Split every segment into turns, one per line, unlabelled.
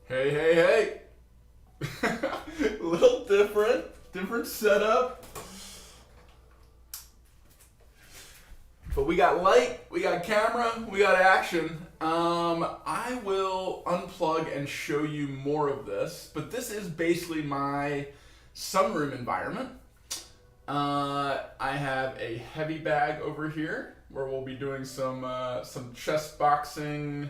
Hey, hey, hey. A little different setup. But we got light, we got camera, we got action. I will unplug and show you more of this, but this is basically my sunroom environment. I have a heavy bag over here where we'll be doing some chess boxing,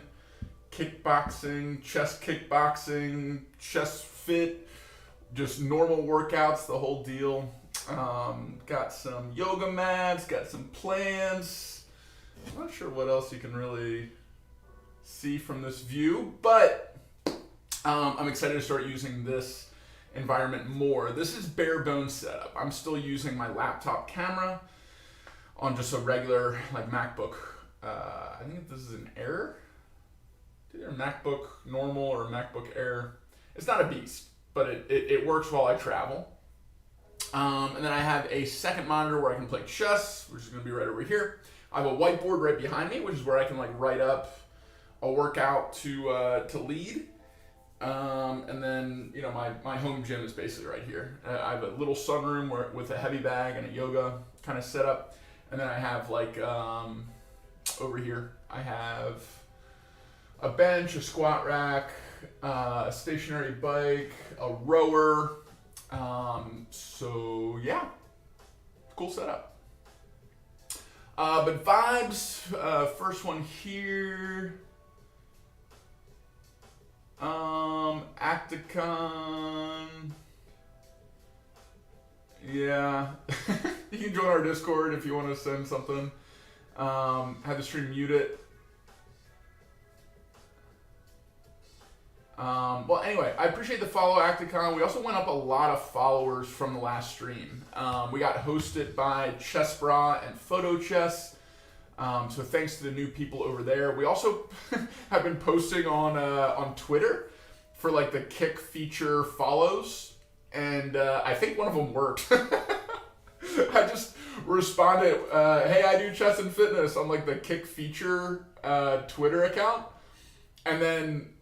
kickboxing, chess kickboxing, chess fit, just normal workouts, the whole deal. Got some yoga mats, got some plants. I'm not sure what else you can really see from this view, but I'm excited to start using this environment more. This is bare bones setup. I'm still using my laptop camera on just a regular like MacBook. I think this is an Air. Either a MacBook normal or a MacBook Air. It's not a beast, but it works while I travel. And then I have a second monitor where I can play chess, which is going to be right over here. I have a whiteboard right behind me, which is where I can like write up a workout to lead. And then my home gym is basically right here. I have a little sunroom with a heavy bag and a yoga kind of setup. And then I have like over here I have a bench, a squat rack, a stationary bike, a rower. So yeah, cool setup. But vibes, first one here. Acticon. Yeah. You can join our Discord if you want to send something. Have the stream muted. Well, anyway, I appreciate the follow, Acticon. We also went up a lot of followers from the last stream. We got hosted by Chessbra and PhotoChess. So thanks to the new people over there. We also have been posting on Twitter for like the kick feature follows, and I think one of them worked. I just responded, "Hey, I do chess and fitness" on like the kick feature Twitter account, and then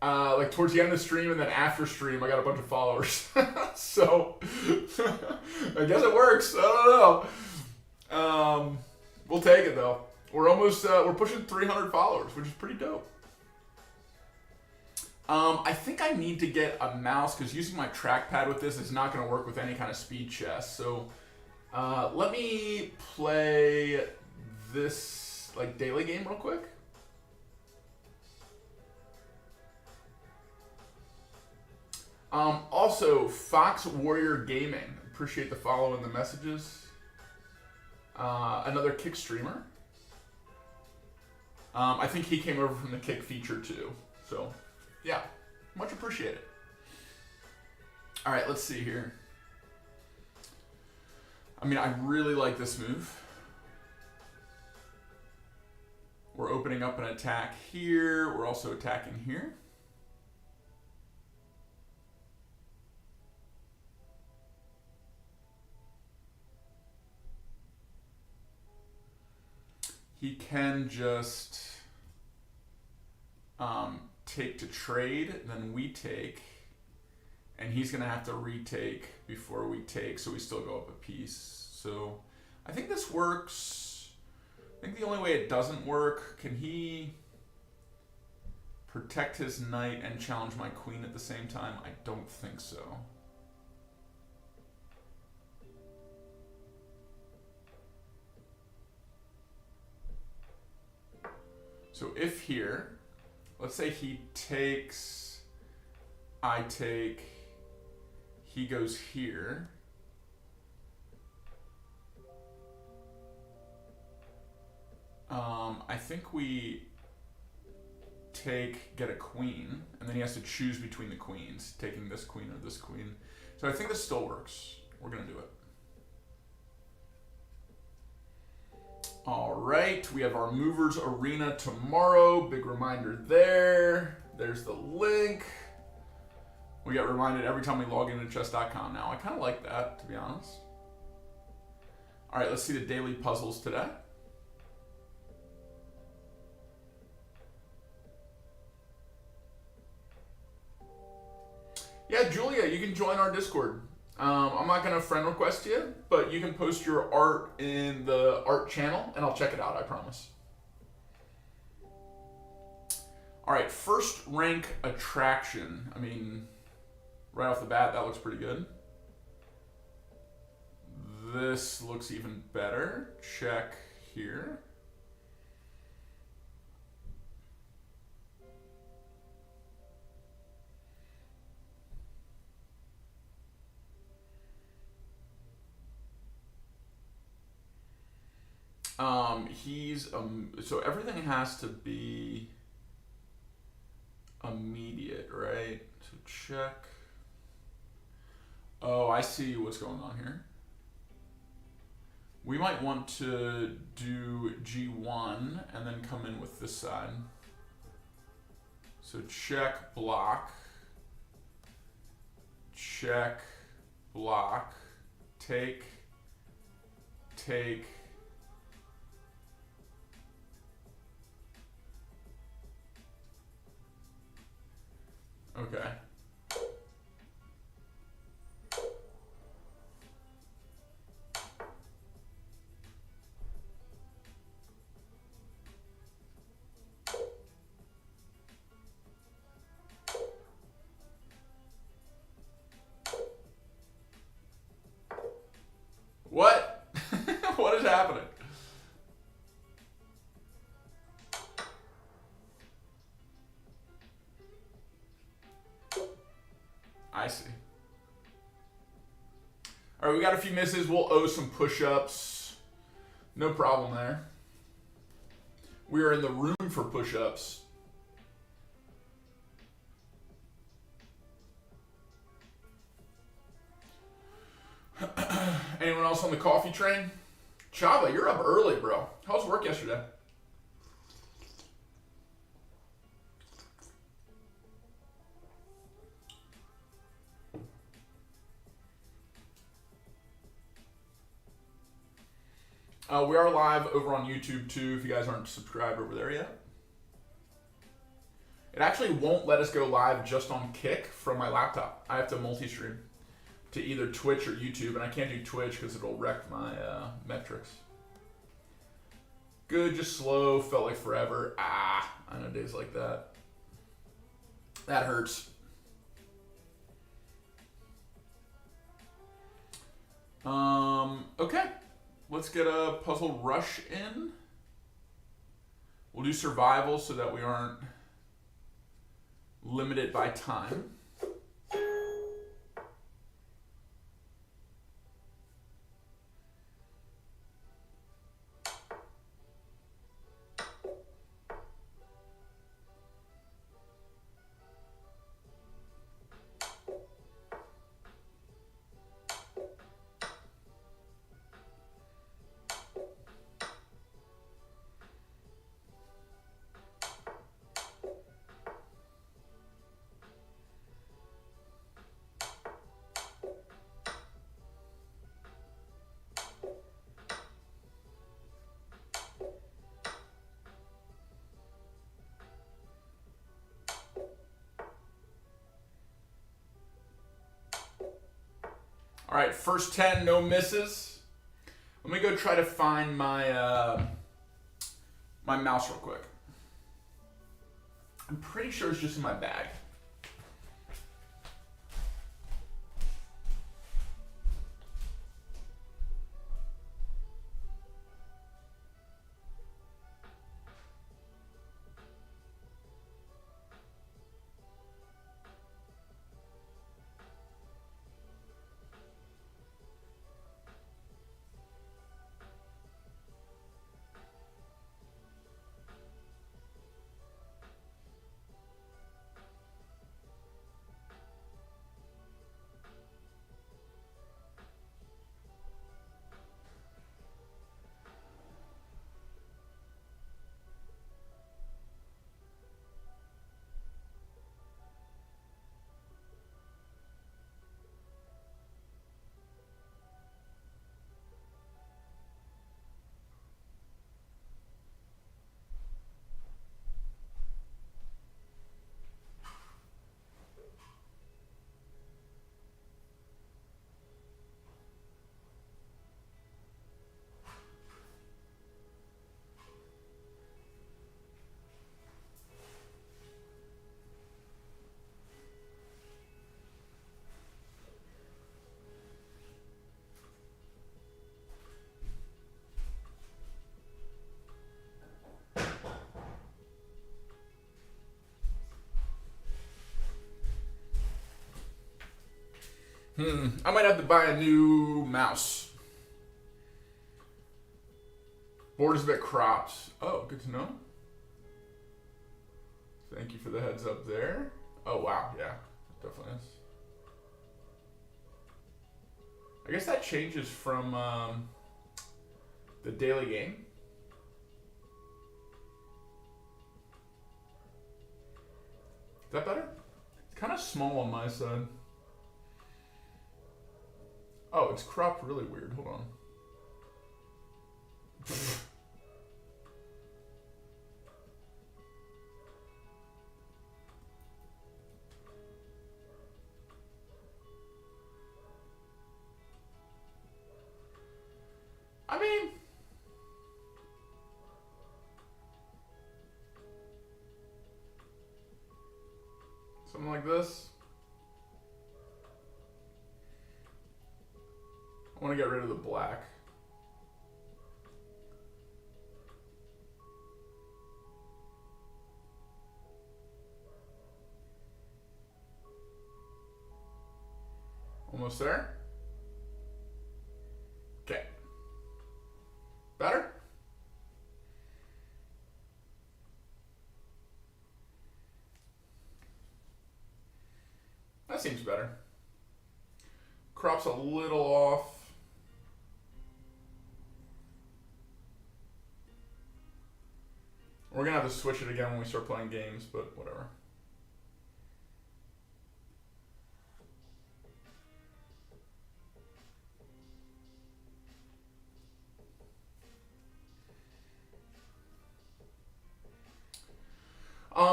like towards the end of the stream and then after stream, I got a bunch of followers. So I guess it works. I don't know. We'll take it though. We're almost we're pushing 300 followers, which is pretty dope. I think I need to get a mouse because using my trackpad with this is not going to work with any kind of speed chess. So let me play this like daily game real quick. Also, Fox Warrior Gaming. Appreciate the follow and the messages. Another Kick streamer. I think he came over from the Kick feature too. So, yeah, much appreciated. All right, let's see here. I mean, I really like this move. We're opening up an attack here. We're also attacking here. He can just take to trade, then we take, and he's going to have to retake before we take, so we still go up a piece. So I think this works. I think the only way it doesn't work, can he protect his knight and challenge my queen at the same time? I don't think so. So if here, let's say he takes, I take, he goes here. I think we take, get a queen, and then he has to choose between the queens, taking this queen or this queen. So I think this still works. We're gonna do it. All right, we have our Movers Arena tomorrow. Big reminder there. There's the link. We get reminded every time we log into chess.com now. I kind of like that, to be honest. All right, let's see the daily puzzles today. can join our Discord. I'm not going to friend request you, but you can post your art in the art channel, and I'll check it out, I promise. All right, first rank attraction. I mean, right off the bat, that looks pretty good. This looks even better. Check here. So everything has to be immediate, right? So check. Oh, I see what's going on here. We might want to do G1 and then come in with this side. So check, block, check, block, take, take. Okay. What? What is happening? I see. All right, we got a few misses. We'll owe some push-ups. No problem there. We are in the room for push-ups. Anyone else on the coffee train? Chava, you're up early, bro. How was work yesterday? We are live over on YouTube too, if you guys aren't subscribed over there yet. It actually won't let us go live just on Kick from my laptop. I have to multi-stream to either Twitch or YouTube, and I can't do Twitch because it'll wreck my metrics. Good, just slow, felt like forever. I know days like that. That hurts. Okay. Let's get a puzzle rush in. We'll do survival so that we aren't limited by time. All right, first 10, no misses. Let me go try to find my my mouse real quick. I'm pretty sure it's just in my bag. I might have to buy a new mouse. Board is a bit cropped. Oh, good to know. Thank you for the heads up there. Oh, wow. Yeah, definitely is. I guess that changes from the daily game. Is that better? It's kind of small on my side. Oh, it's cropped really weird. Hold on. I mean, something like this. I want to get rid of the black. Almost there. Okay. Better? That seems better. Crop's a little off. We're gonna have to switch it again when we start playing games, but whatever.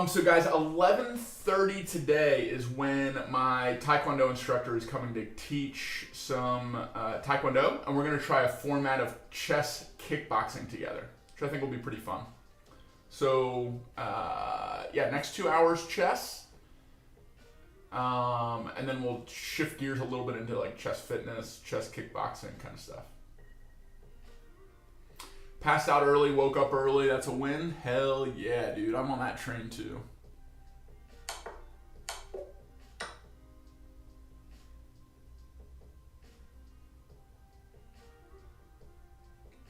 So guys, 11:30 today is when my Taekwondo instructor is coming to teach some Taekwondo, and we're gonna try a format of chess kickboxing together, which I think will be pretty fun. So yeah, next 2 hours chess, and then we'll shift gears a little bit into like chess fitness, chess kickboxing kind of stuff. Passed out early, woke up early, that's a win. Hell yeah, dude, I'm on that train too.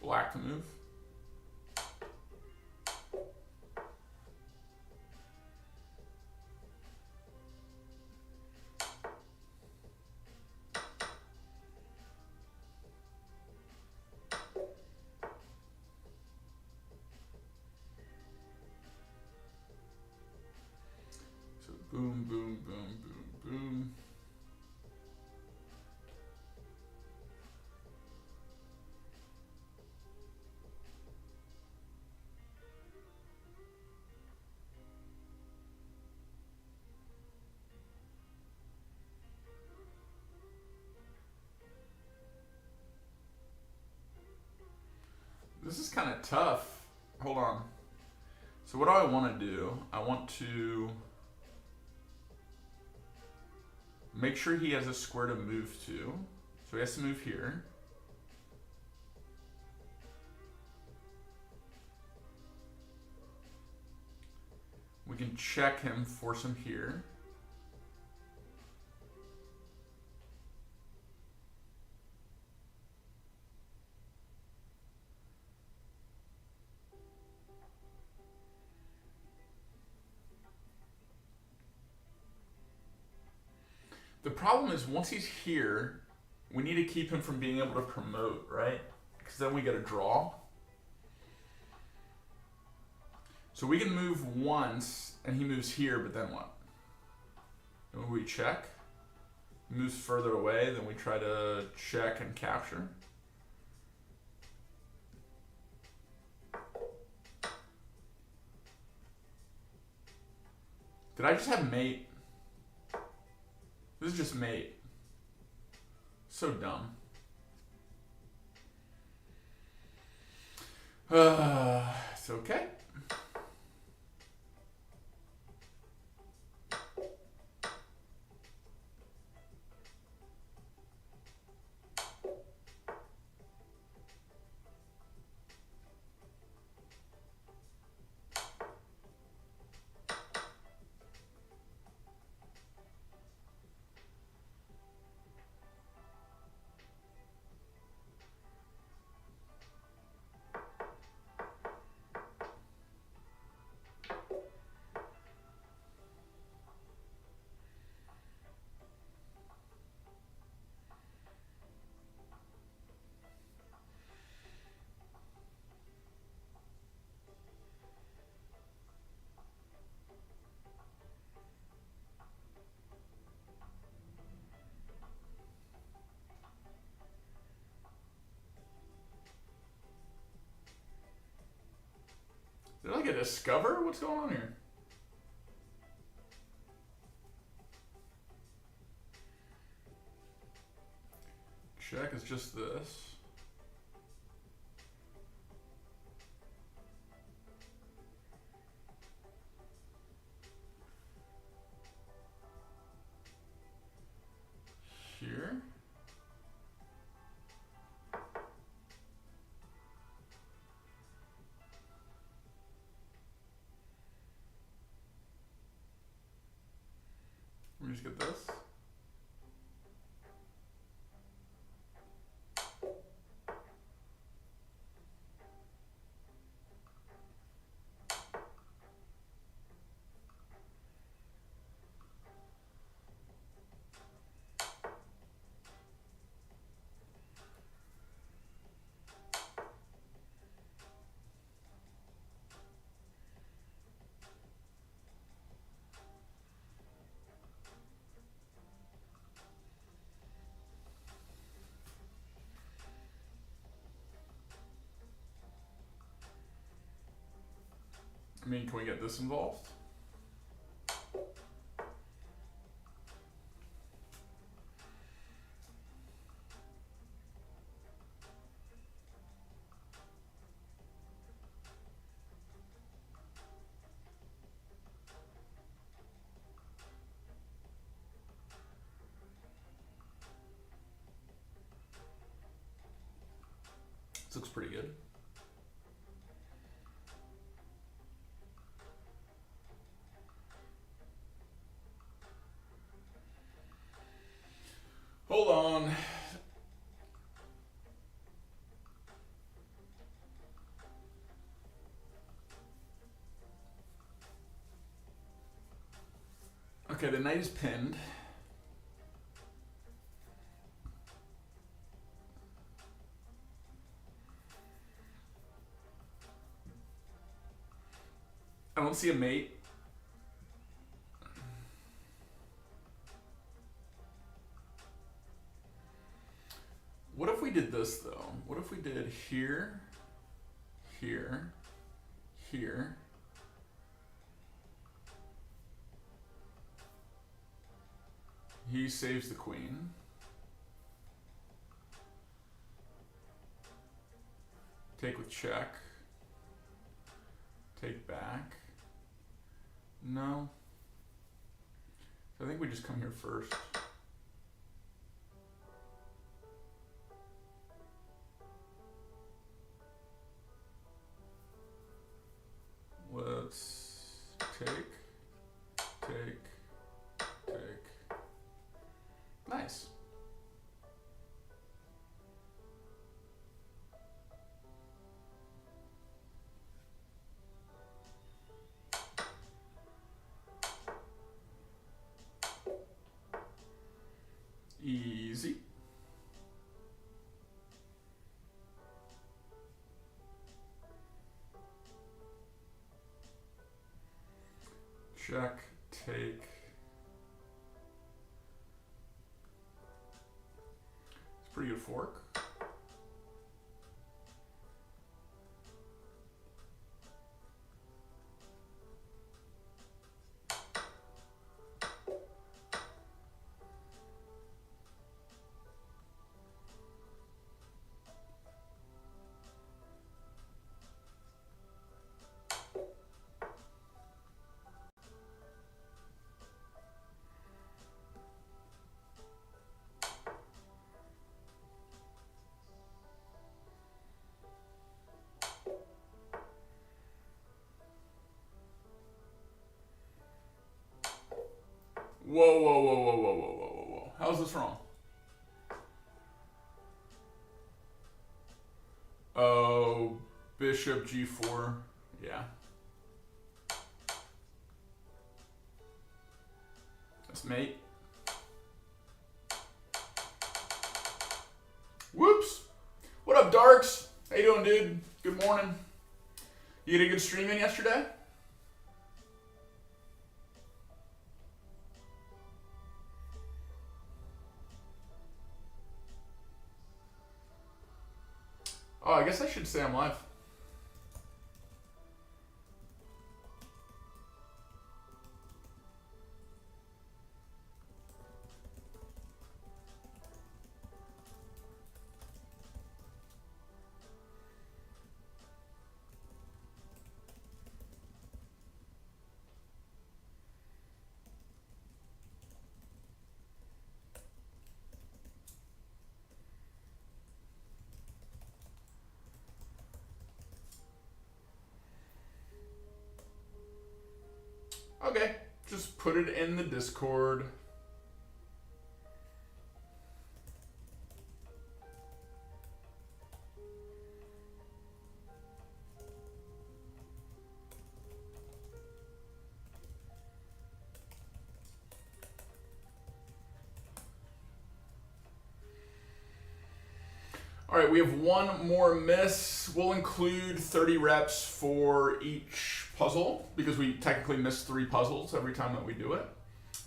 Black to move. Boom, boom, boom, boom, boom. This is kind of tough. Hold on. So what do I want to do? I want to make sure he has a square to move to. So he has to move here. We can check him, force him here. The problem is once he's here, we need to keep him from being able to promote, right? Because then we get a draw. So we can move once, and he moves here, but then what? Then we check. He moves further away, then we try to check and capture. Did I just have mate? This is just mate. So dumb. It's okay. discover? What's going on here? Check is just this. Here. We just get this. I mean, can we get this involved? This looks pretty good. Hold on. Okay, the knight is pinned. I don't see a mate. What if we did this though? What if we did here, here, here? He saves the queen. Take with check. Take back. No. I think we just come here first. Let's take. Nice. Easy. Check, take. It's a pretty good fork. Whoa, whoa, whoa, whoa, whoa, whoa, whoa, whoa. How's this wrong? Oh, bishop g4. Yeah. That's mate. Whoops. What up, Darks? How you doing, dude? Good morning. You had a good stream in yesterday? Oh, I guess I should say I'm live. put it in the Discord. All right, we have one more miss. We'll include 30 reps for each puzzle because we technically miss 3 puzzles every time that we do it.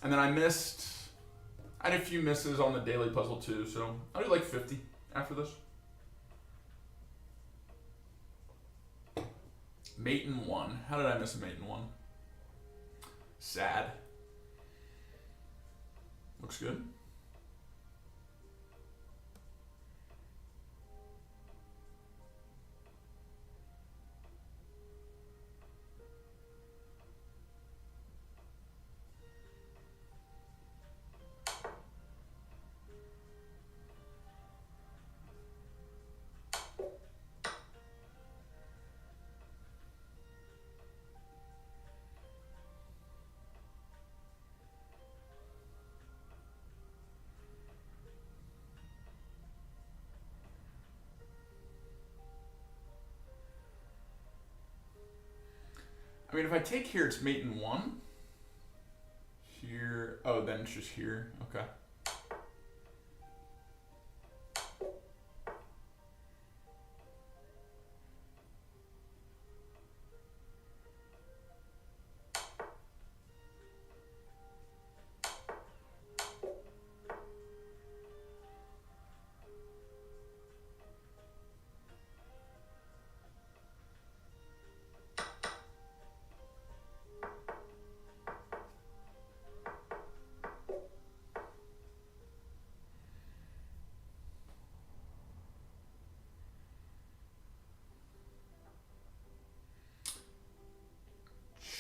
And then I had a few misses on the daily puzzle too, so I'll do like 50 after this. Mate in 1. How did I miss a mate in 1? Sad. Looks good. I mean, if I take here, it's mate in 1. Here, oh, then it's just here. Okay.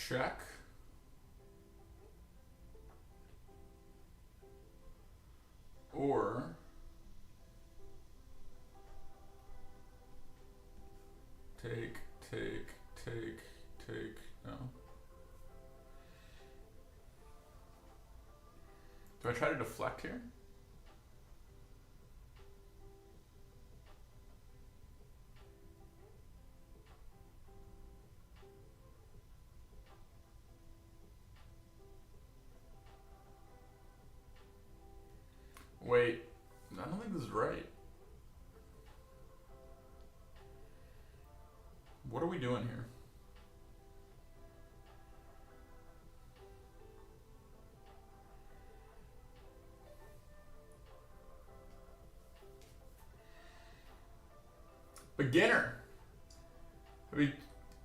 Check. Or take, no. Do I try to deflect here? Wait, I don't think this is right. What are we doing here? Beginner.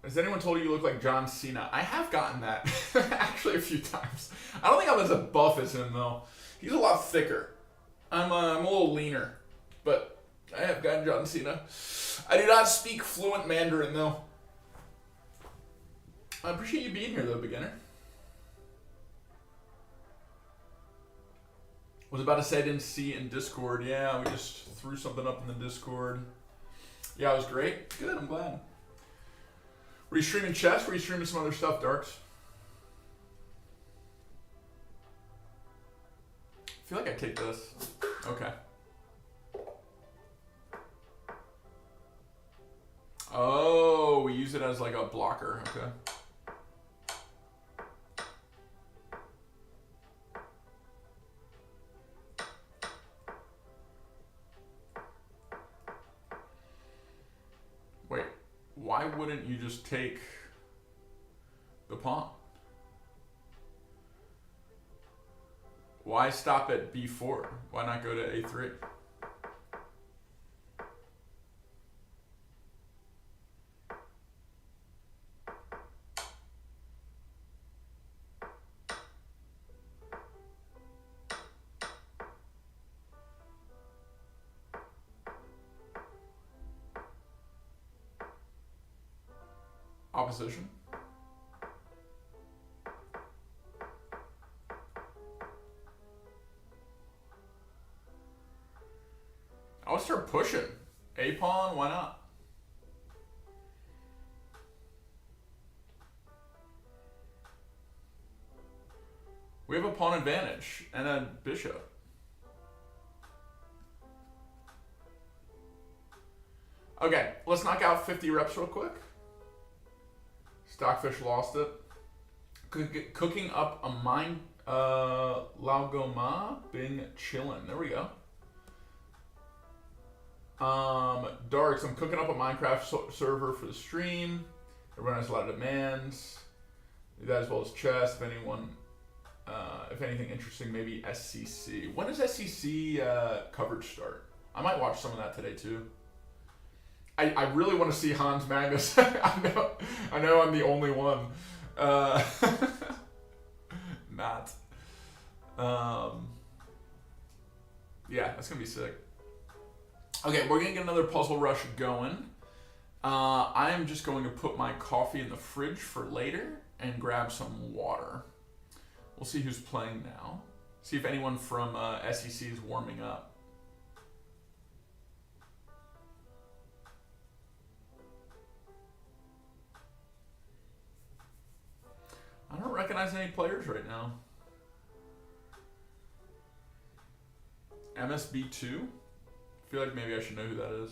Has anyone told you you look like John Cena? I have gotten that actually a few times. I don't think I'm as buff as him though. He's a lot thicker. I'm a little leaner, but I have gotten John Cena. I do not speak fluent Mandarin though. I appreciate you being here though, beginner. Was about to say I didn't see in Discord. Yeah, we just threw something up in the Discord. Yeah, it was great. Good, I'm glad. Were you streaming chess? Were you streaming some other stuff, Darks? I feel like I take this. Okay. Oh, we use it as like a blocker. Okay. Wait, why wouldn't you just take the pawn? Why stop at b4? Why not go to a3? Opposition. I'll start pushing. A pawn, why not? We have a pawn advantage and a bishop. Okay, let's knock out 50 reps real quick. Stockfish lost it. Cooking up a mine, Laugoma, Bing chillin'. There we go. Darks, I'm cooking up a Minecraft server for the stream. Everyone has a lot of demands. That as well as chess. If anyone, if anything interesting, maybe SCC. When does SCC coverage start? I might watch some of that today too. I really want to see Hans Magnus. I know I'm the only one. Not. Yeah, that's gonna be sick. Okay, we're gonna get another puzzle rush going. I am just going to put my coffee in the fridge for later and grab some water. We'll see who's playing now. See if anyone from SEC is warming up. I don't recognize any players right now. MSB2? I feel like maybe I should know who that is.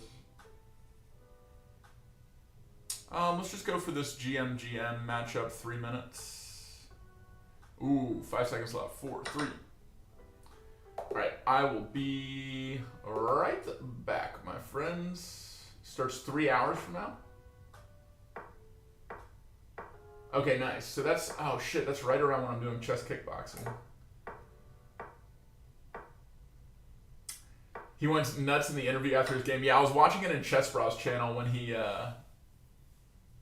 Let's just go for this GM-GM matchup, 3 minutes. Ooh, 5 seconds left. 4, 3. Alright, I will be right back, my friends. Starts 3 hours from now. Okay, nice. So that's, oh shit, that's right around when I'm doing chess kickboxing. He went nuts in the interview after his game. Yeah, I was watching it in Chessboxing channel when he,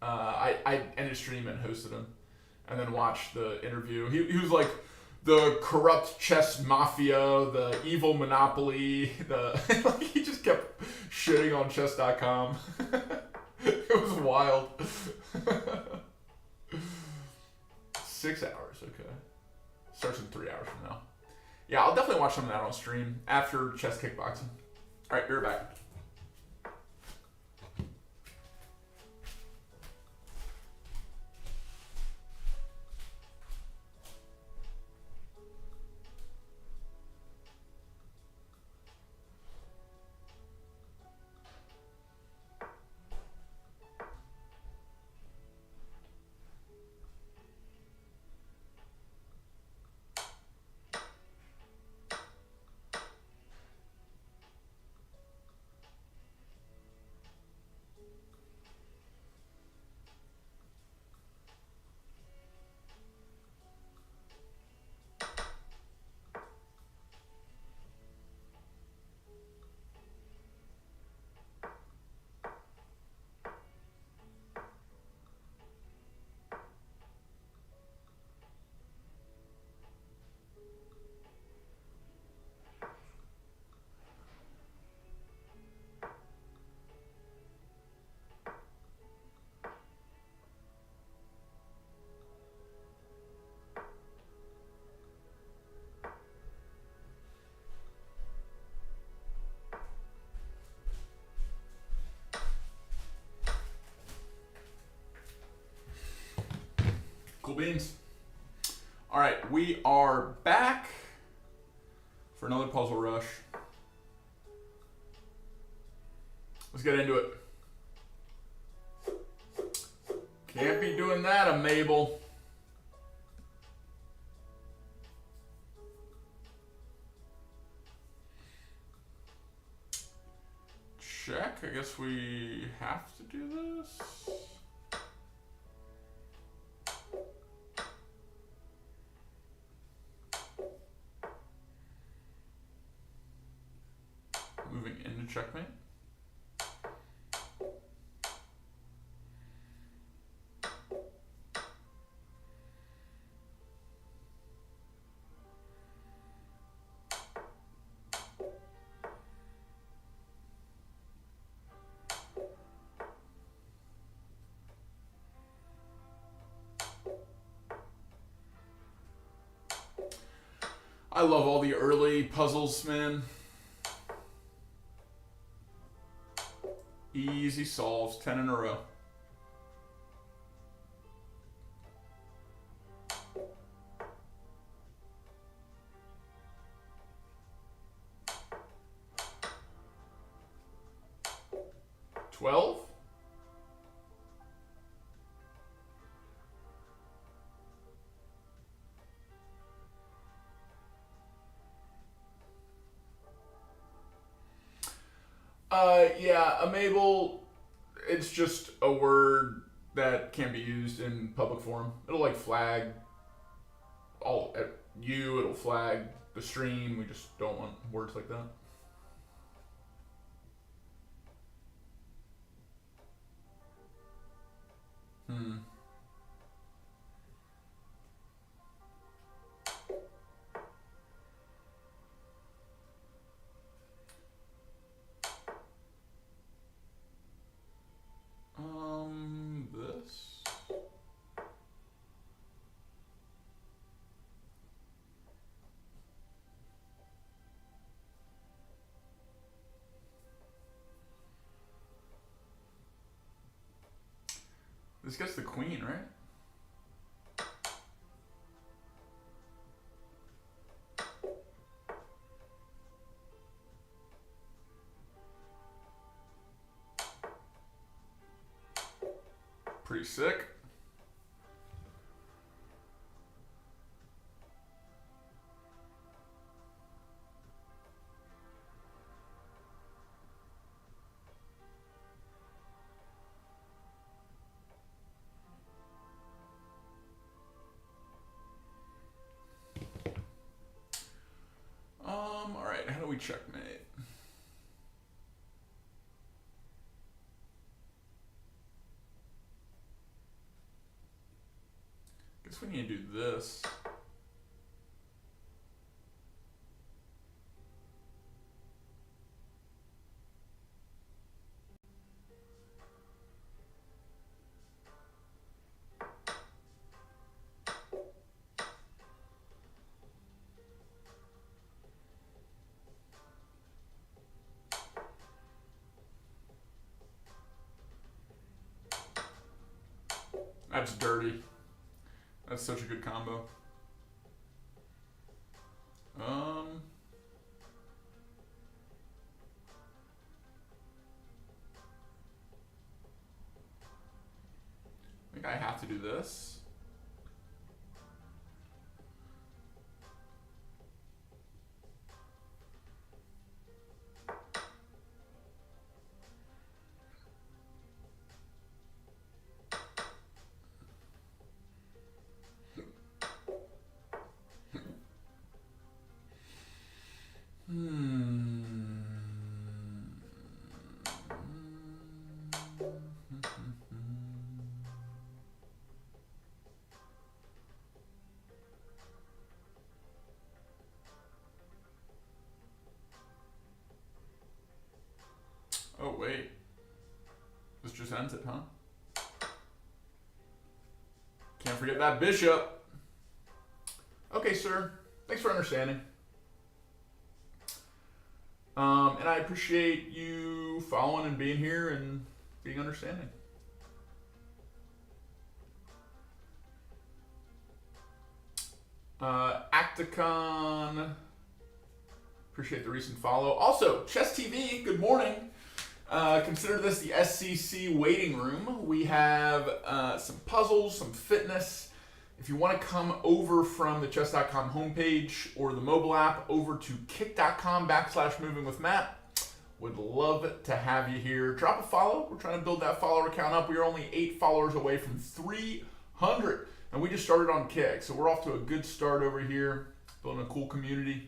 I ended stream and hosted him. And then watched the interview. He was like, the corrupt chess mafia, the evil monopoly, like he just kept shitting on chess.com. It was wild. 6 hours, okay. Starts in 3 hours from now. Yeah, I'll definitely watch some of that on stream after chess kickboxing. Alright, you're back. Cool beans. All right, we are back for another puzzle rush. Let's get into it. Can't be doing that, a Mabel. Check. I guess we have to do this. Moving into checkmate. I love all the early puzzles, man. Easy solves, 10 in a row. Yeah, amable. It's just a word that can't be used in public forum. It'll like flag all at you. It'll flag the stream. We just don't want words like that. Hmm. This. This gets the queen, right? Pretty sick. All right. How do we checkmate? Guess we need to do this. That's dirty. That's such a good combo. I think I have to do this. Oh, wait. This just ends it, huh? Can't forget that bishop. Okay, sir. Thanks for understanding. And I appreciate you following and being here and being understanding. Acticon, appreciate the recent follow. Also, Chess TV, good morning. Consider this the SCC waiting room. We have some puzzles, some fitness. If you want to come over from the chess.com homepage or the mobile app over to kick.com/movingwithmatt, would love to have you here. Drop a follow. We're trying to build that follower count up. We are only 8 followers away from 300. And we just started on Kick. So we're off to a good start over here, building a cool community.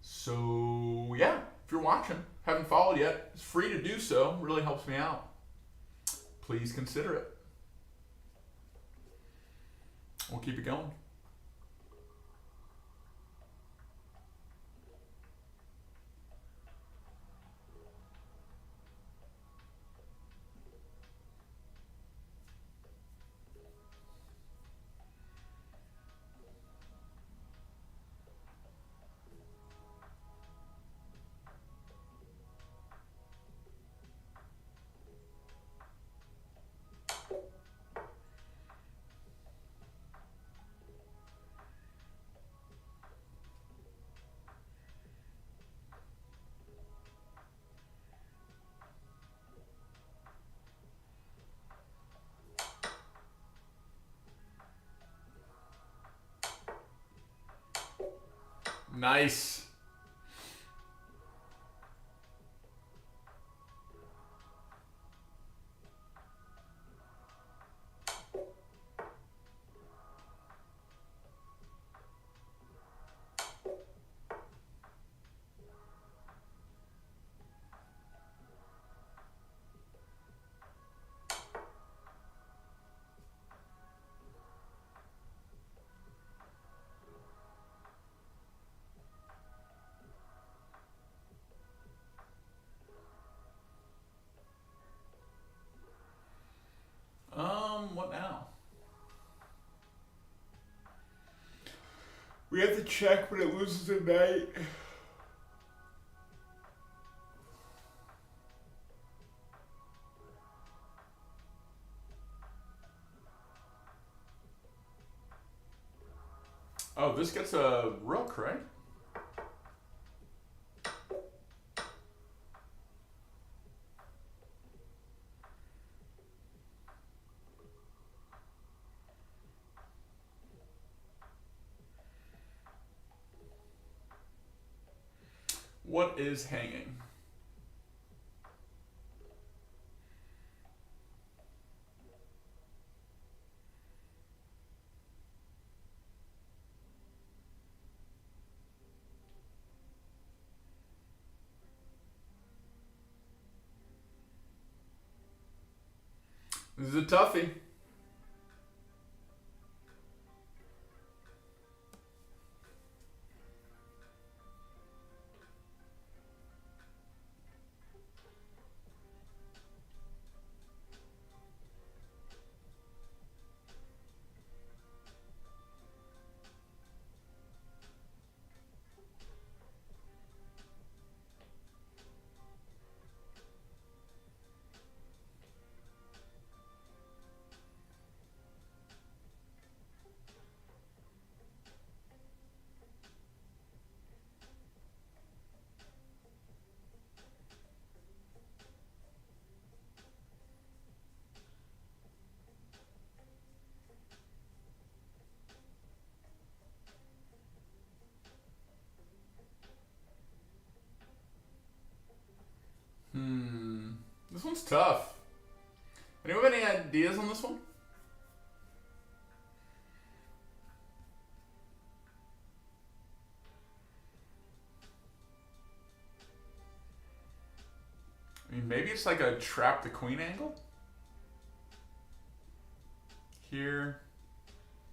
So yeah, if you're watching, haven't followed yet, it's free to do so. Really helps me out. Please consider it. We'll keep it going. Nice. We have to check when it loses a knight. Oh, this gets a rook, right? What is hanging? This is a toughie. This one's tough. Anyone have any ideas on this one? I mean, maybe it's like a trap the queen angle? Here.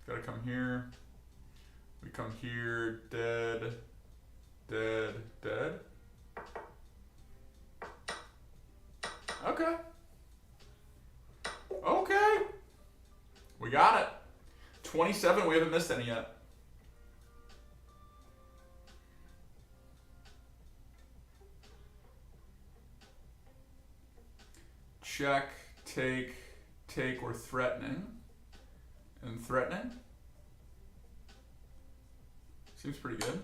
Gotta come here. We come here. Dead. Dead. Dead. Okay. Okay. We got it. 27. We haven't missed any yet. Check, take, take, we're threatening. And threatening. Seems pretty good.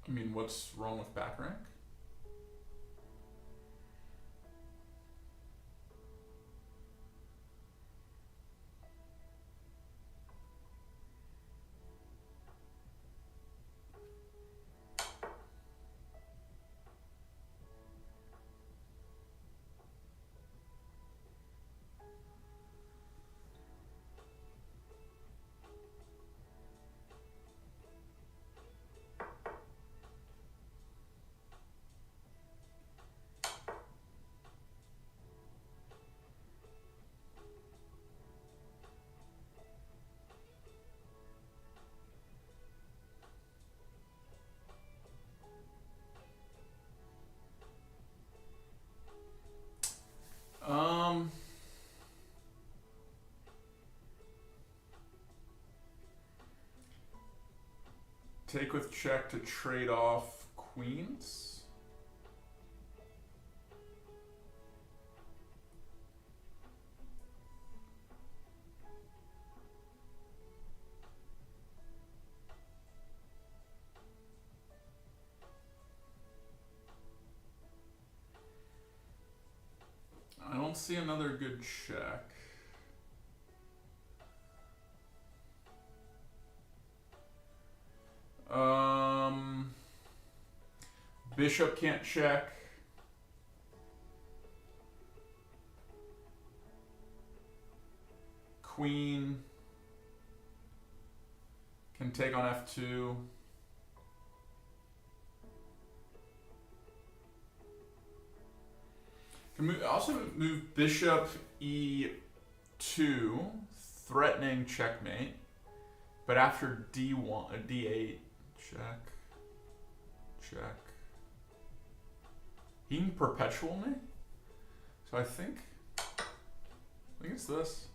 I mean, what's wrong with back rank? Take with check to trade off queens. I don't see another good check. Bishop can't check. Queen can take on f2. Can move, also move bishop e2, threatening checkmate. But after d1, d8, check, check. Being perpetual me? So I think it's this.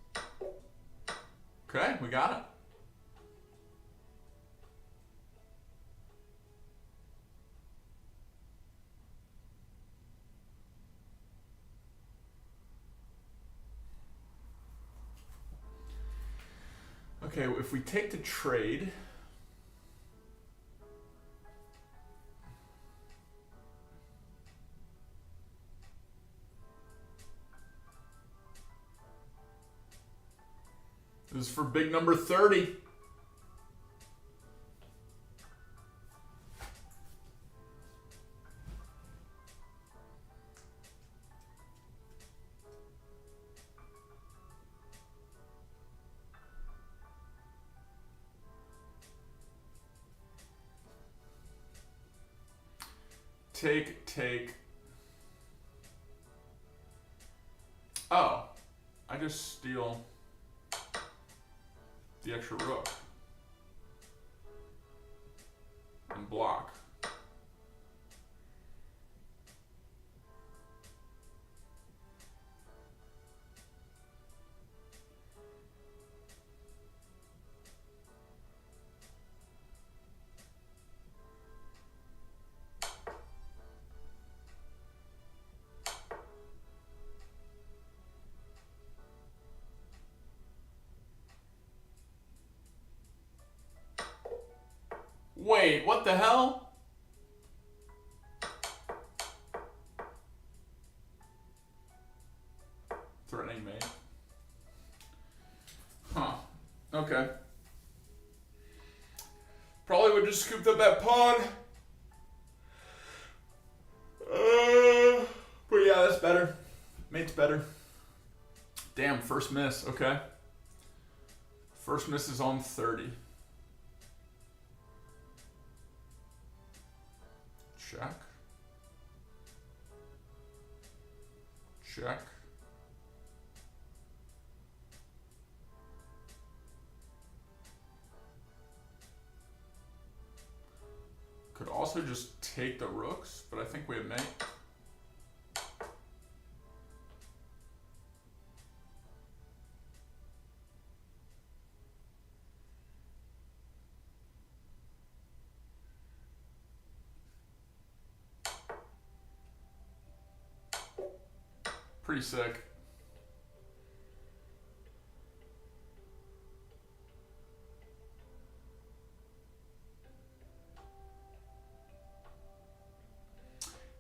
Okay, we got it. Okay, if we take the trade, this is for big number 30. Take. Oh, I just steal the extra rook and block. Wait, what the hell? Threatening mate. Huh. Okay. Probably would just scooped up that pawn. But yeah, that's better. Mate's better. Damn, first miss. Okay. First miss is on 30. Check. Check. Could also just take the rooks, but I think we have mate. Pretty sick.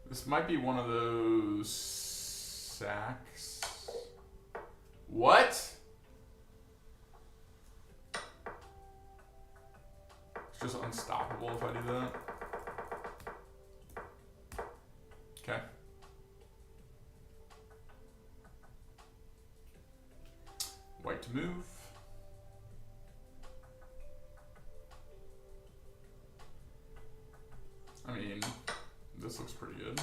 This might be one of those sacks. What? It's just unstoppable if I do that. Okay. White to move. I mean, this looks pretty good.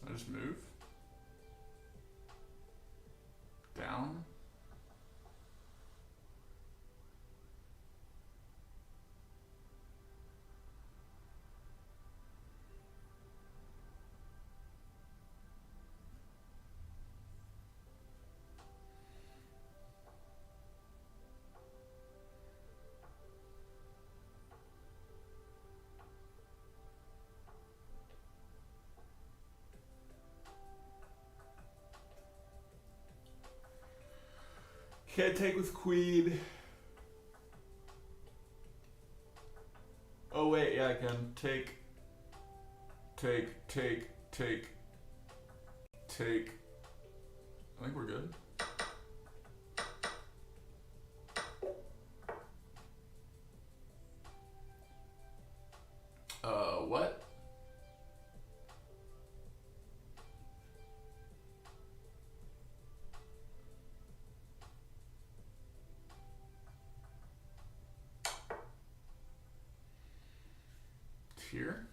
I just move. Down. Can't take with queen. Oh wait, yeah, I can. Take. I think we're good. What? here.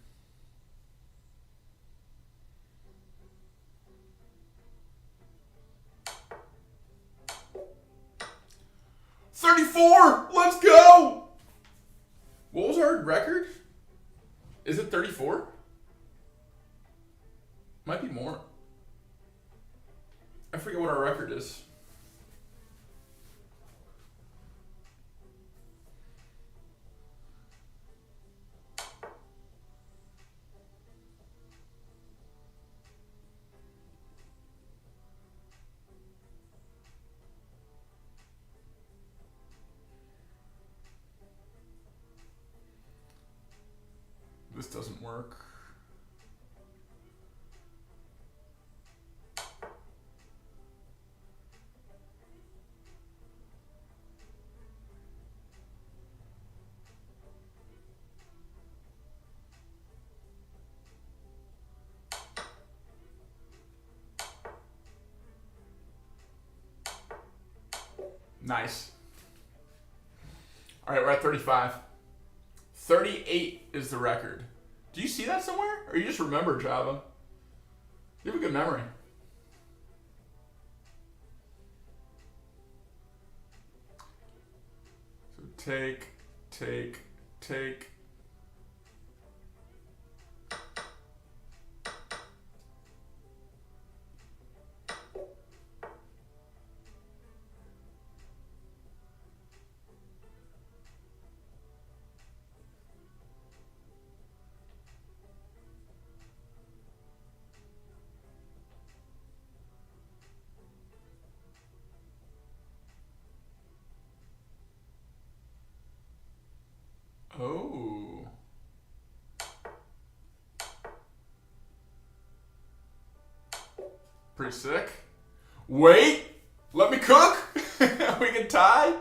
$34! Let's go! What was our record? Is it 34? Might be more. I forget what our record is. This doesn't work. Nice. All right, we're at 35. 38 is the record. Do you see that somewhere? Or you just remember, Java? You have a good memory. So take. Oh. Pretty sick. Wait! Let me cook! We can tie?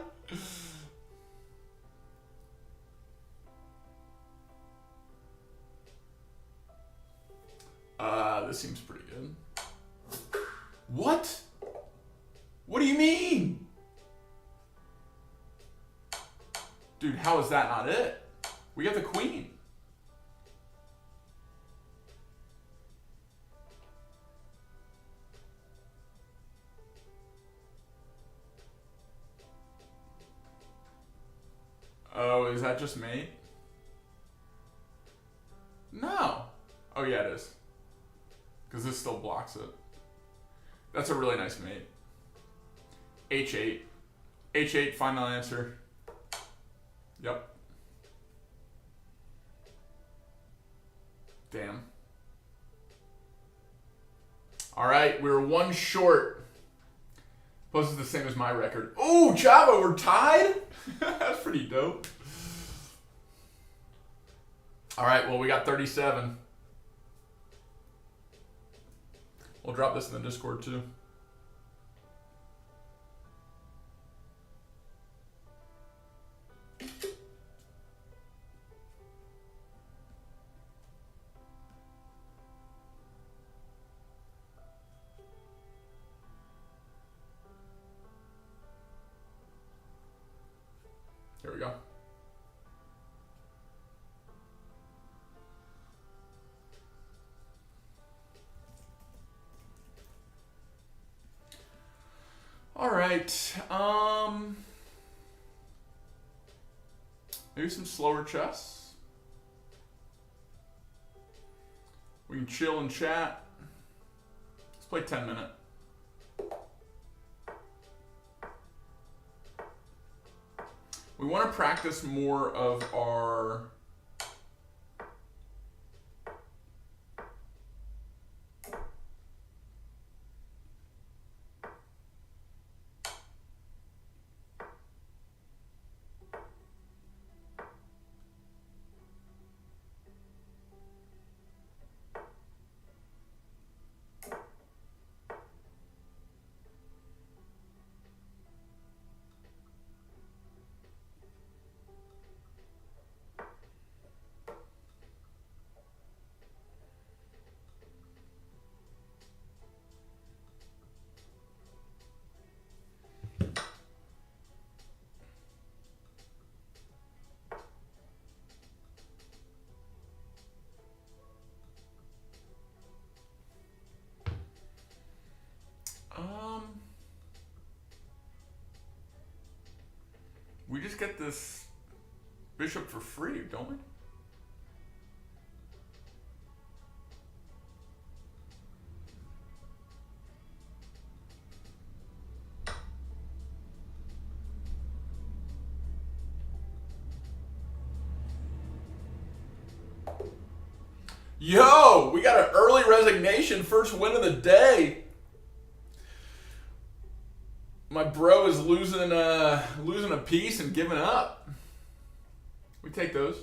This seems pretty good. What? What do you mean? Dude, how is that not it? We got the queen. Oh, is that just mate? No. Oh, yeah, it is. Because this still blocks it. That's a really nice mate. H8. H8, final answer. Yep. Damn. All right, we're one short. Plus, it's the same as my record. Oh, Java, we're tied? That's pretty dope. All right, well, we got 37. We'll drop this in the Discord, too. Here we go. All right. Maybe some slower chess. We can chill and chat. Let's play 10-minute. We want to practice more of our We just get this bishop for free, don't we? Yo, we got an early resignation, first win of the day. My bro is losing a piece and giving up. We take those.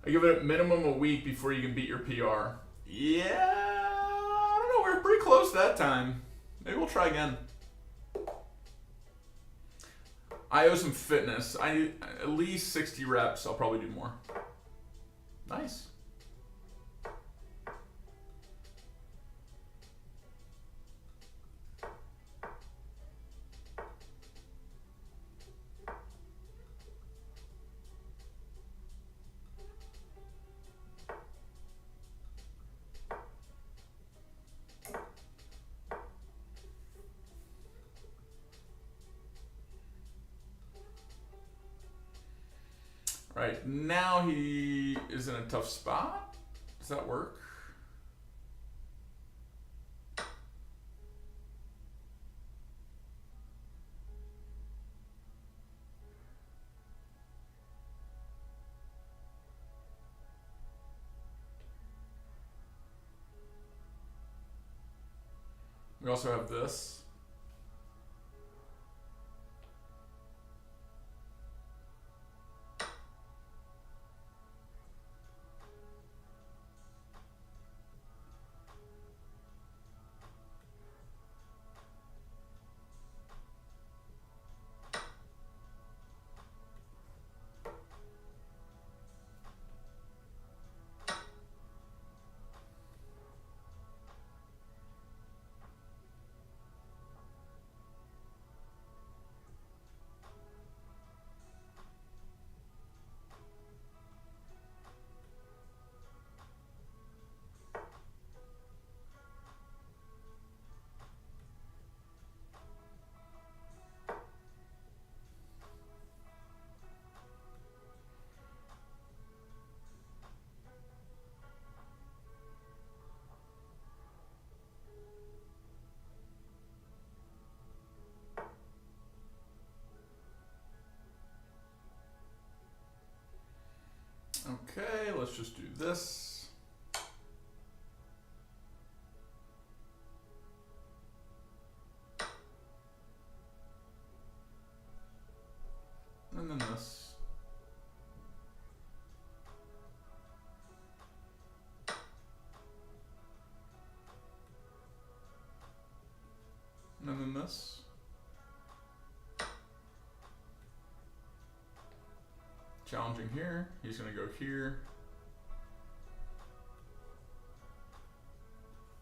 I give it a minimum a week before you can beat your PR. Yeah, I don't know. We were pretty close that time. Maybe we'll try again. I owe some fitness. I need at least 60 reps. I'll probably do more. Nice. All right, now he is in a tough spot. Does that work? We also have this. Okay, let's just do this. And then this. And then this. Challenging here. He's going to go here.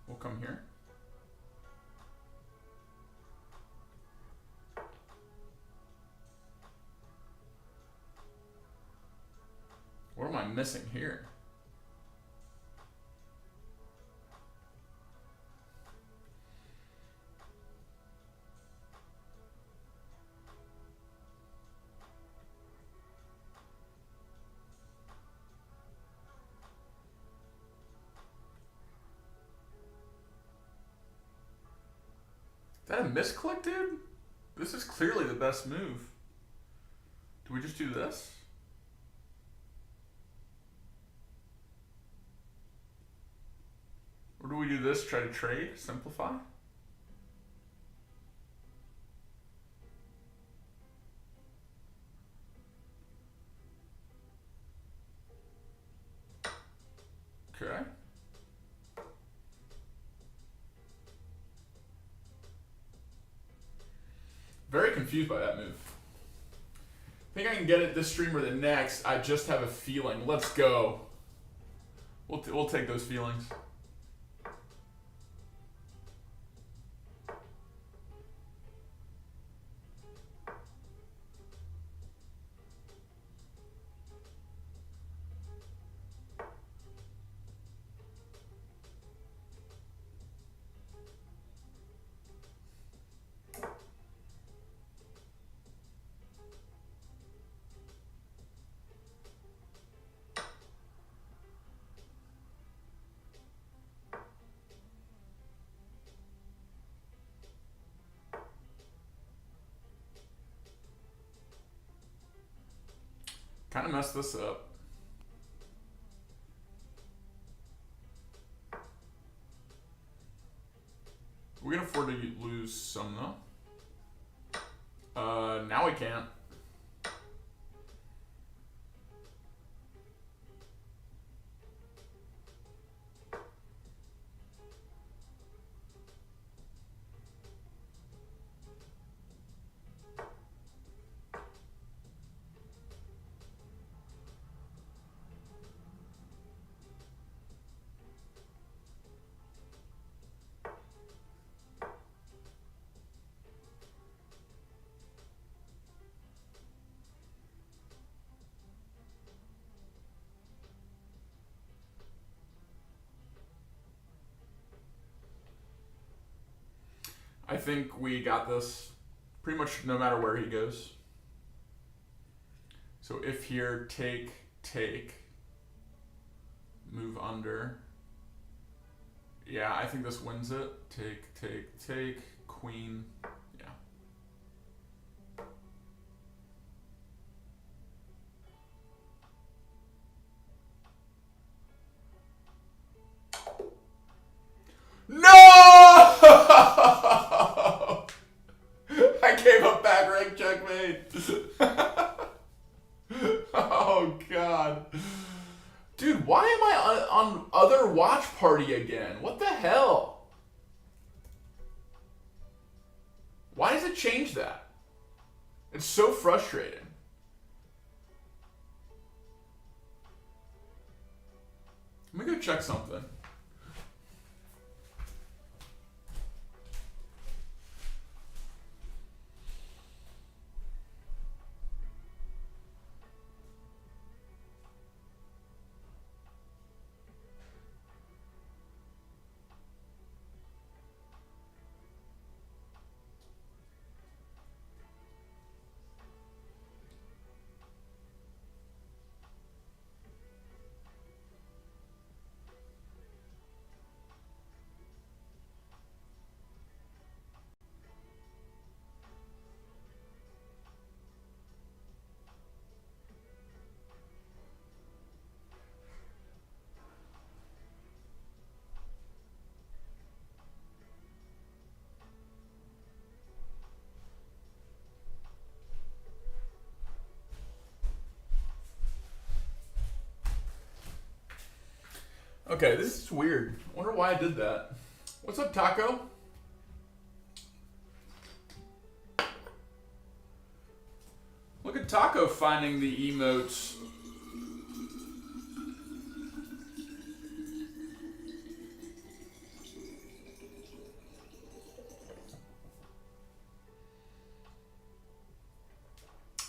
We'll come here. What am I missing here? Is that a misclick, dude? This is clearly the best move. Do we just do this? Or do we do this, try to trade, simplify? Okay. Very confused by that move. I think I can get it this stream or the next. I just have a feeling. Let's go. We'll take those feelings. kind of messed this up. We can afford to lose some though. Now we can't. I think we got this pretty much no matter where he goes. So if here, take, move under. Yeah, I think this wins it. Take, queen. Yeah. No! I gave up back rank checkmate. Oh, God. Dude, why am I on other watch party again? What the hell? Why does it change that? It's so frustrating. Let me go check something. Okay, this is weird. I wonder why I did that. What's up, Taco? Look at Taco finding the emotes.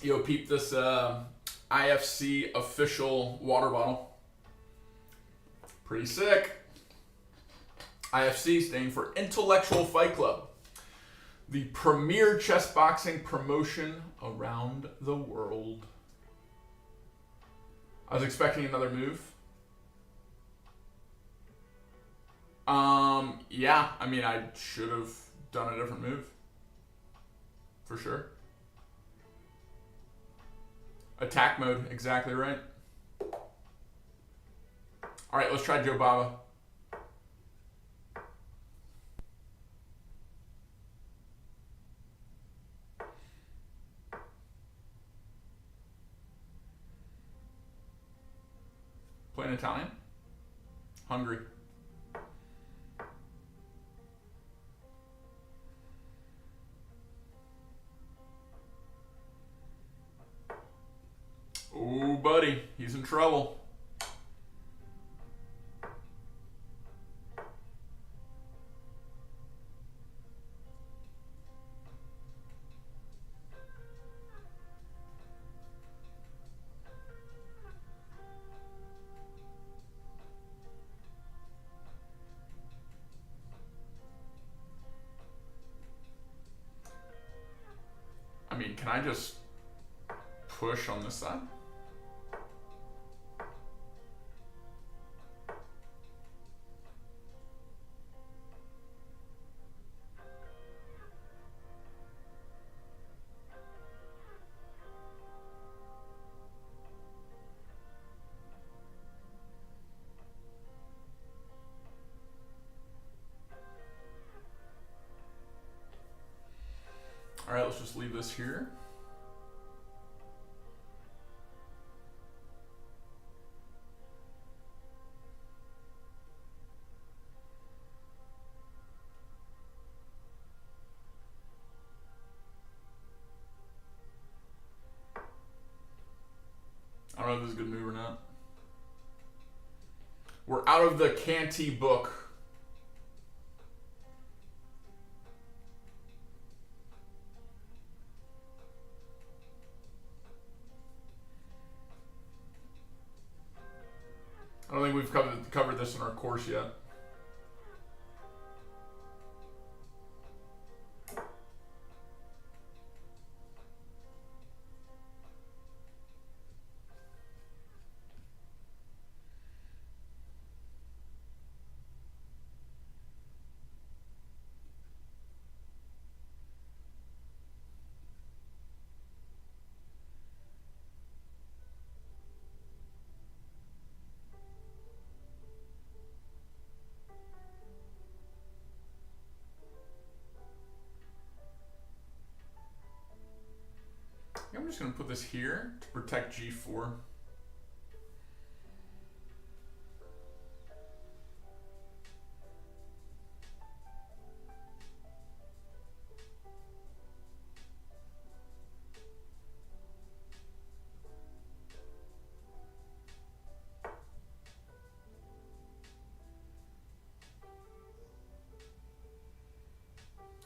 Yo, peep this IFC official water bottle. Pretty sick. IFC standing for Intellectual Fight Club. The premier chess boxing promotion around the world. I was expecting another move. Yeah, I mean, I should have done a different move. For sure. Attack mode, exactly right. All right, let's try Joe Baba. Playing Italian? Hungry. Ooh, buddy, he's in trouble. I mean, can I just push on this side? All right, let's just leave this here. I don't know if this is a good move or not. We're out of the Canty book. I don't think we've covered this in our course yet. I'm just going to put this here to protect G4.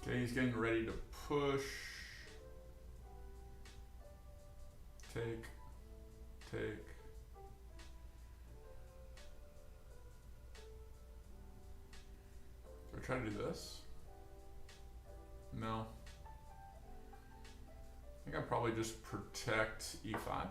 Okay, he's getting ready to push. Take. Do I try to do this? No. I think I'll probably just protect E5.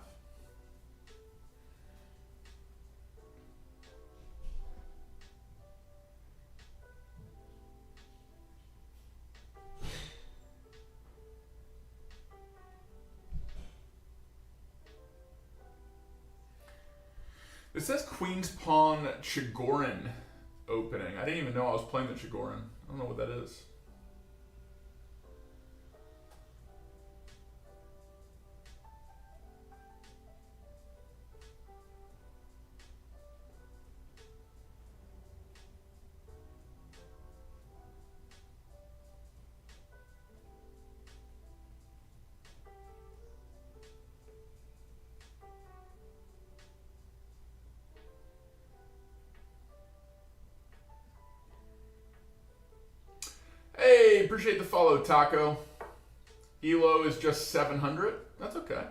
It says Queen's Pawn Chigorin opening. I didn't even know I was playing the Chigorin. I don't know what that is. Hey, appreciate the follow, Taco. Elo is just 700. That's okay.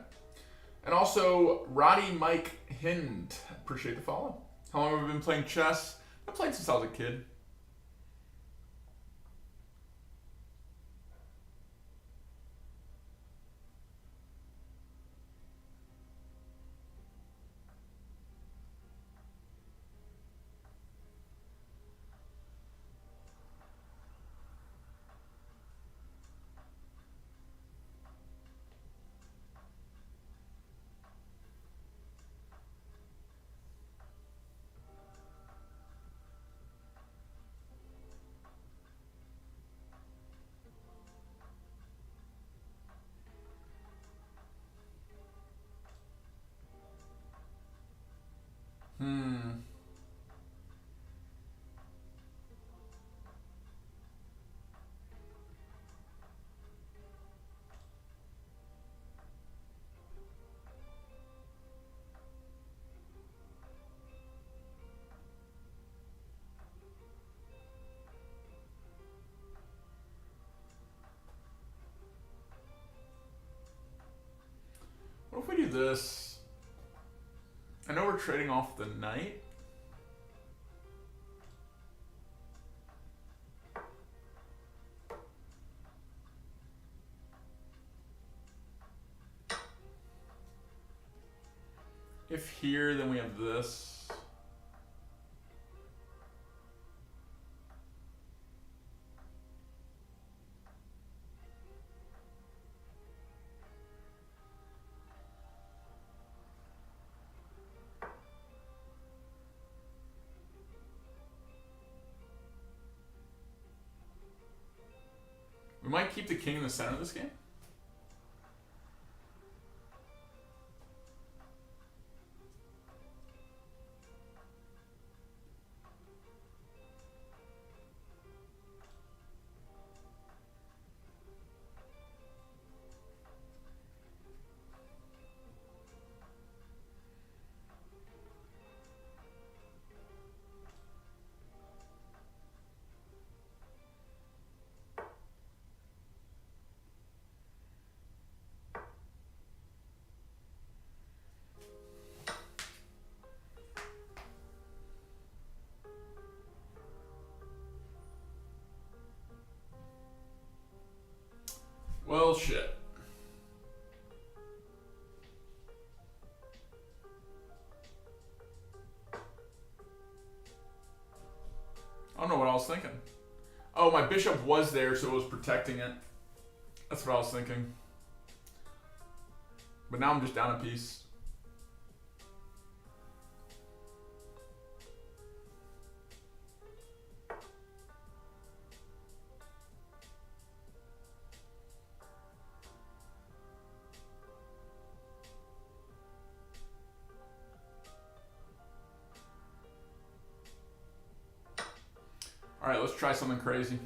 And also, Roddy Mike Hind. Appreciate the follow. How long have we been playing chess? I've played since I was a kid. What if we do this? I know we're trading off the knight. If here, then we have this. We might keep the king in the center of this game. don't know what I was thinking. Oh, my bishop was there, so it was protecting it. That's what I was thinking. But now I'm just down a piece. All right, let's try something crazy.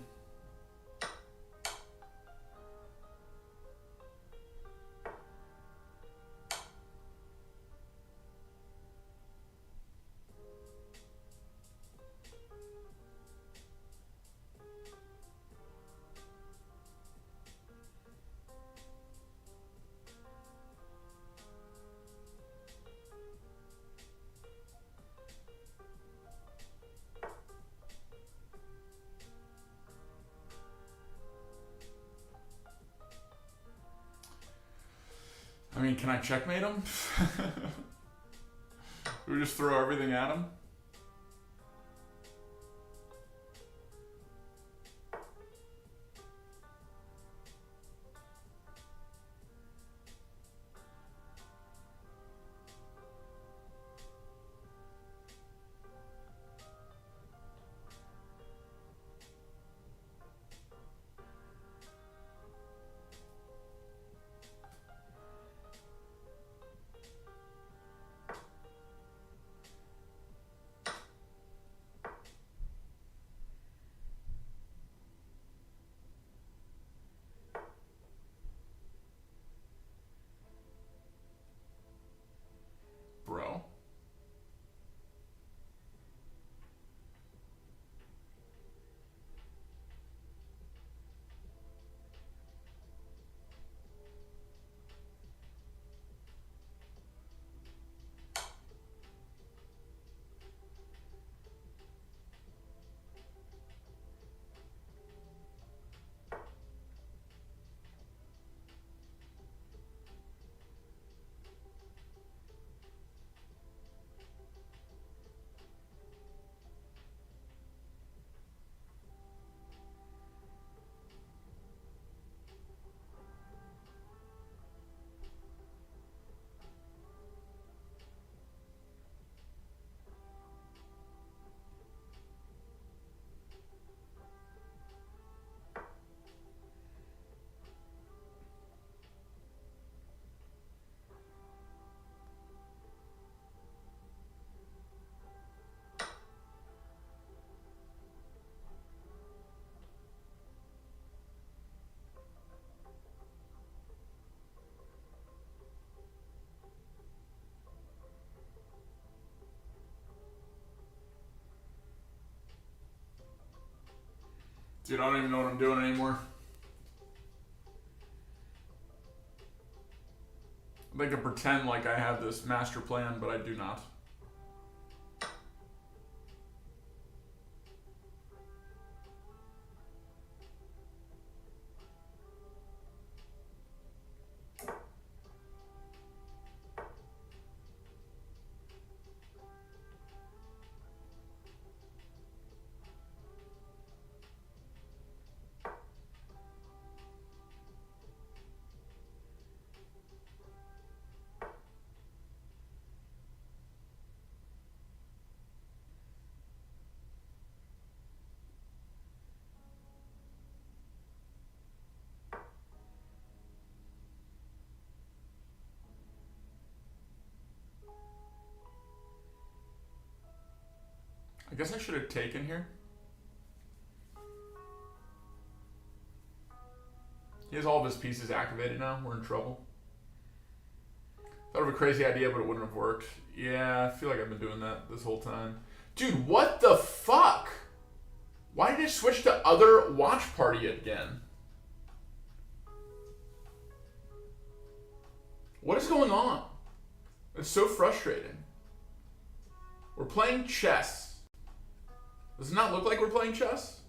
I mean, can I checkmate him? We just throw everything at him? Bro. Dude, I don't even know what I'm doing anymore. I'd like to pretend like I have this master plan, but I do not. I guess I should have taken here. He has all of his pieces activated now. We're in trouble. Thought of a crazy idea, but it wouldn't have worked. Yeah, I feel like I've been doing that this whole time. Dude, what the fuck? Why did it switch to other watch party again? What is going on? It's so frustrating. We're playing chess. Does it not look like we're playing chess?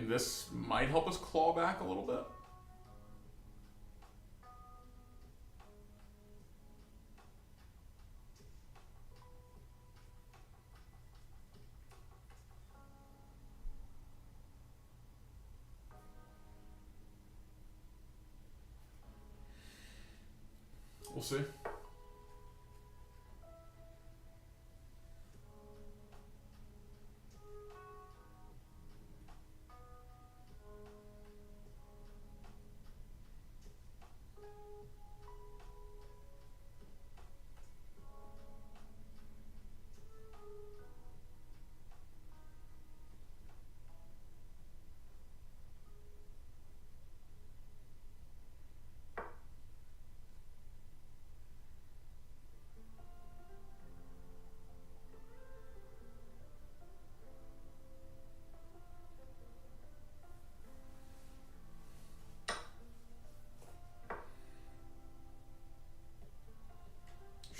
and this might help us claw back a little bit. We'll see.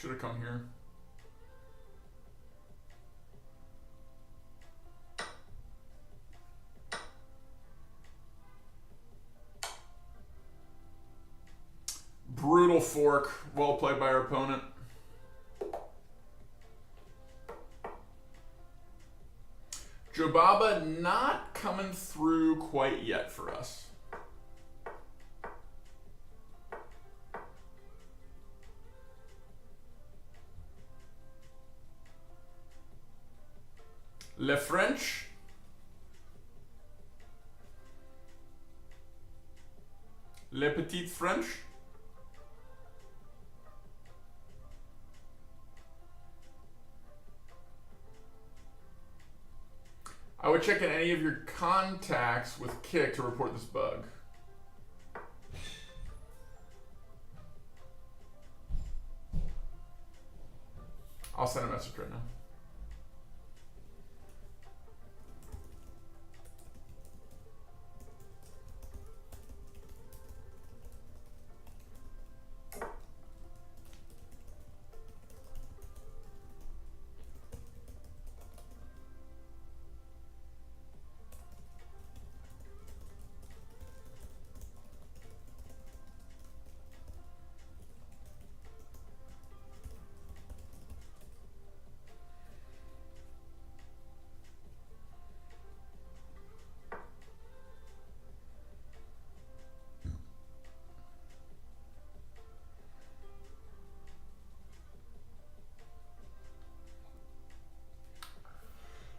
Should have come here. Brutal fork. Well played by our opponent. Jobaba not coming through quite yet for us. Le French. Le Petit French. I would check in any of your contacts with kick to report this bug. I'll send a message right now.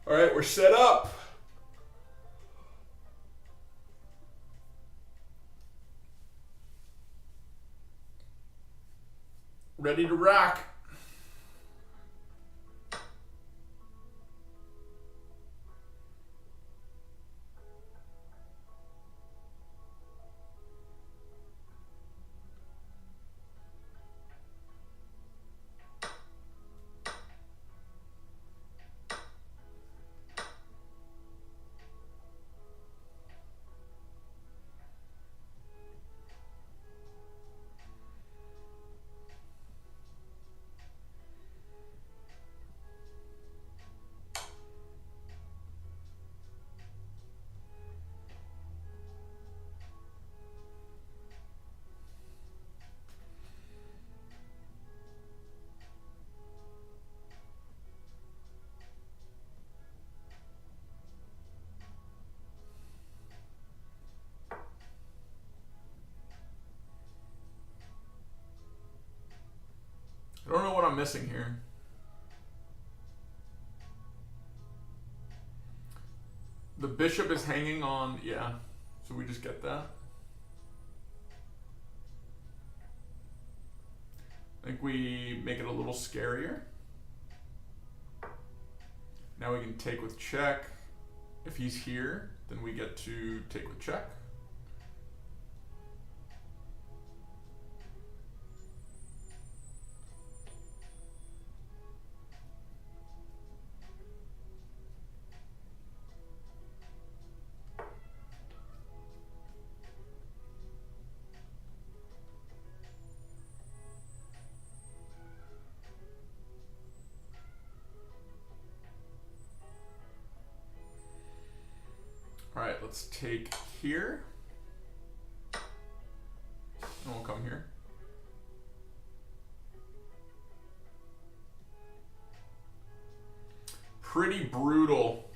All right, we're set up. Ready to rock. I don't know what I'm missing here. The bishop is hanging on, yeah. So we just get that. I think we make it a little scarier. Now we can take with check. If he's here, then we get to take with check. let's take here. And we'll come here. Pretty brutal.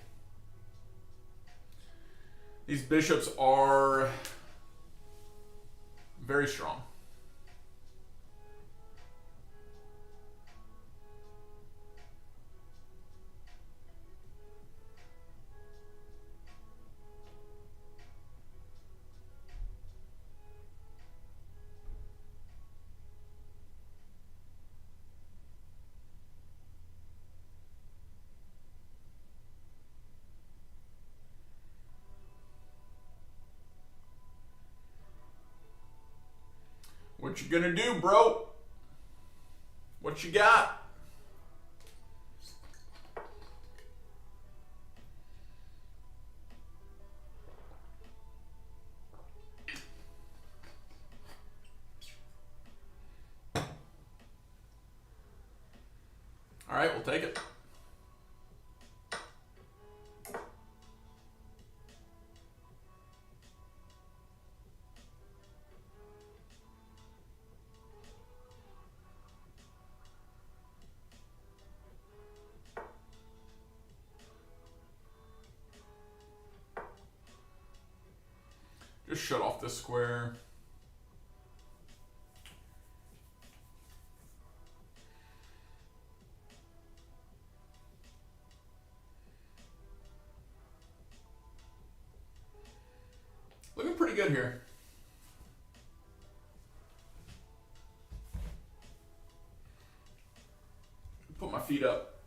These bishops are very strong. What you gonna do, bro? What you got? All right, we'll take it. Just shut off this square. Looking pretty good here. Put my feet up.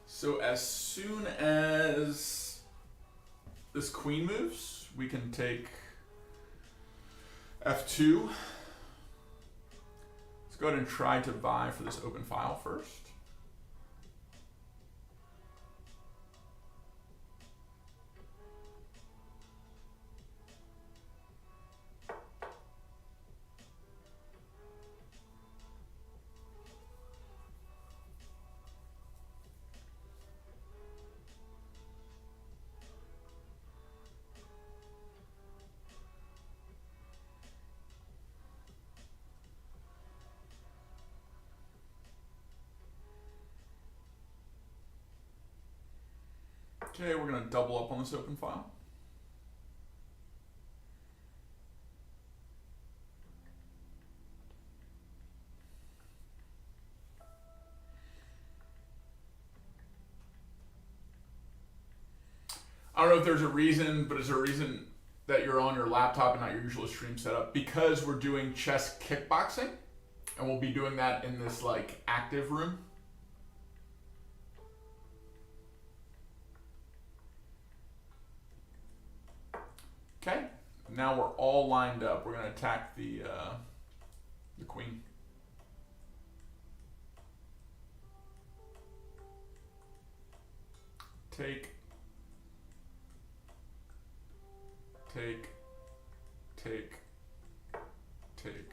So as soon as this queen moves, we can take f2. Let's go ahead and try to vie for this open file first. Okay, we're going to double up on this open file. I don't know if there's a reason, but is there a reason that you're on your laptop and not your usual stream setup? Because we're doing chess kickboxing, and we'll be doing that in this like active room. Okay, now we're all lined up. We're going to attack the queen. Take. Take. Take. Take.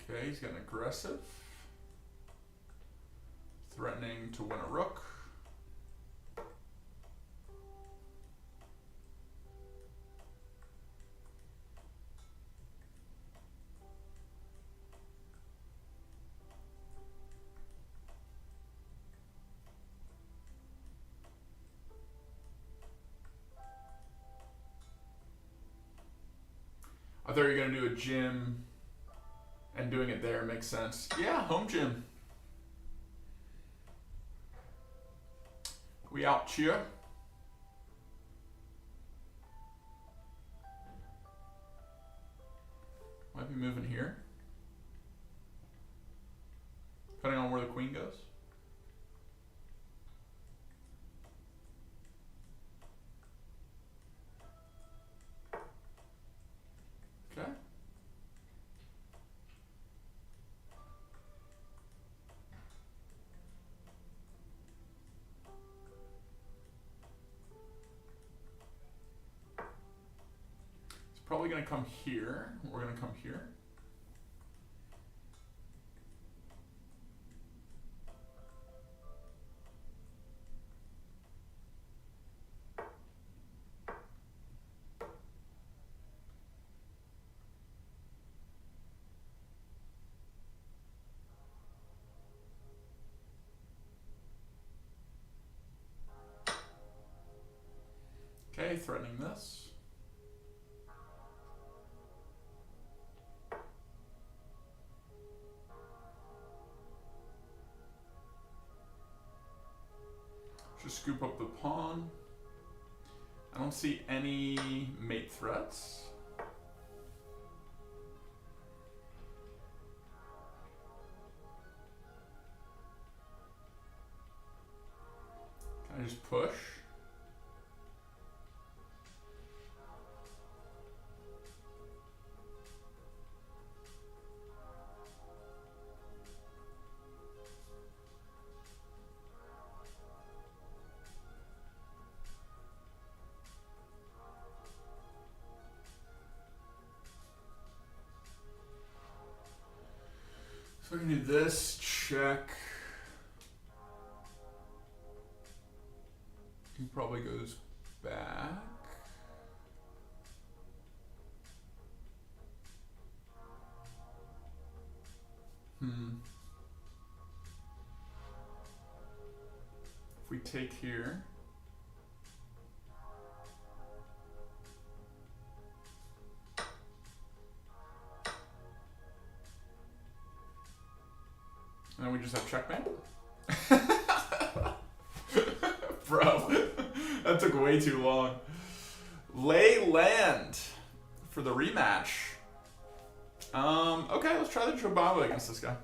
Okay, he's got an aggressive. Threatening to win a rook. I thought you were going to do a gym and doing it there makes sense. Yeah, home gym. We out here. Might be moving here. Depending on where the queen goes. Okay. probably going to come here. We're going to come here. Okay, threatening this. Just scoop up the pawn. I don't see any mate threats. Can I just push? So we can do this, check. He probably goes back. If we take here. And then we just have checkmate. Bro, that took way too long. Lay land for the rematch. Okay, let's try the Chobaba against this guy.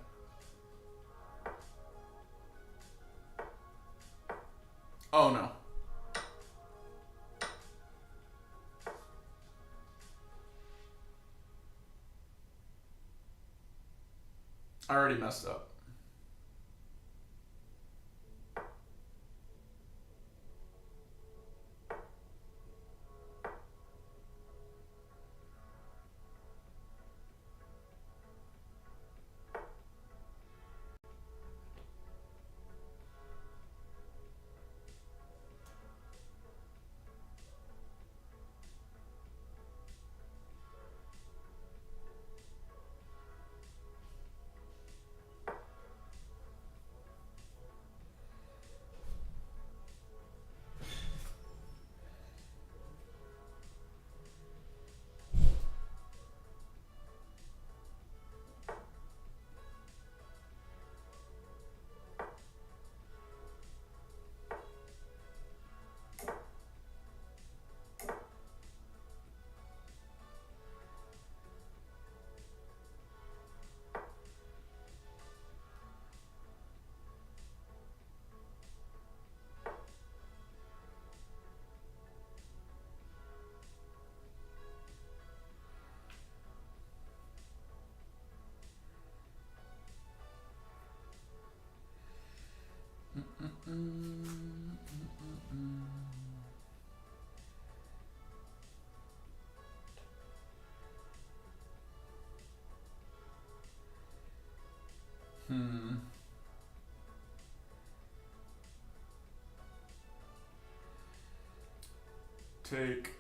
Oh no. I already messed up. Take.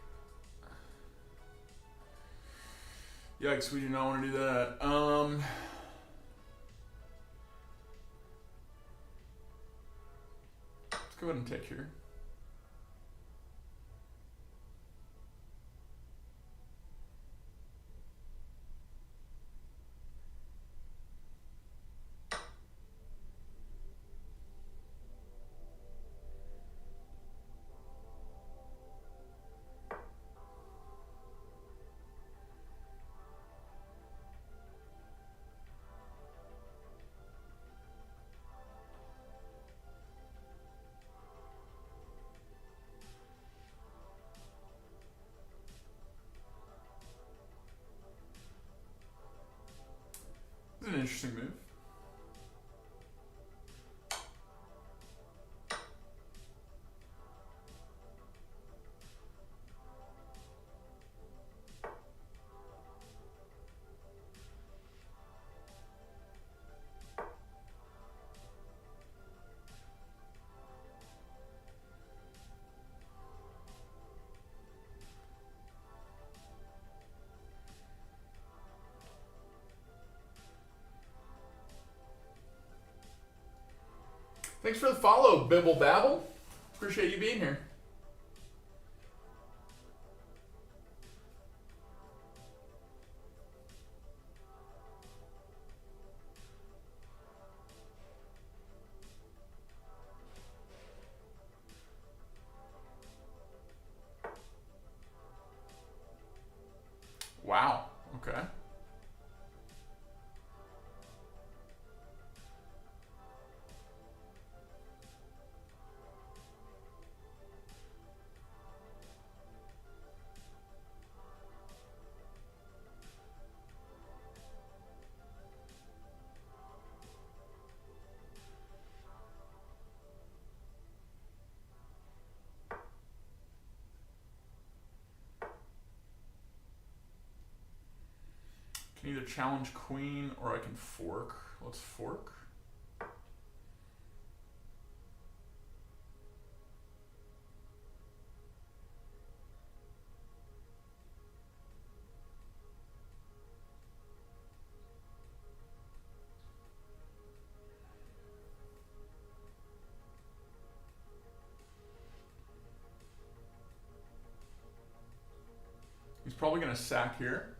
Yikes, we do not want to do that. Let's go ahead and take here. This is an interesting move. Thanks for the follow, Bibble Babble. Appreciate you being here. Wow. Okay. Can either challenge queen or I can fork. Let's fork. He's probably going to sack here.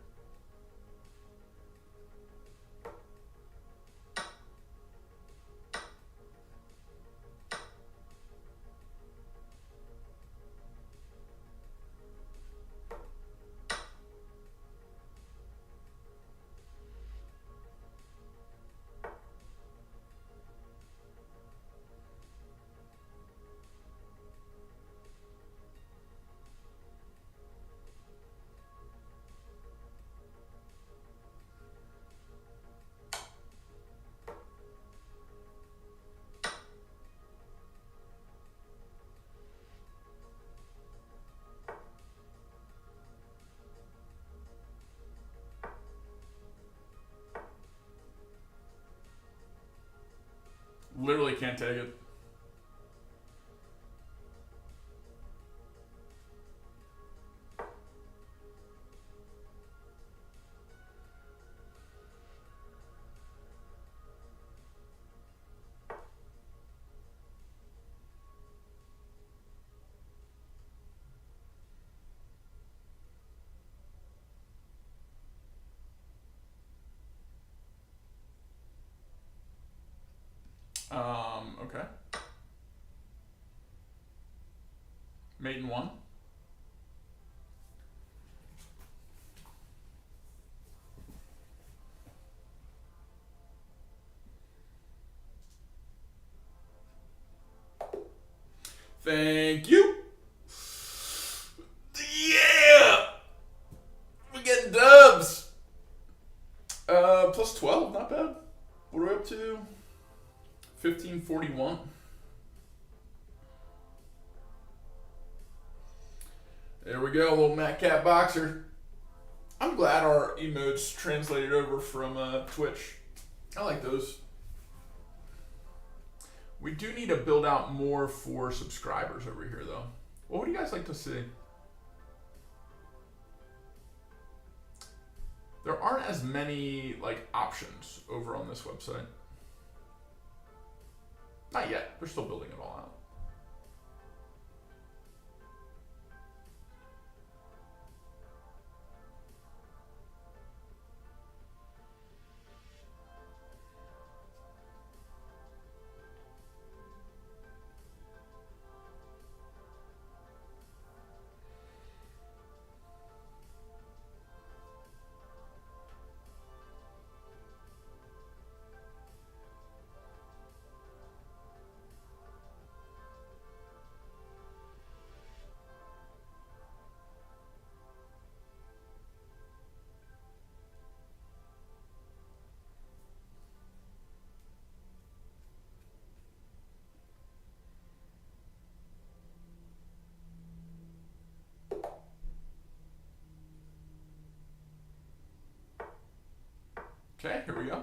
Literally can't take it. Okay. Mate in one. Thank you. Yeah! We're getting dubs. Plus 12, not bad. What are we up to? 1541. There we go, little Matt Cat Boxer. I'm glad our emotes translated over from Twitch. I like those. We do need to build out more for subscribers over here, though. What would you guys like to see? There aren't as many like options over on this website. Not yet. They're still building it all out. Okay, here we go.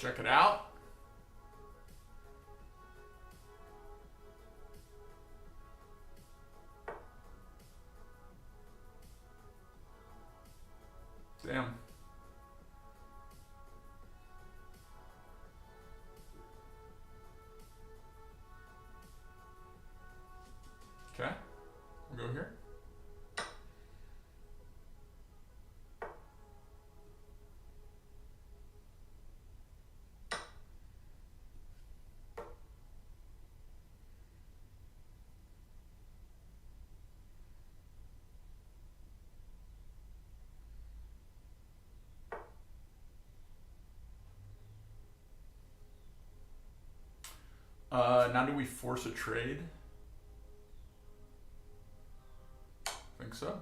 Check it out. Damn. Okay, we'll go here. Now do we force a trade? I think so.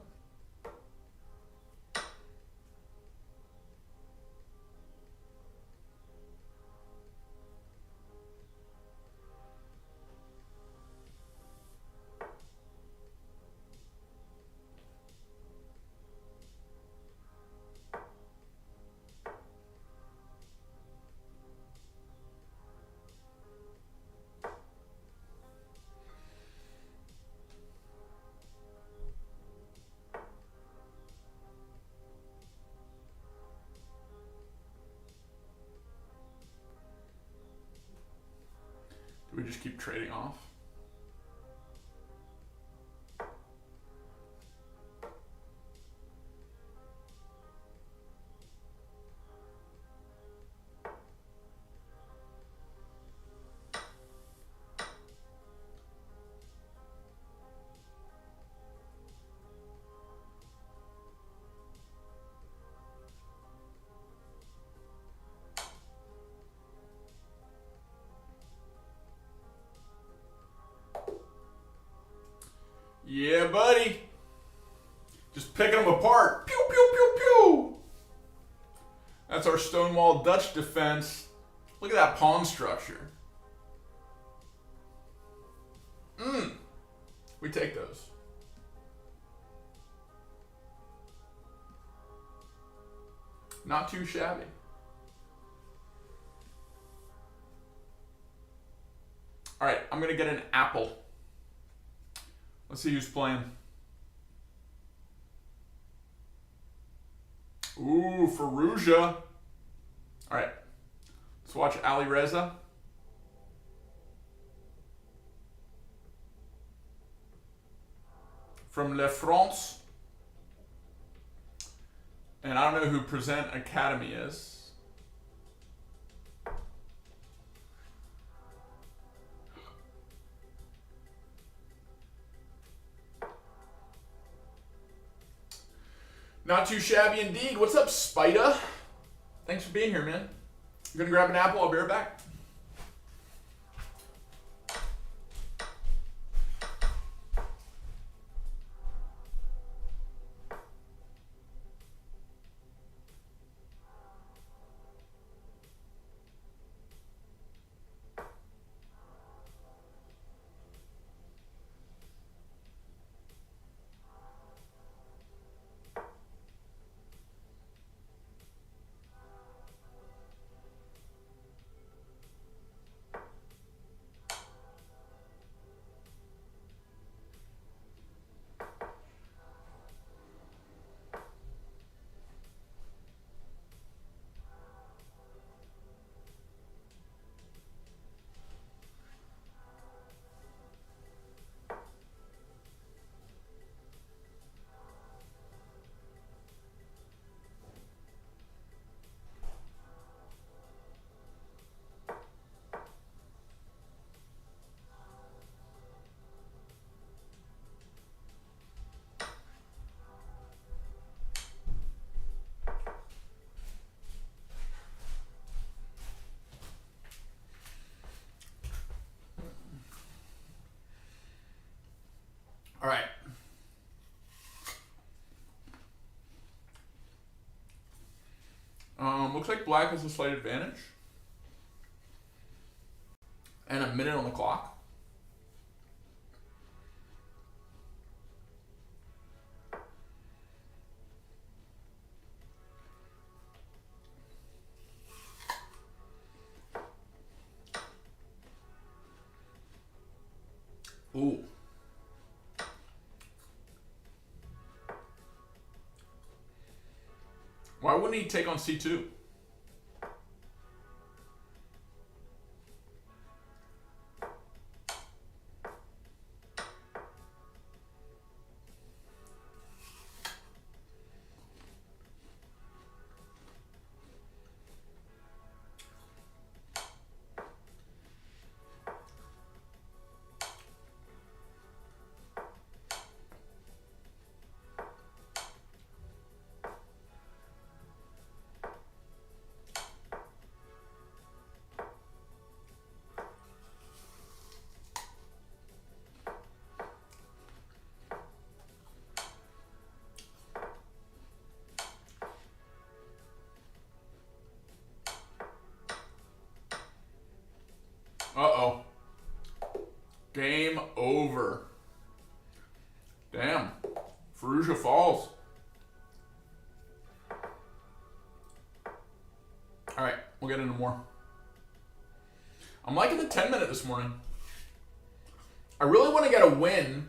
Do we just keep trading off? Yeah, buddy. Just picking them apart. Pew, pew, pew, pew. That's our Stonewall Dutch defense. Look at that pawn structure. We take those. Not too shabby. All right, I'm going to get an apple. Let's see who's playing. Ooh, Faruja. All right, let's watch Ali Reza. From Le France. And I don't know who Present Academy is. Not too shabby indeed. What's up, Spida? Thanks for being here, man. I'm gonna grab an apple. I'll be right back. All right. Looks like black has a slight advantage. And a minute on the clock. wouldn't he take on c2? Uh-oh. Game over. Damn. Fallujah falls. All right, we'll get into more. I'm liking the 10-minute this morning. I really want to get a win.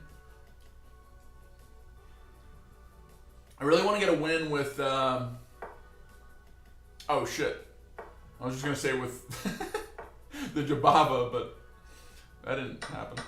I really want to get a win with, oh shit. I was just going to say with the Jabava, but that didn't happen.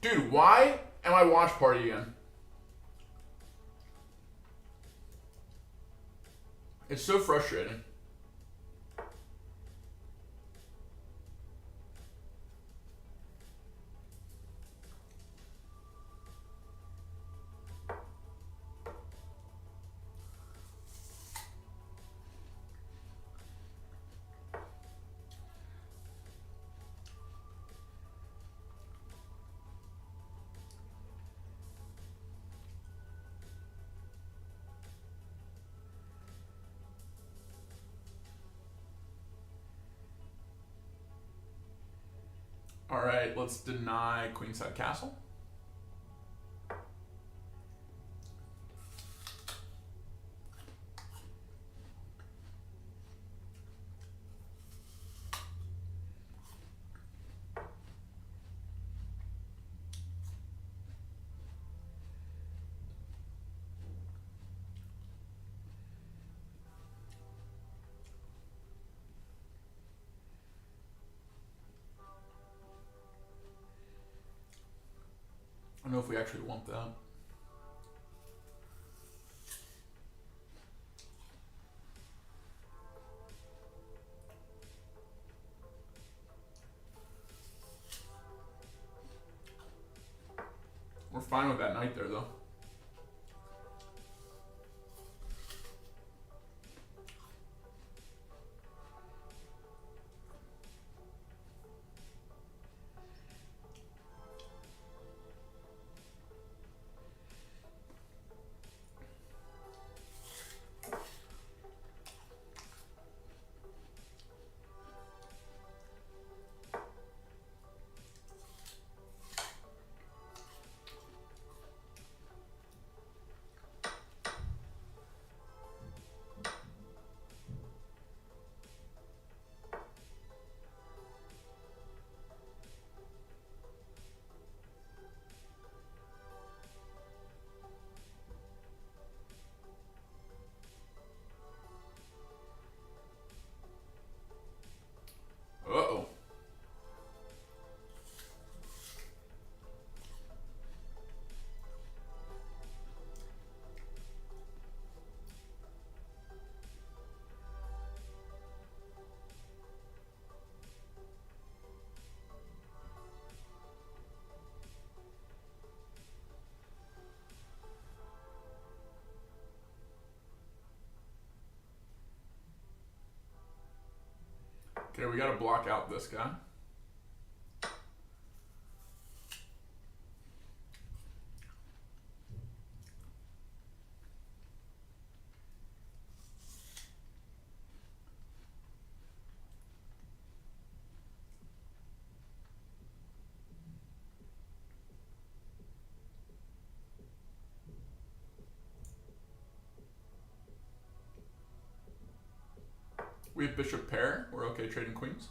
Dude, why am I watch party again? It's so frustrating. All right, let's deny queenside castle. I don't know if we actually want that. We're fine with that knight there, though. Okay, we gotta block out this guy. We have bishop pair. We're okay trading queens.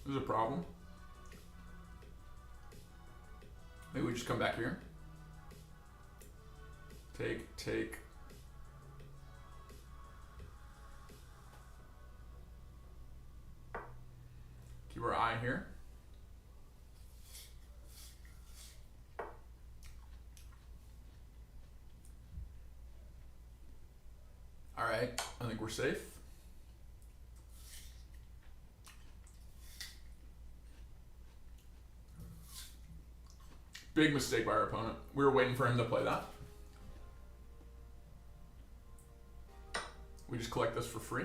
This is a problem. Maybe we just come back here. Take. Keep our eye here. All right, I think we're safe. Big mistake by our opponent. We were waiting for him to play that. We just collect this for free.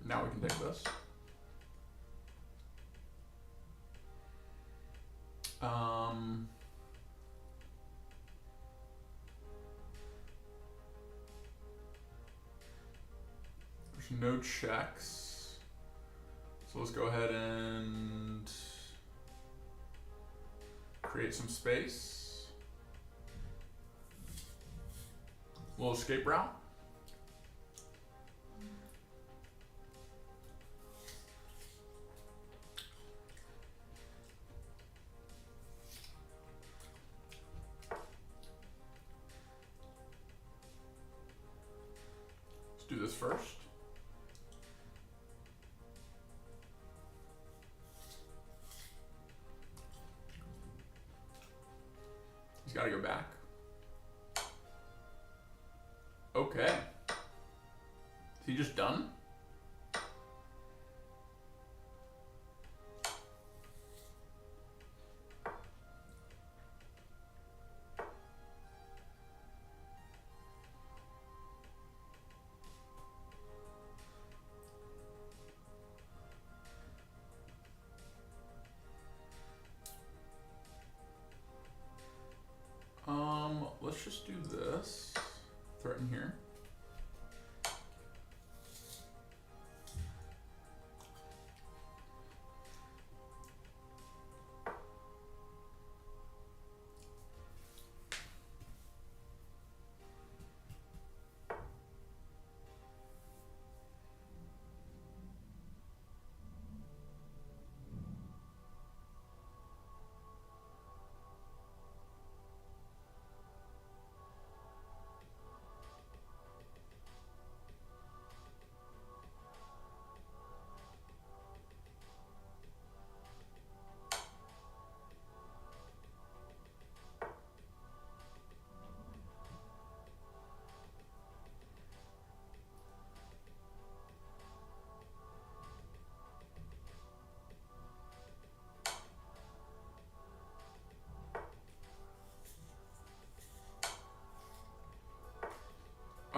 Now we can take this. There's no checks. So let's go ahead and create some space. Little escape route. Let's do this first. He's got to go back. Okay. Is he just done? Let's just do this. Threaten here.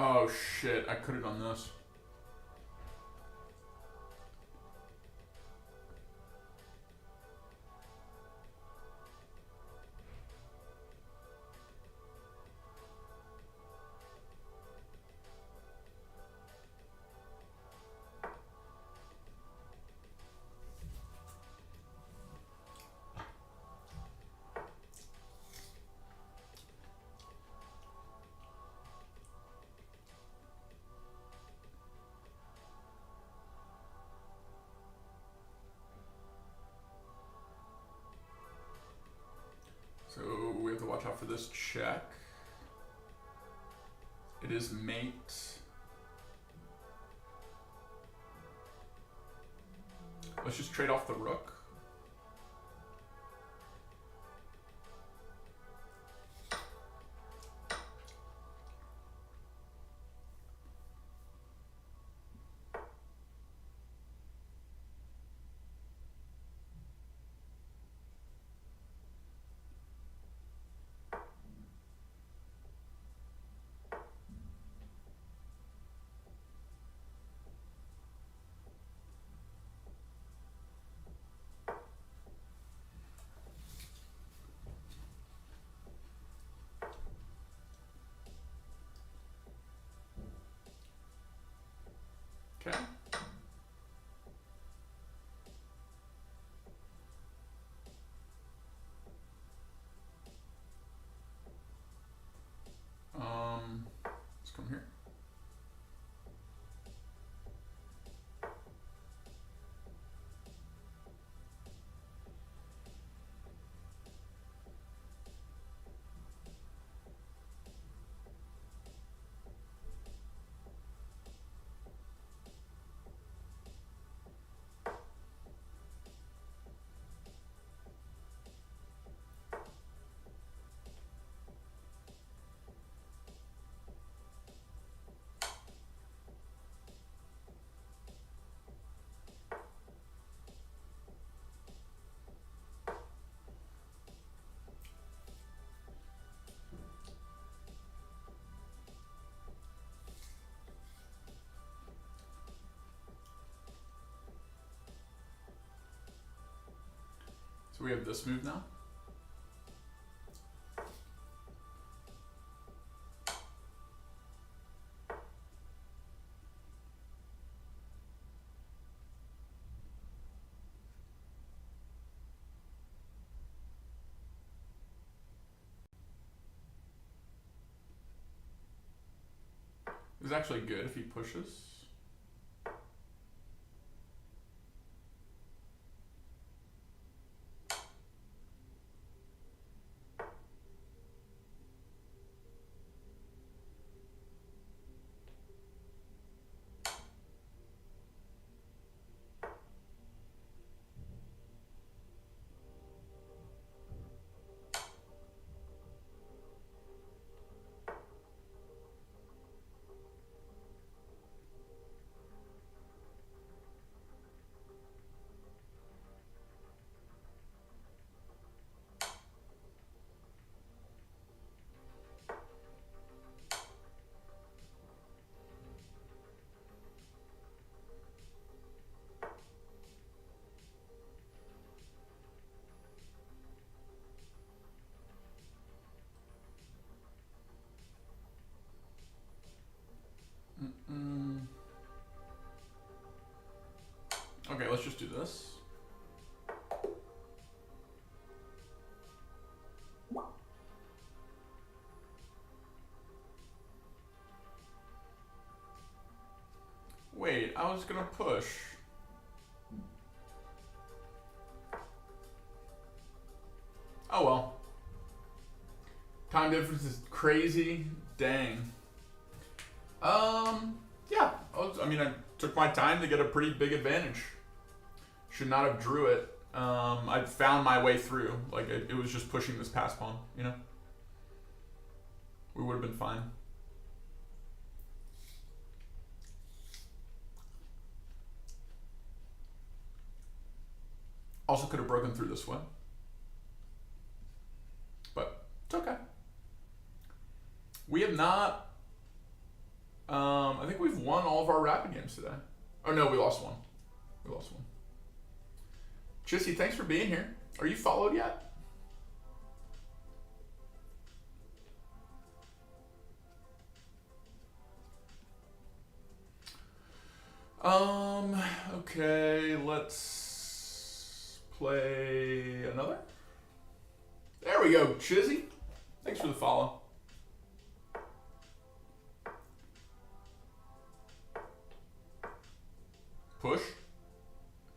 Oh shit, I could have done this. watch out for this check. It is mate. Let's just trade off the rook. Okay. Let's come here. So we have this move now. It's actually good if he pushes. Okay, let's just do this. Wait, I was gonna push. Oh well. Time difference is crazy. Dang. Yeah. I mean, I took my time to get a pretty big advantage. Should not have drew it. I found my way through. Like, it was just pushing this pass pawn, you know? We would have been fine. Also could have broken through this way. But it's okay. We have not... I think we've won all of our rapid games today. Oh no, we lost one. We lost one. Chissy, thanks for being here. Are you followed yet? Okay, let's play another. There we go, Chizzy. Thanks for the follow. Push.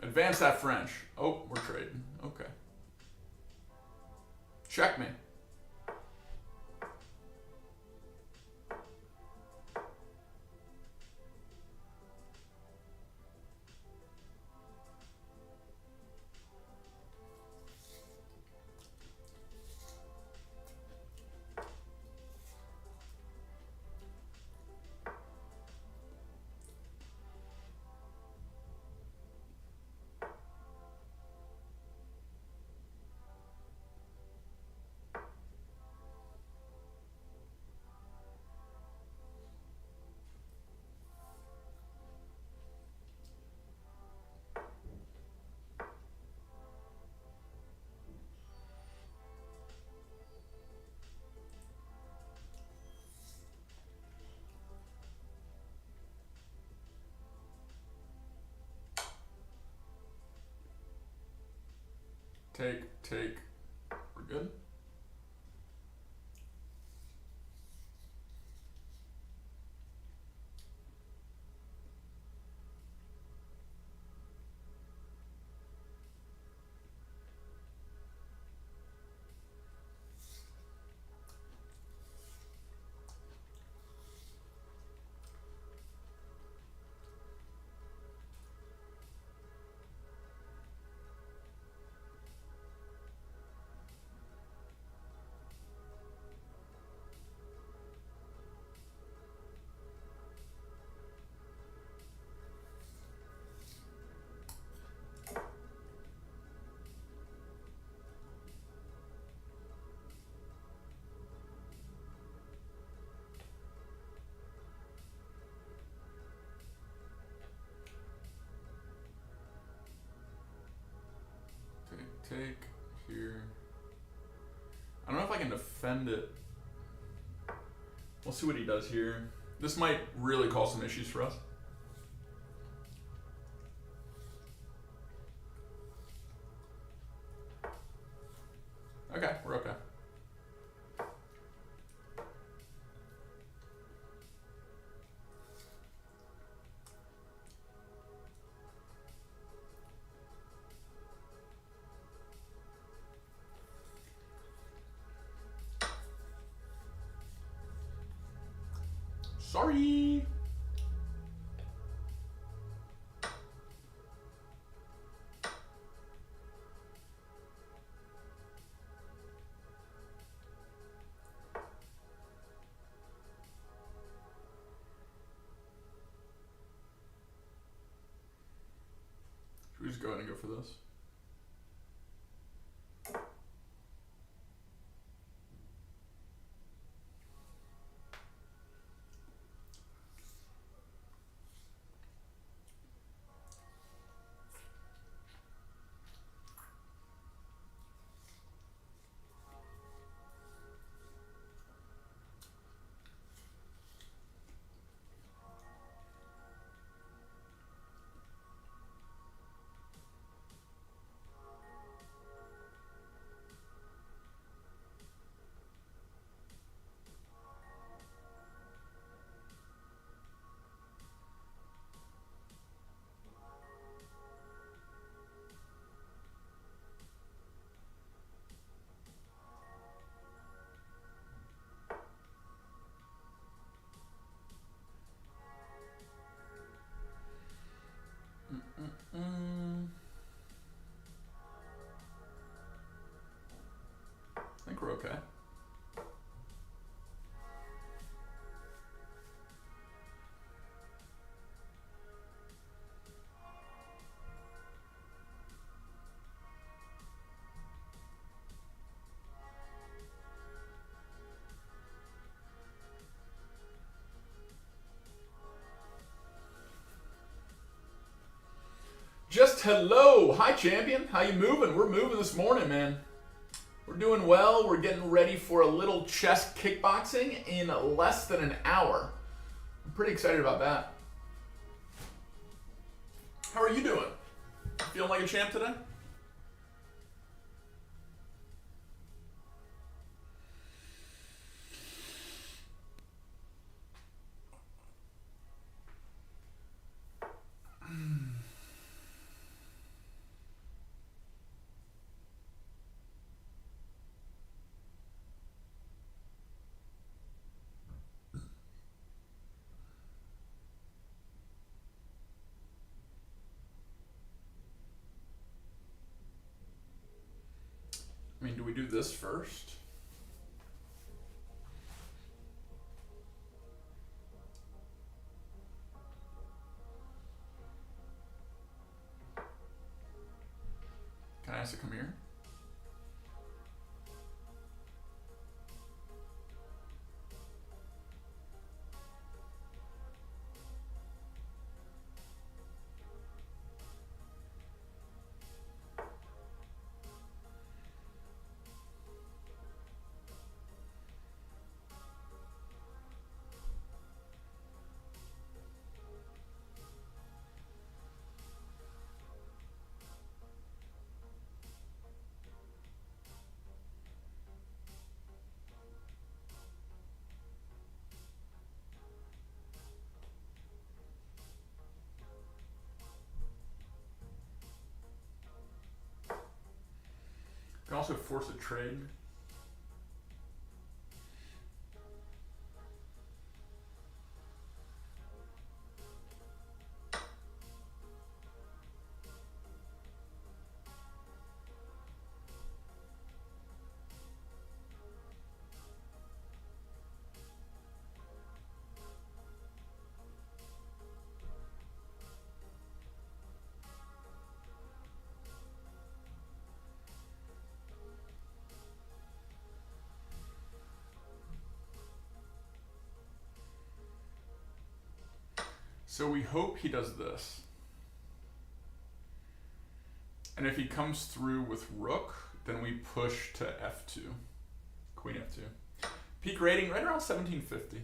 Advance that French. Oh, we're trading. Okay. Check me. take. We're good. Take here. I don't know if I can defend it. We'll see what he does here. This might really cause some issues for us. Okay, we're okay. Sorry. Should we just go ahead and go for this? I think we're okay. Just hello. Hi, champion. How you moving? We're moving this morning, man. We're doing well. We're getting ready for a little chess kickboxing in less than an hour. I'm pretty excited about that. How are you doing? Feeling like a champ today? I mean, do we do this first? Can I ask to come here? also force a trade. So we hope he does this. And if he comes through with rook, then we push to f2. Queen f2. Peak rating right around 1750.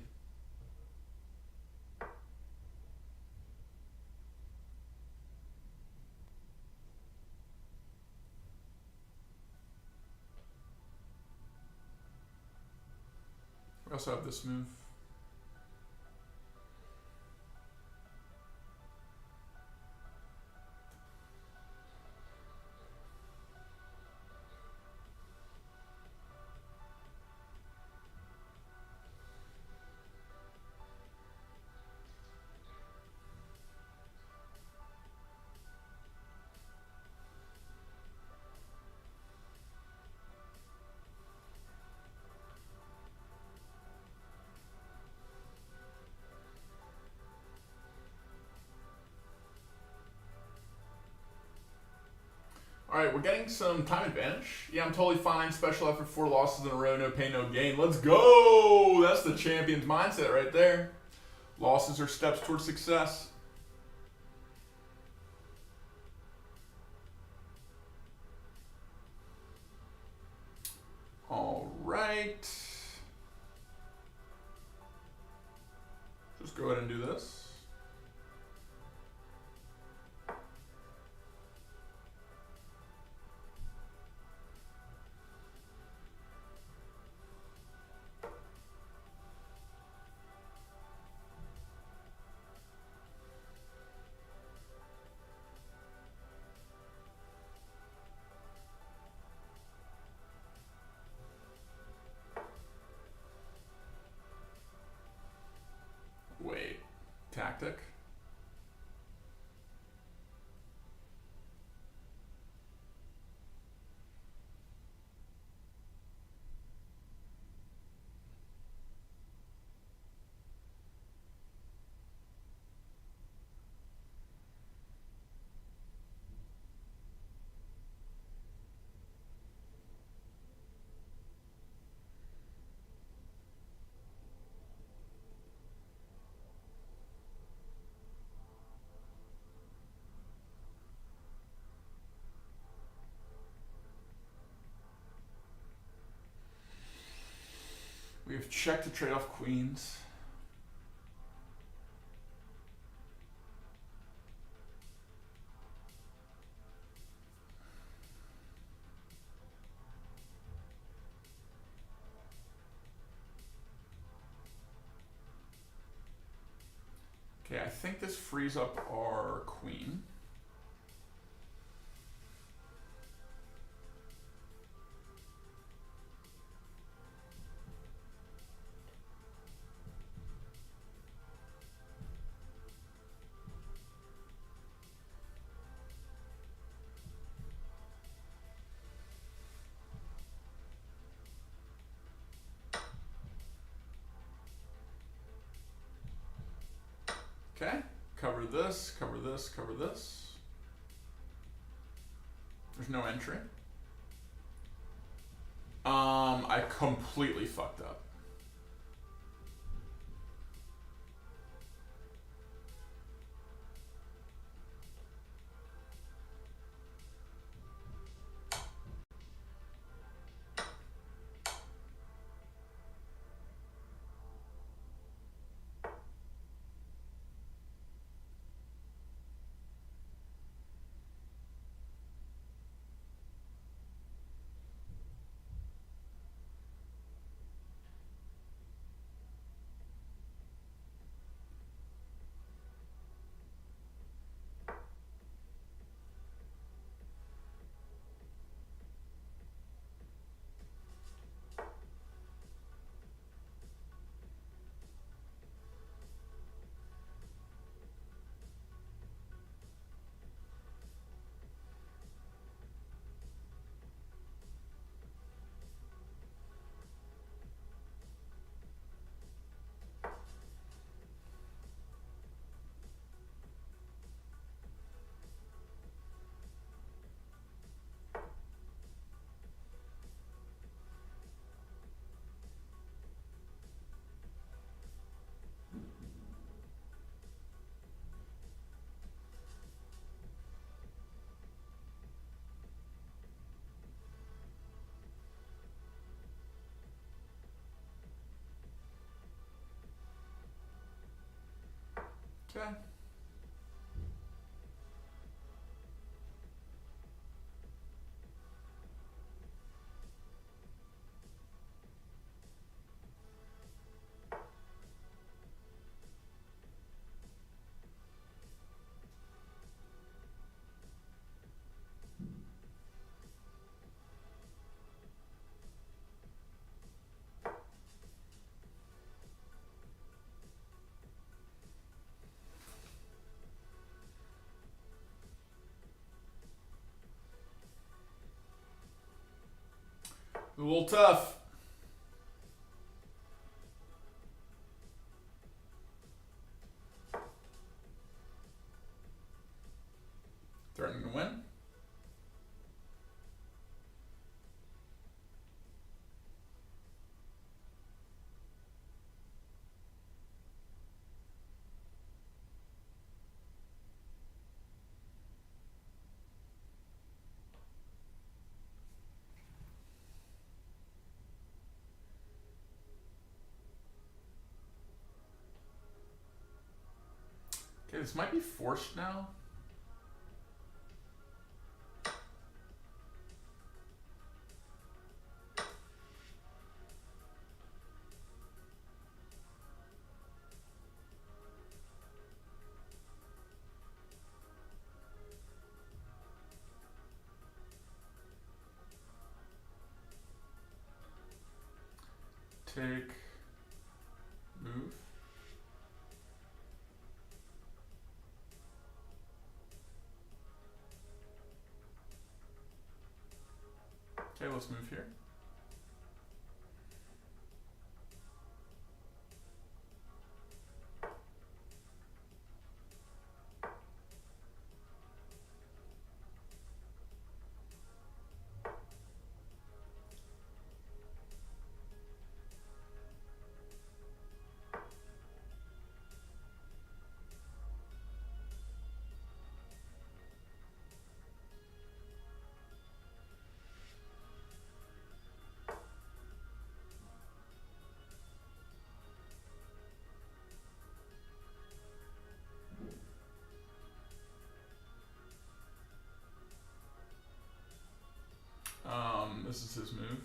We also have this move. All right, we're getting some time advantage. Yeah, I'm totally fine. Special effort, 4 losses in a row, no pain, no gain. Let's go! That's the champion's mindset right there. Losses are steps towards success. All right. Just go ahead and do this. Wait, tactic. We have check to trade off queens. Okay, I think this frees up our queen. Okay, cover this, cover this, cover this. There's no entry. I completely fucked up. Okay. A little tough. Threatening to win. Okay, this might be forced now. Take, move. Okay, let's move here. This is his move.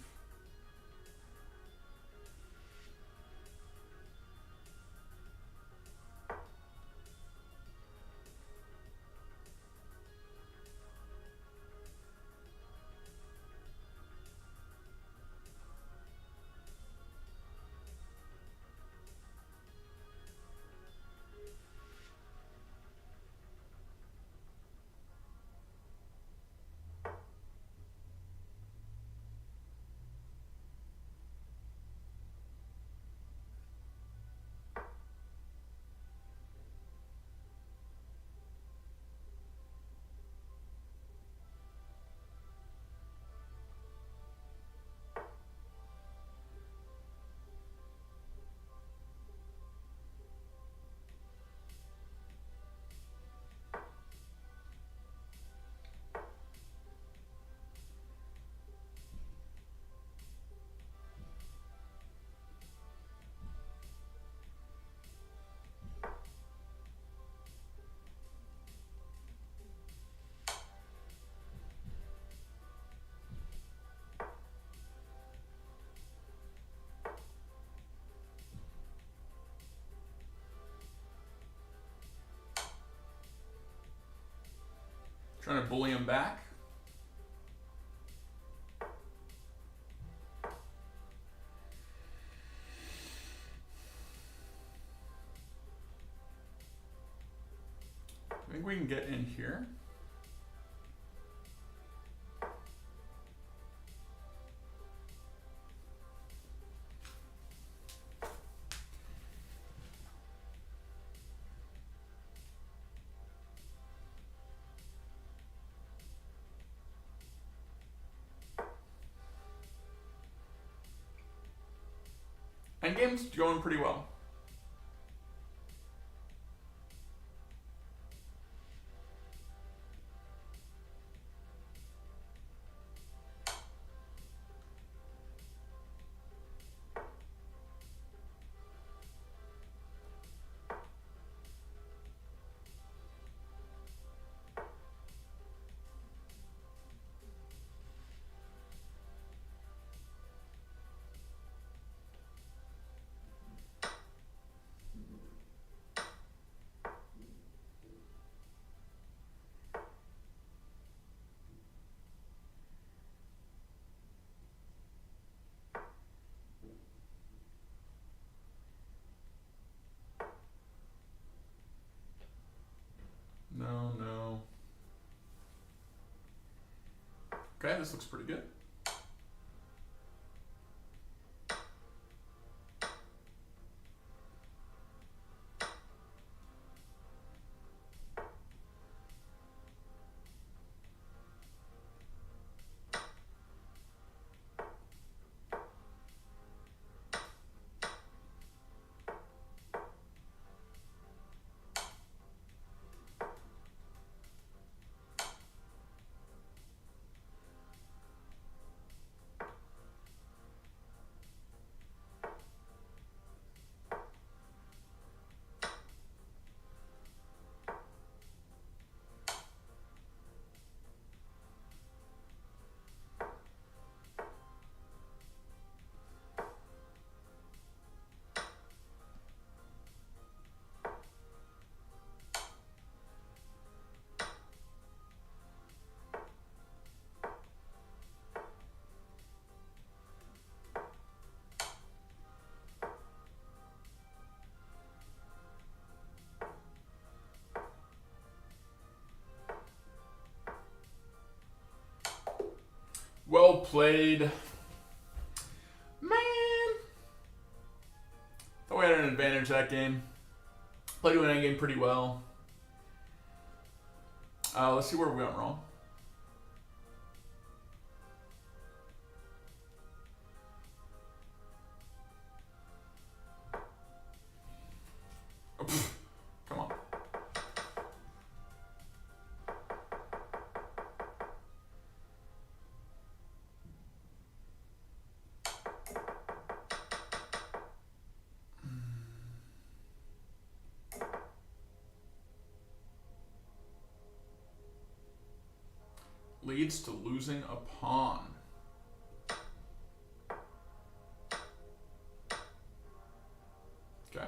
Trying to bully him back. I think we can get in here. Endgame's going pretty well. Okay, this looks pretty good. Well played. Man. Thought we had an advantage that game. Played to an endgame pretty well. Let's see where we went wrong. Oh, come on. Leads to losing a pawn. Okay.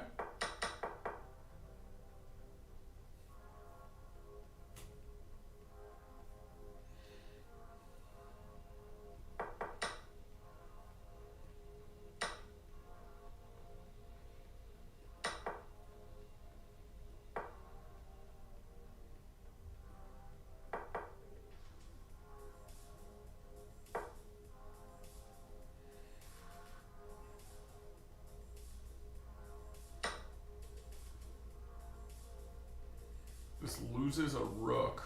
This loses a rook.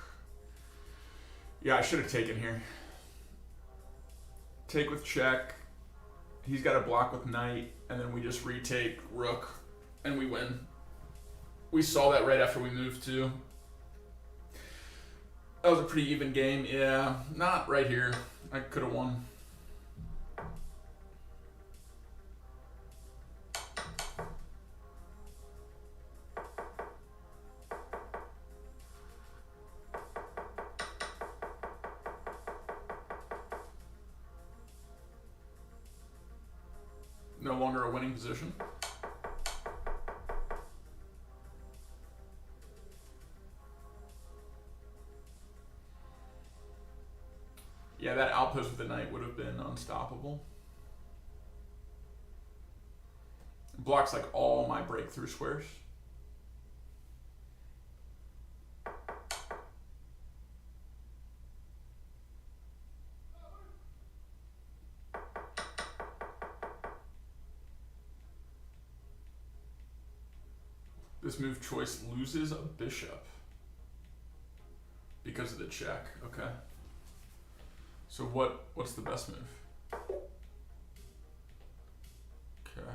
Yeah, I should have taken here. Take with check. He's got a block with knight, and then we just retake rook, and we win. We saw that right after we moved too. That was a pretty even game. Yeah, not right here. I could have won. No longer a winning position. Yeah, that outpost with the knight would have been unstoppable. Blocks like all my breakthrough squares. This move choice loses a bishop because of the check. Okay. So what's the best move? Okay.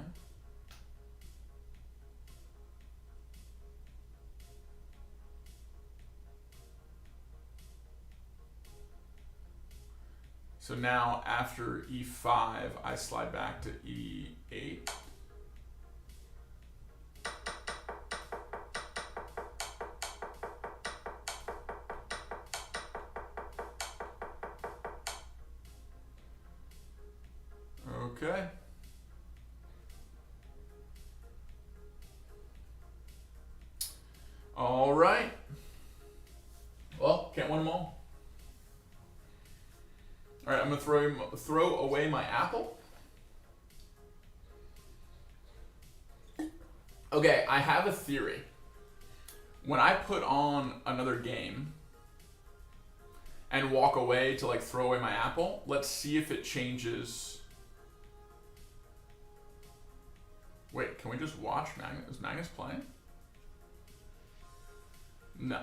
So now after e5, I slide back to e8. Okay. All right. Well, can't win them all. All right, I'm gonna throw away my apple. Okay, I have a theory. When I put on another game, and walk away to like throw away my apple. Let's see if it changes. Wait, can we just watch Magnus? Is Magnus playing? No.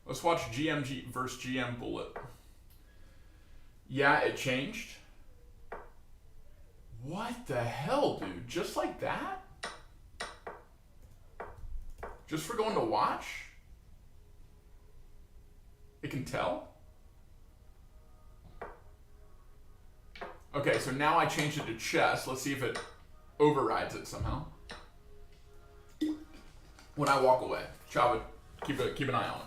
Let's watch GMG versus GM Bullet. Yeah, it changed. What the hell, dude? Just like that? Just for going to watch? It can tell? Okay, so now I changed it to chess. Let's see if it overrides it somehow. When I walk away. Chava, keep an eye on it.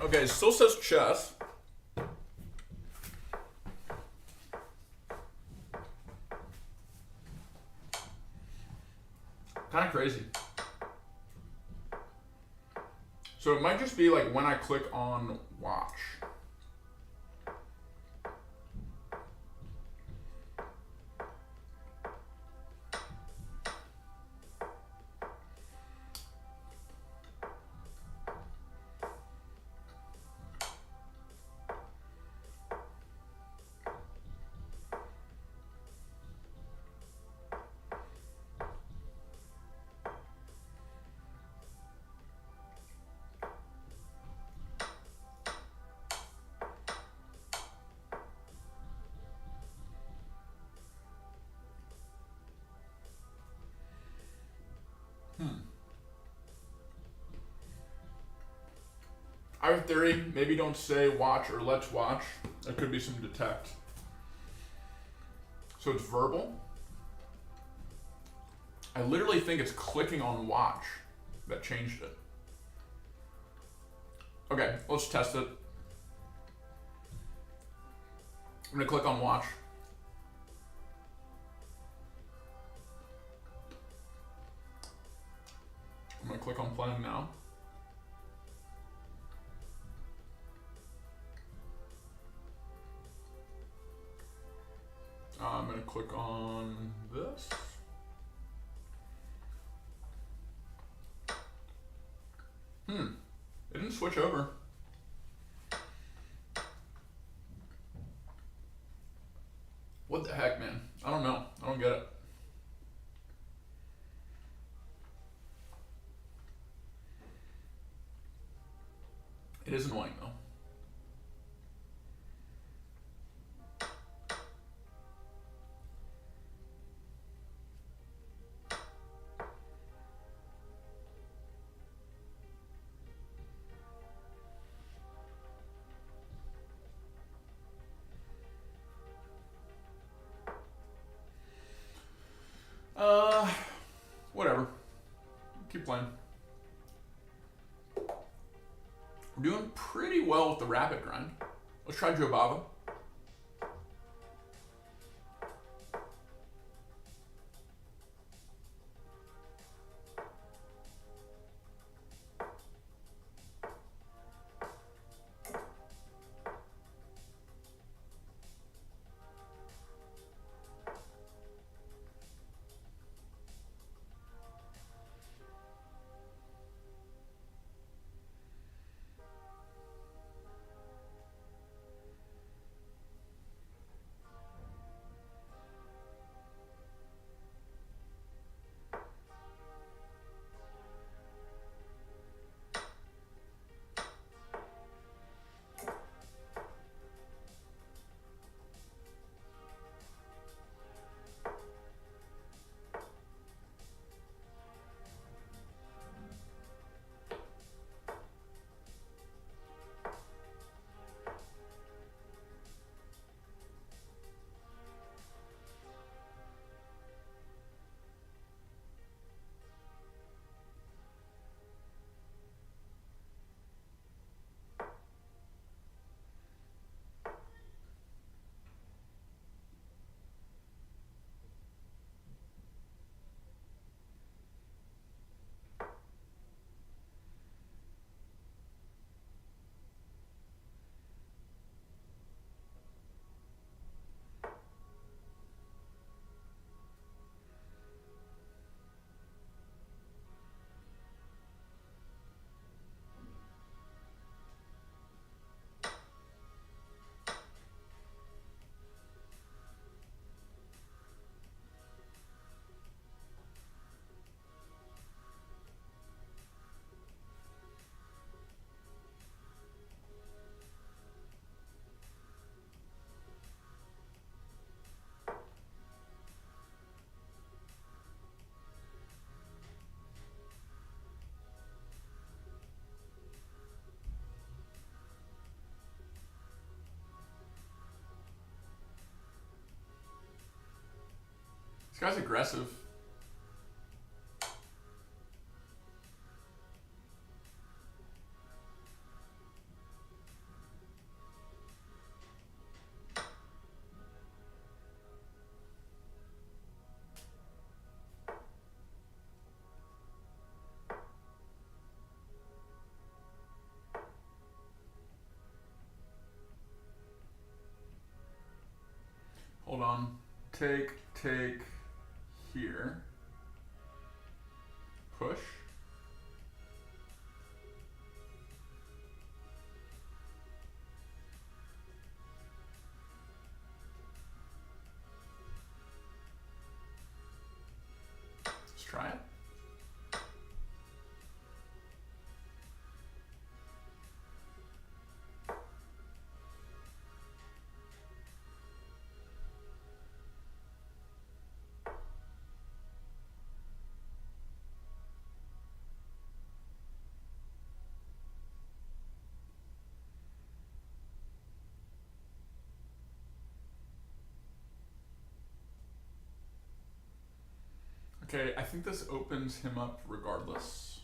Okay, it still says chess. Kind of crazy. So it might just be like when I click on watch. I have a theory. Maybe don't say watch or let's watch. There could be some detect. So it's verbal. I literally think it's clicking on watch that changed it. Okay, let's test it. I'm gonna click on watch. I'm gonna click on playing now. I'm gonna click on this. It didn't switch over. What the heck, man? I don't know. I don't get it. It is annoying though. Whatever. Keep playing. We're doing pretty well with the rapid grind. Let's try Jobava. This guy's aggressive. Hold on. Take here. Push. Let's try it. Okay, I think this opens him up regardless.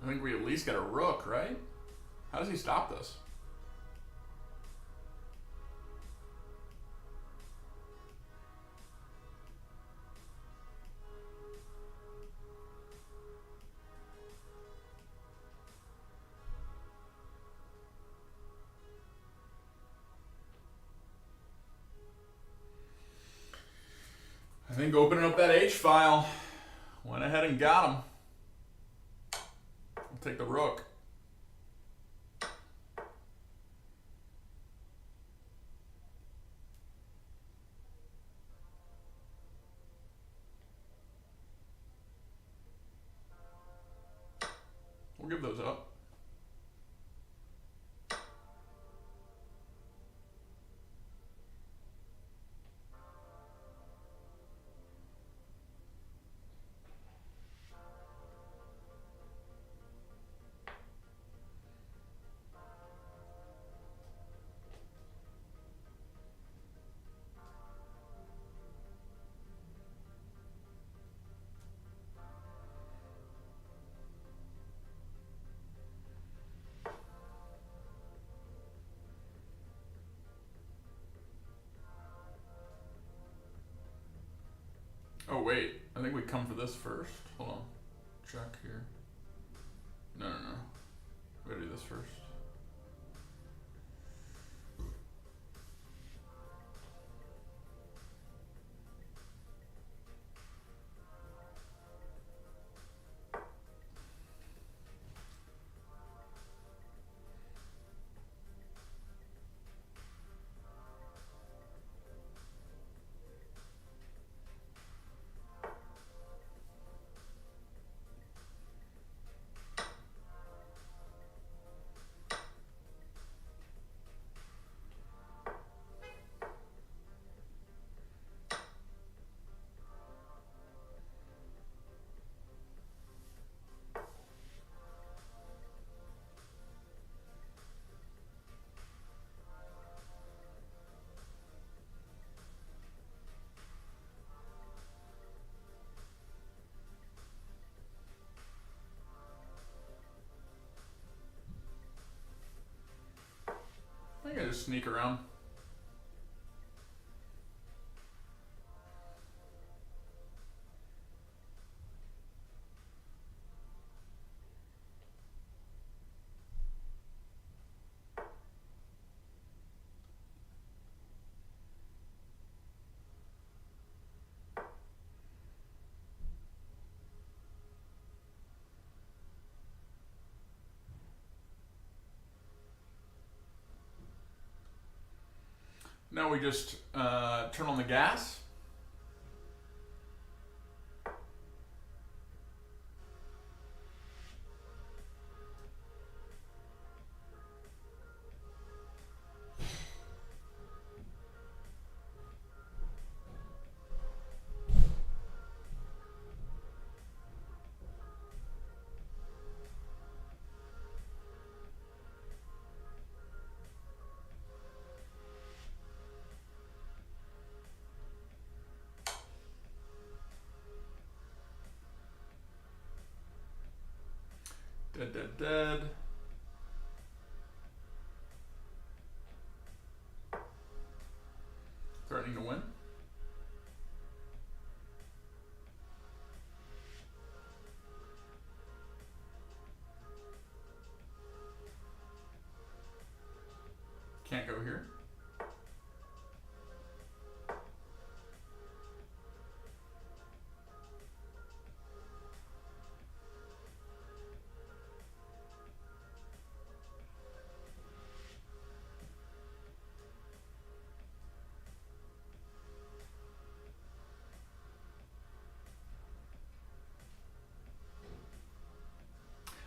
I think we at least got a rook, right? How does he stop this? while. Went ahead and got him. I'll take the rook. We'll give those up. Oh wait, I think we come for this first. Hold on. Check here. No. We gotta do this first. I think I just sneak around. Now we just turn on the gas. Dead. Threatening to win. Can't go here.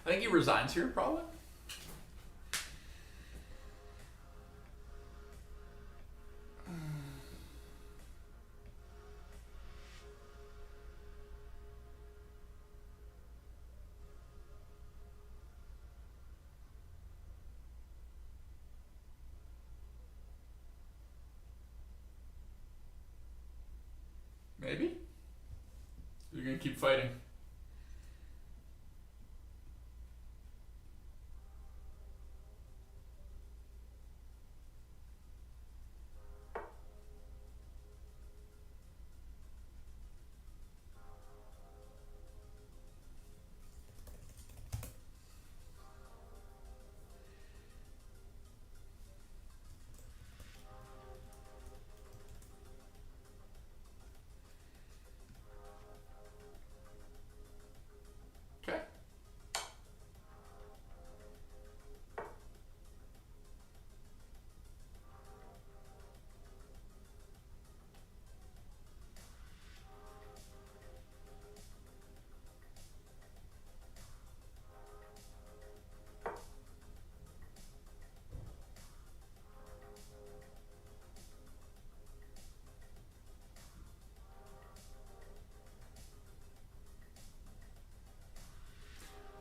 I think he resigns here, probably. Maybe? You're gonna keep fighting.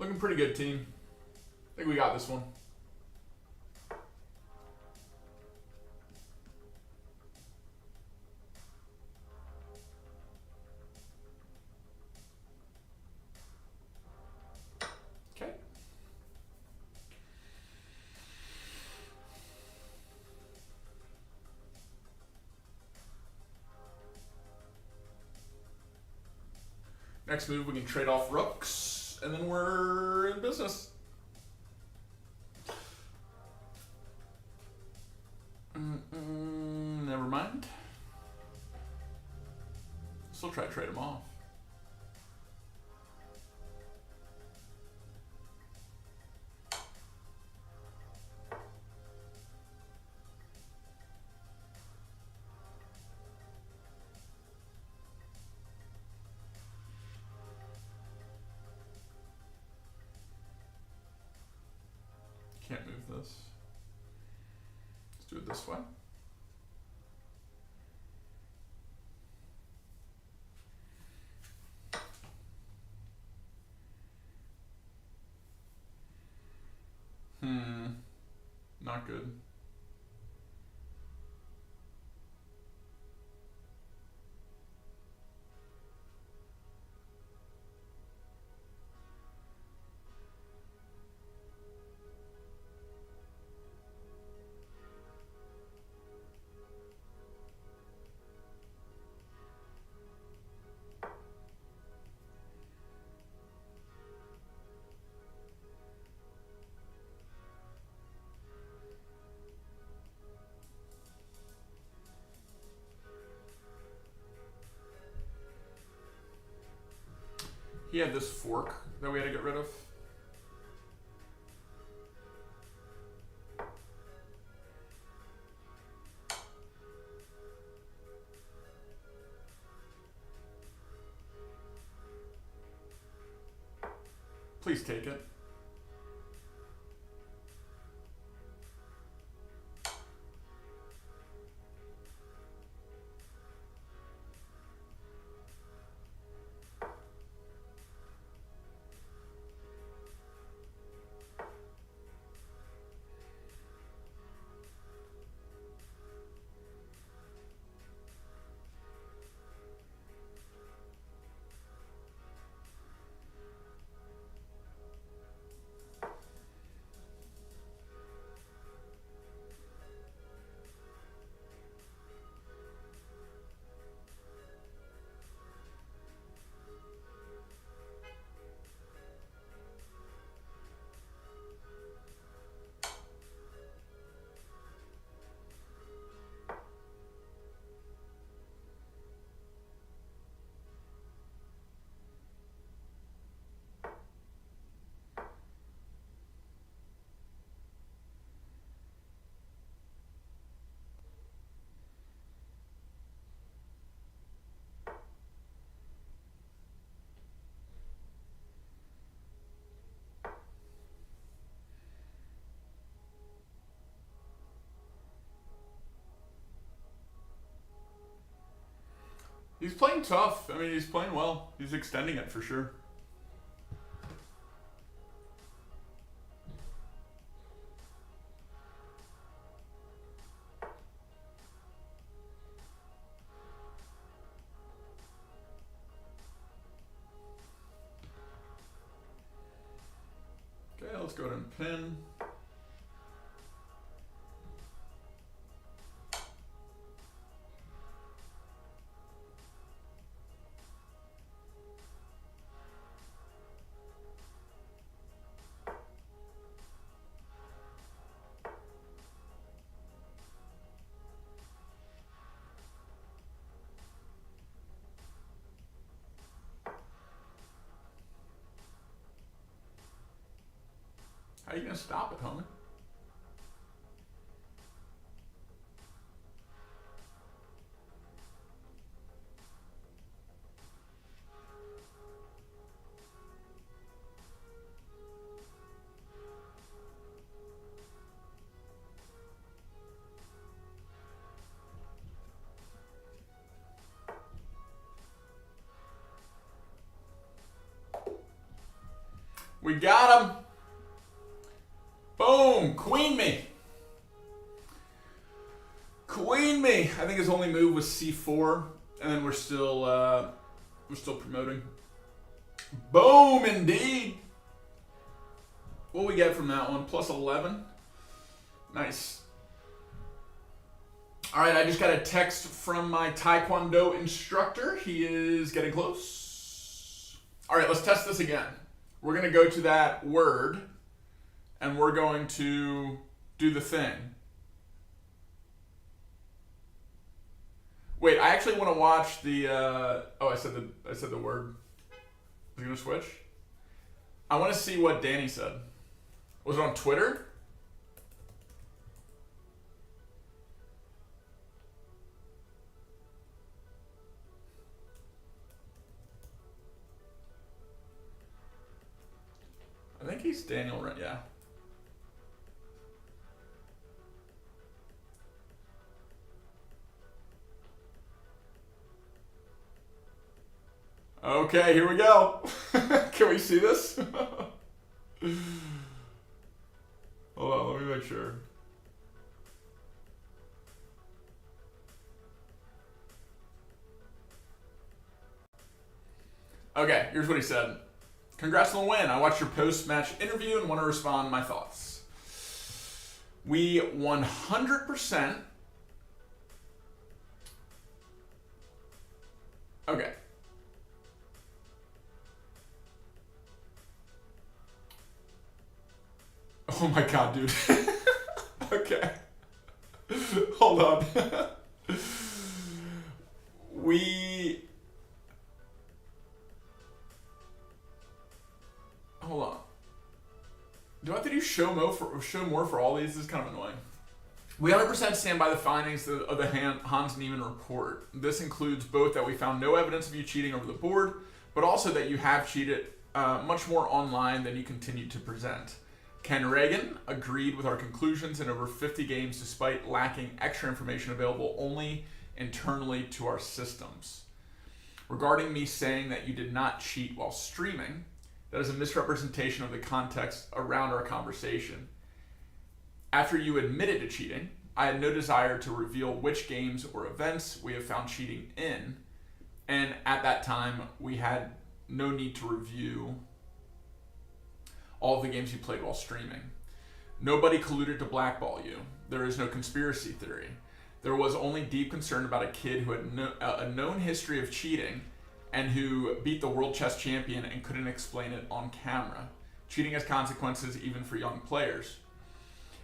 Looking pretty good, team. I think we got this one. Okay. Next move, we can trade off rooks, and then we're in business. Never mind. Still try to trade them off. Can't move this. Let's do it this way. Not good. He had this fork that we had to get rid of. Please take it. He's playing tough. I mean, he's playing well. He's extending it for sure. Okay, let's go ahead and pin. How are you gonna stop it, homie? We got him. Boom. Queen me. Queen me. I think his only move was c4, and then we're still promoting. Boom, indeed. What we get from that one? Plus 11. Nice. All right, I just got a text from my Taekwondo instructor. He is getting close. All right, let's test this again. We're going to go to that word, and we're going to do the thing. Wait, I actually want to watch the. I said the word. Is it gonna switch? I want to see what Danny said. Was it on Twitter? I think he's Daniel, right? Yeah. Okay, here we go. Can we see this? Hold on, let me make sure. Okay, here's what he said. Congrats on the win. I watched your post-match interview and want to respond to my thoughts. We 100%. Okay. Oh my god, dude. Okay. Hold on. Hold on. Do I have to do show more for all these? This is kind of annoying. We 100% stand by the findings of the Hans Niemann report. This includes both that we found no evidence of you cheating over the board, but also that you have cheated much more online than you continue to present. Ken Reagan agreed with our conclusions in over 50 games despite lacking extra information available only internally to our systems. Regarding me saying that you did not cheat while streaming, that is a misrepresentation of the context around our conversation. After you admitted to cheating, I had no desire to reveal which games or events we have found cheating in, and at that time we had no need to review all of the games you played while streaming. Nobody colluded to blackball you. There is no conspiracy theory. There was only deep concern about a kid who had a known history of cheating and who beat the world chess champion and couldn't explain it on camera. Cheating has consequences even for young players.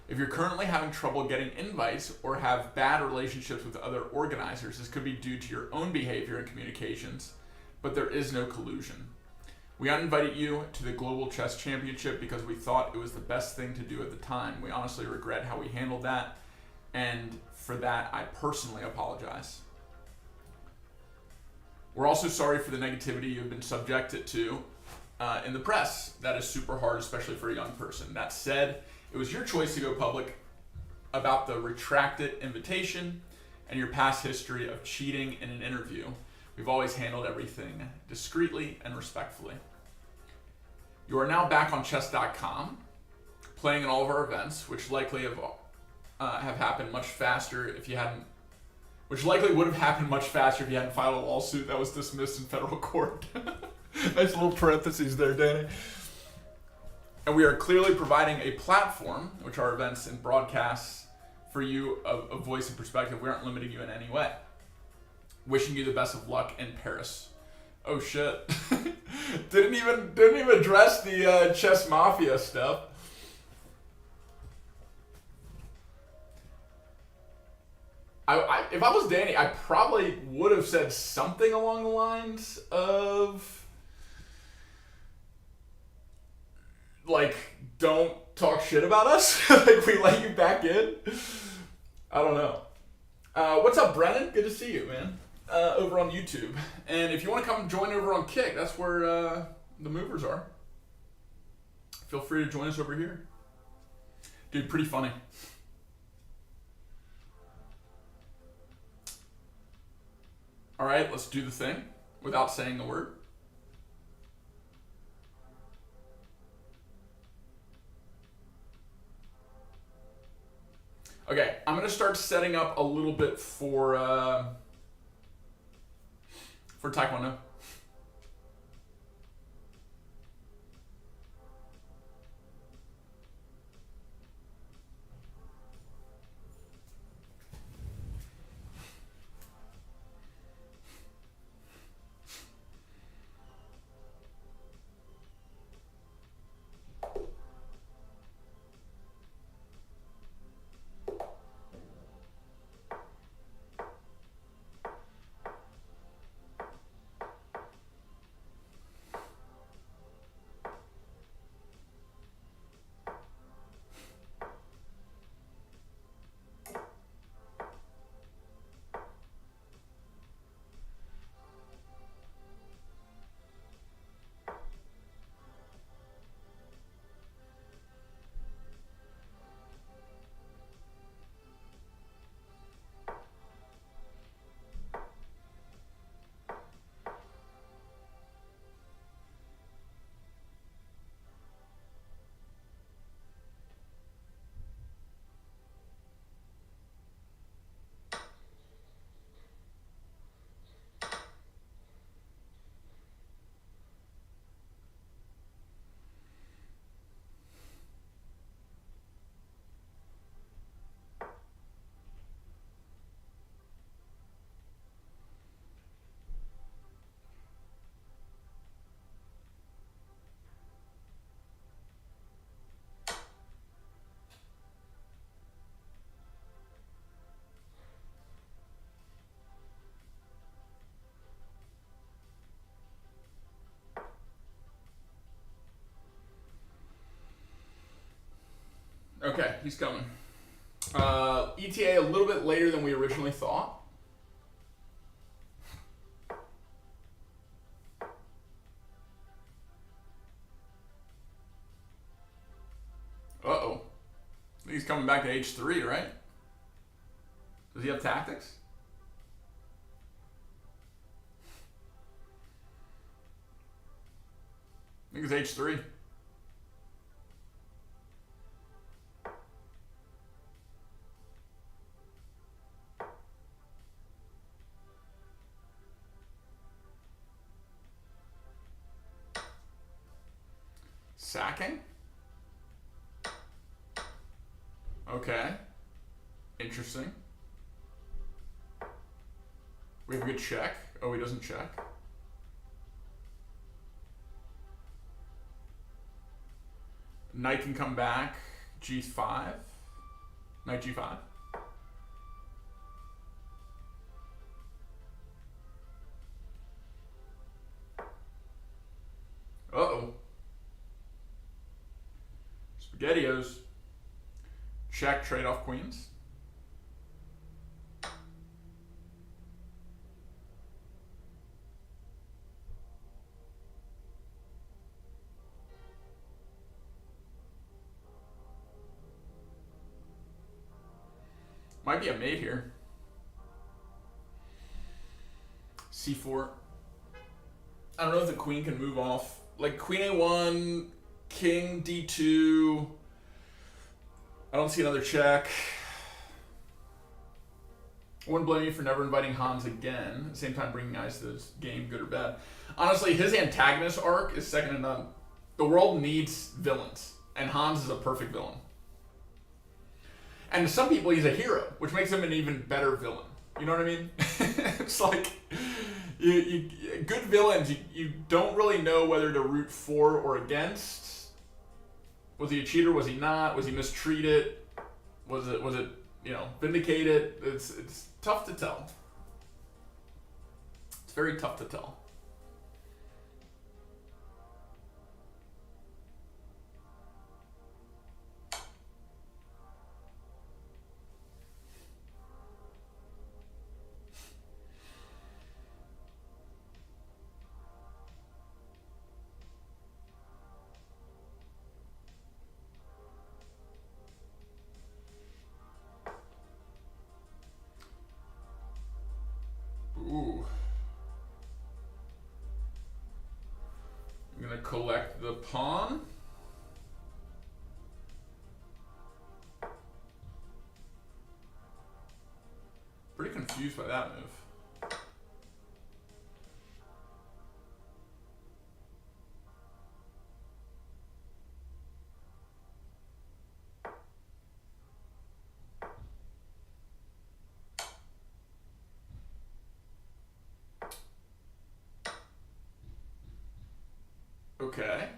If you're currently having trouble getting invites or have bad relationships with other organizers, this could be due to your own behavior and communications, but there is no collusion. We uninvited you to the Global Chess Championship because we thought it was the best thing to do at the time. We honestly regret how we handled that, and for that, I personally apologize. We're also sorry for the negativity you've been subjected to in the press. That is super hard, especially for a young person. That said, it was your choice to go public about the retracted invitation and your past history of cheating in an interview. We've always handled everything discreetly and respectfully. You are now back on chess.com, playing in all of our events, which likely have happened much faster if you hadn't, which likely would have happened much faster if you hadn't filed a lawsuit that was dismissed in federal court. Nice little parentheses there, Danny. And we are clearly providing a platform, which are events and broadcasts, for you, a voice and perspective. We aren't limiting you in any way. Wishing you the best of luck in Paris. Oh shit. didn't even address the chess mafia stuff. If I was Danny, I probably would have said something along the lines of, like, don't talk shit about us. Like, we let you back in. I don't know. What's up, Brennan? Good to see you, man. Over on YouTube. And if you want to come join over on Kick, that's where the movers are. Feel free to join us over here. Dude, pretty funny. All right, let's do the thing without saying the word. Okay, I'm gonna start setting up a little bit for Taekwondo. Okay, he's coming. ETA a little bit later than we originally thought. Uh-oh. He's coming back to H3, right? Does he have tactics? I think it's H3. Sacking? Okay. Interesting. We have a good check. Oh, he doesn't check. Knight can come back. G5. Knight G5. Uh-oh. SpaghettiOs. Check, trade off queens. Might be a mate here. C4. I don't know if the queen can move off. Like queen A1, king D2. I don't see another check. I wouldn't blame you for never inviting Hans again. At the same time, bringing guys to this game, good or bad. Honestly, his antagonist arc is second to none. The world needs villains, and Hans is a perfect villain. And to some people, he's a hero, which makes him an even better villain. You know what I mean? It's like, good villains, you don't really know whether to root for or against. Was he a cheater? Was he not? Was he mistreated? Was it vindicated? It's tough to tell. It's very tough to tell. Ooh. I'm gonna collect the pawn. confused by that move. Okay.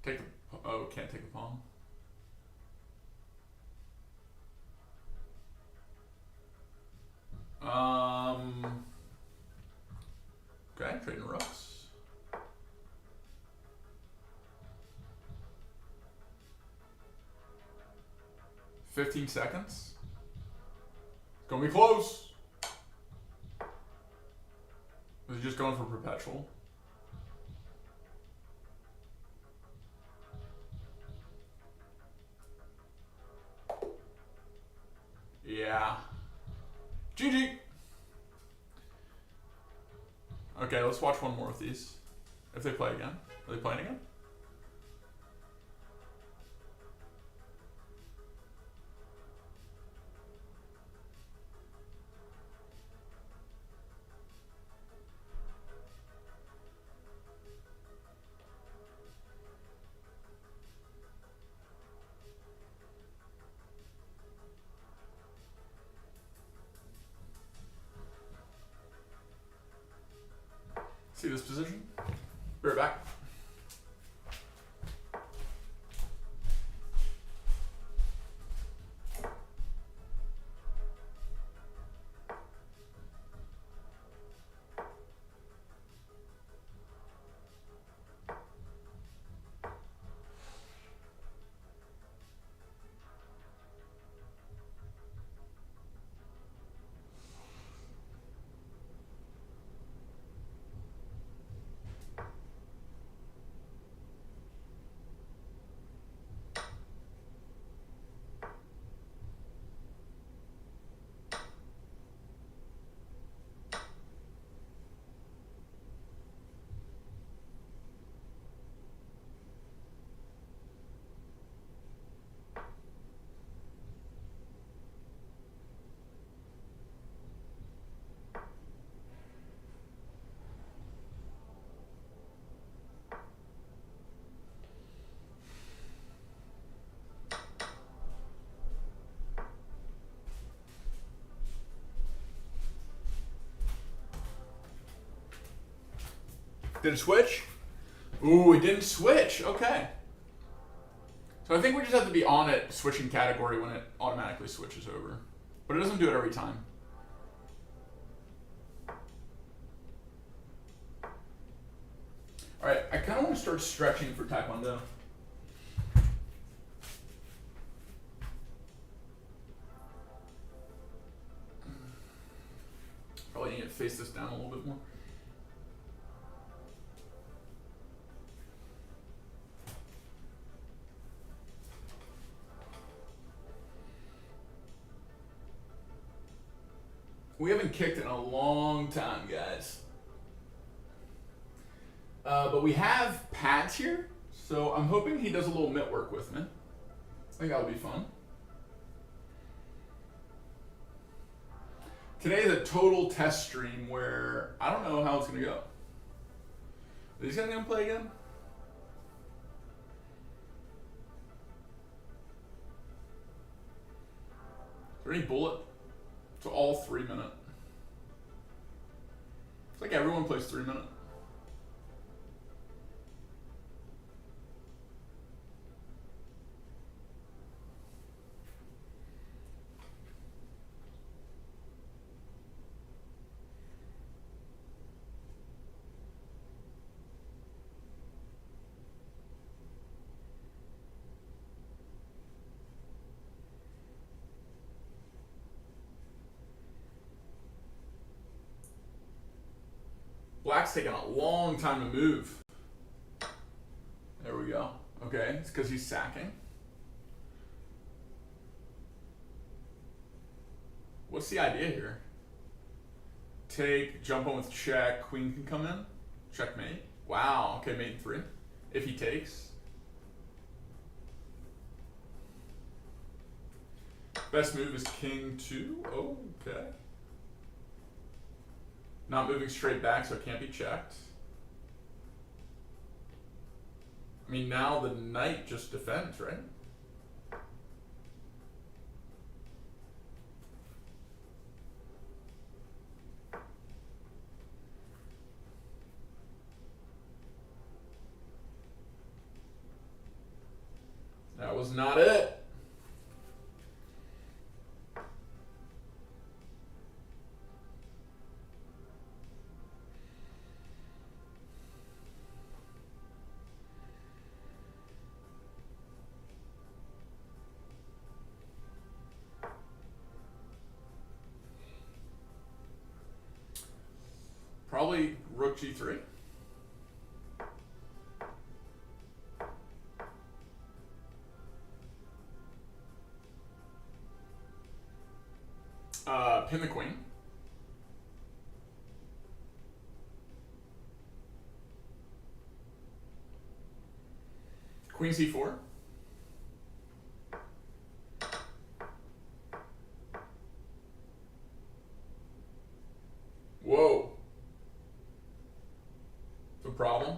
Take the, oh, can't take the pawn. Okay, trading rooks. $15 seconds. It's gonna be close. Was he just going for perpetual? Yeah. GG. Okay, let's watch one more of these. If they play again. Are they playing again? See this position? Be right back. Did it switch? Ooh, it didn't switch. Okay. So I think we just have to be on it switching category when it automatically switches over. But it doesn't do it every time. Alright, I kind of want to start stretching for Taekwondo. Probably need to face this down a little bit more. We haven't kicked in a long time, guys. But we have pads here, so I'm hoping he does a little mitt work with me. I think that'll be fun. Today's a total test stream where I don't know how it's going to go. Are these guys going to play again? Is there any bullet? So all 3 minute. It's like everyone plays 3 minute. Black's taking a long time to move. There we go. Okay, it's because he's sacking. What's the idea here? Take, jump on with check, queen can come in. Checkmate. Wow. Okay, mate in 3. If he takes. Best move is king 2. Okay. Not moving straight back, so it can't be checked. I mean, now the knight just defends, right? That was not it. Probably rook g3. Pin the queen. Queen c4. Whoa. It's a problem.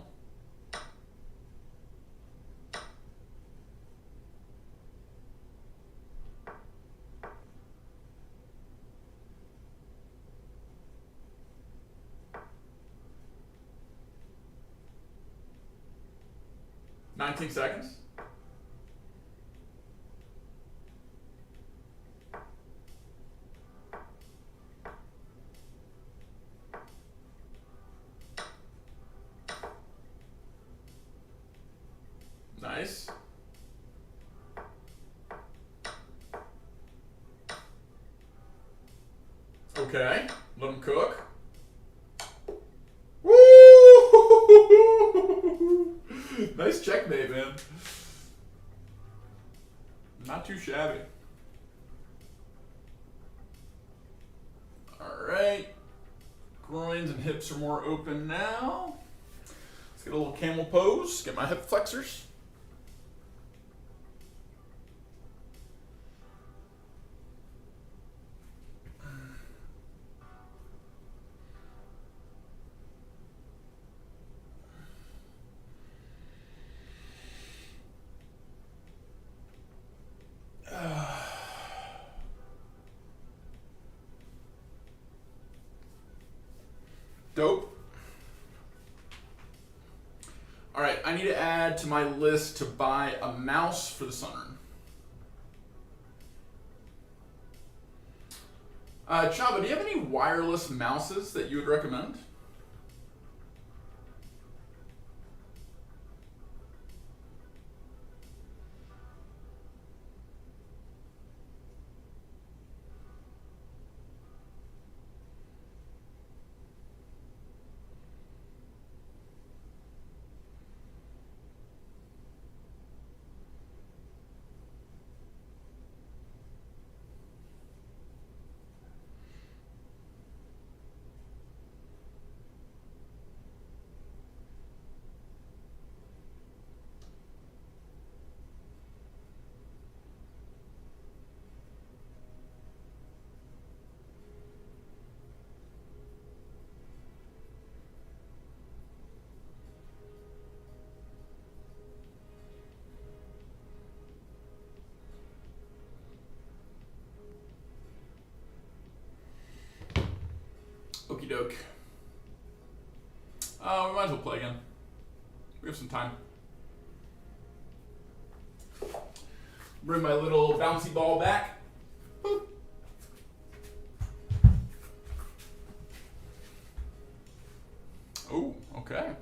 Nineteen seconds. Nice. Okay, let him cook. Woo! Nice checkmate, man. Not too shabby. All right. Groins and hips are more open now. Let's get a little camel pose. Get my hip flexors. Dope. All right, I need to add to my list to buy a mouse for the sunroom. Chava, do you have any wireless mouses that you would recommend? Okie doke. We might as well play again. We have some time. Bring my little bouncy ball back. Boop. Oh, okay.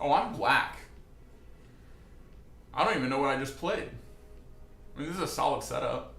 Oh, I'm black. I don't even know what I just played. I mean, this is a solid setup.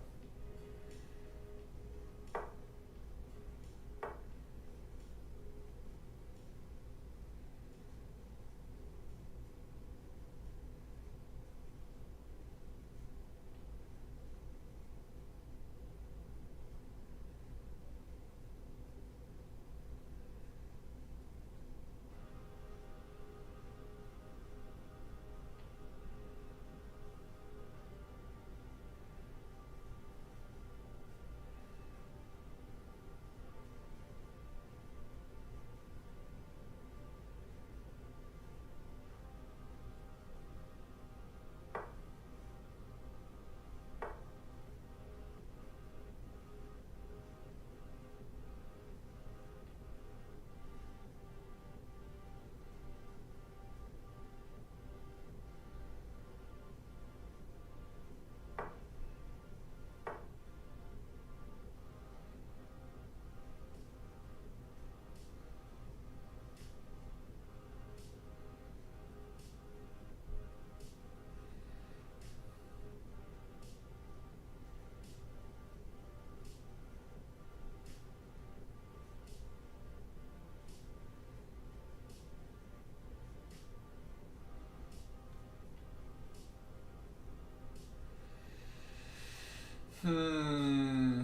Hmm.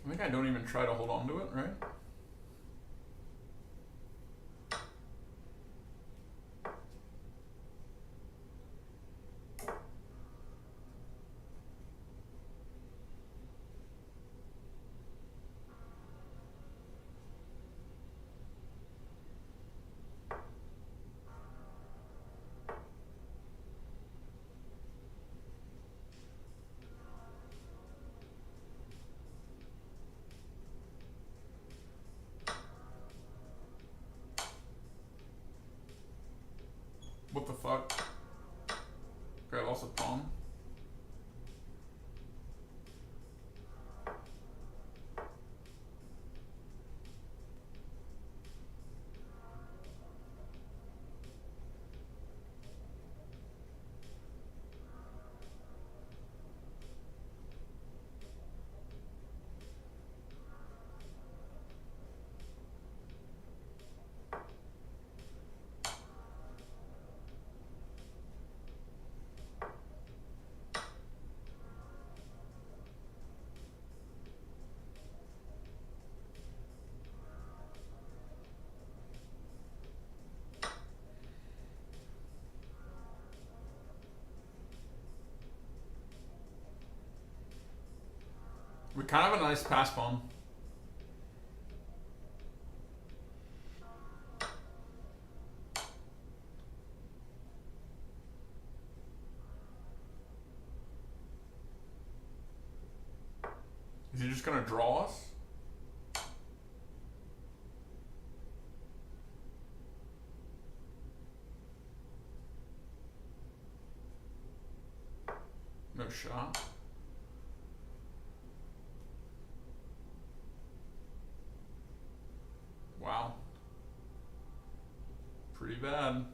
I think I don't even try to hold on to it, right? What the fuck? Okay, I lost a pawn. We kind of have a nice pass pawn. Is he just gonna draw us? No shot. Wow. Pretty bad.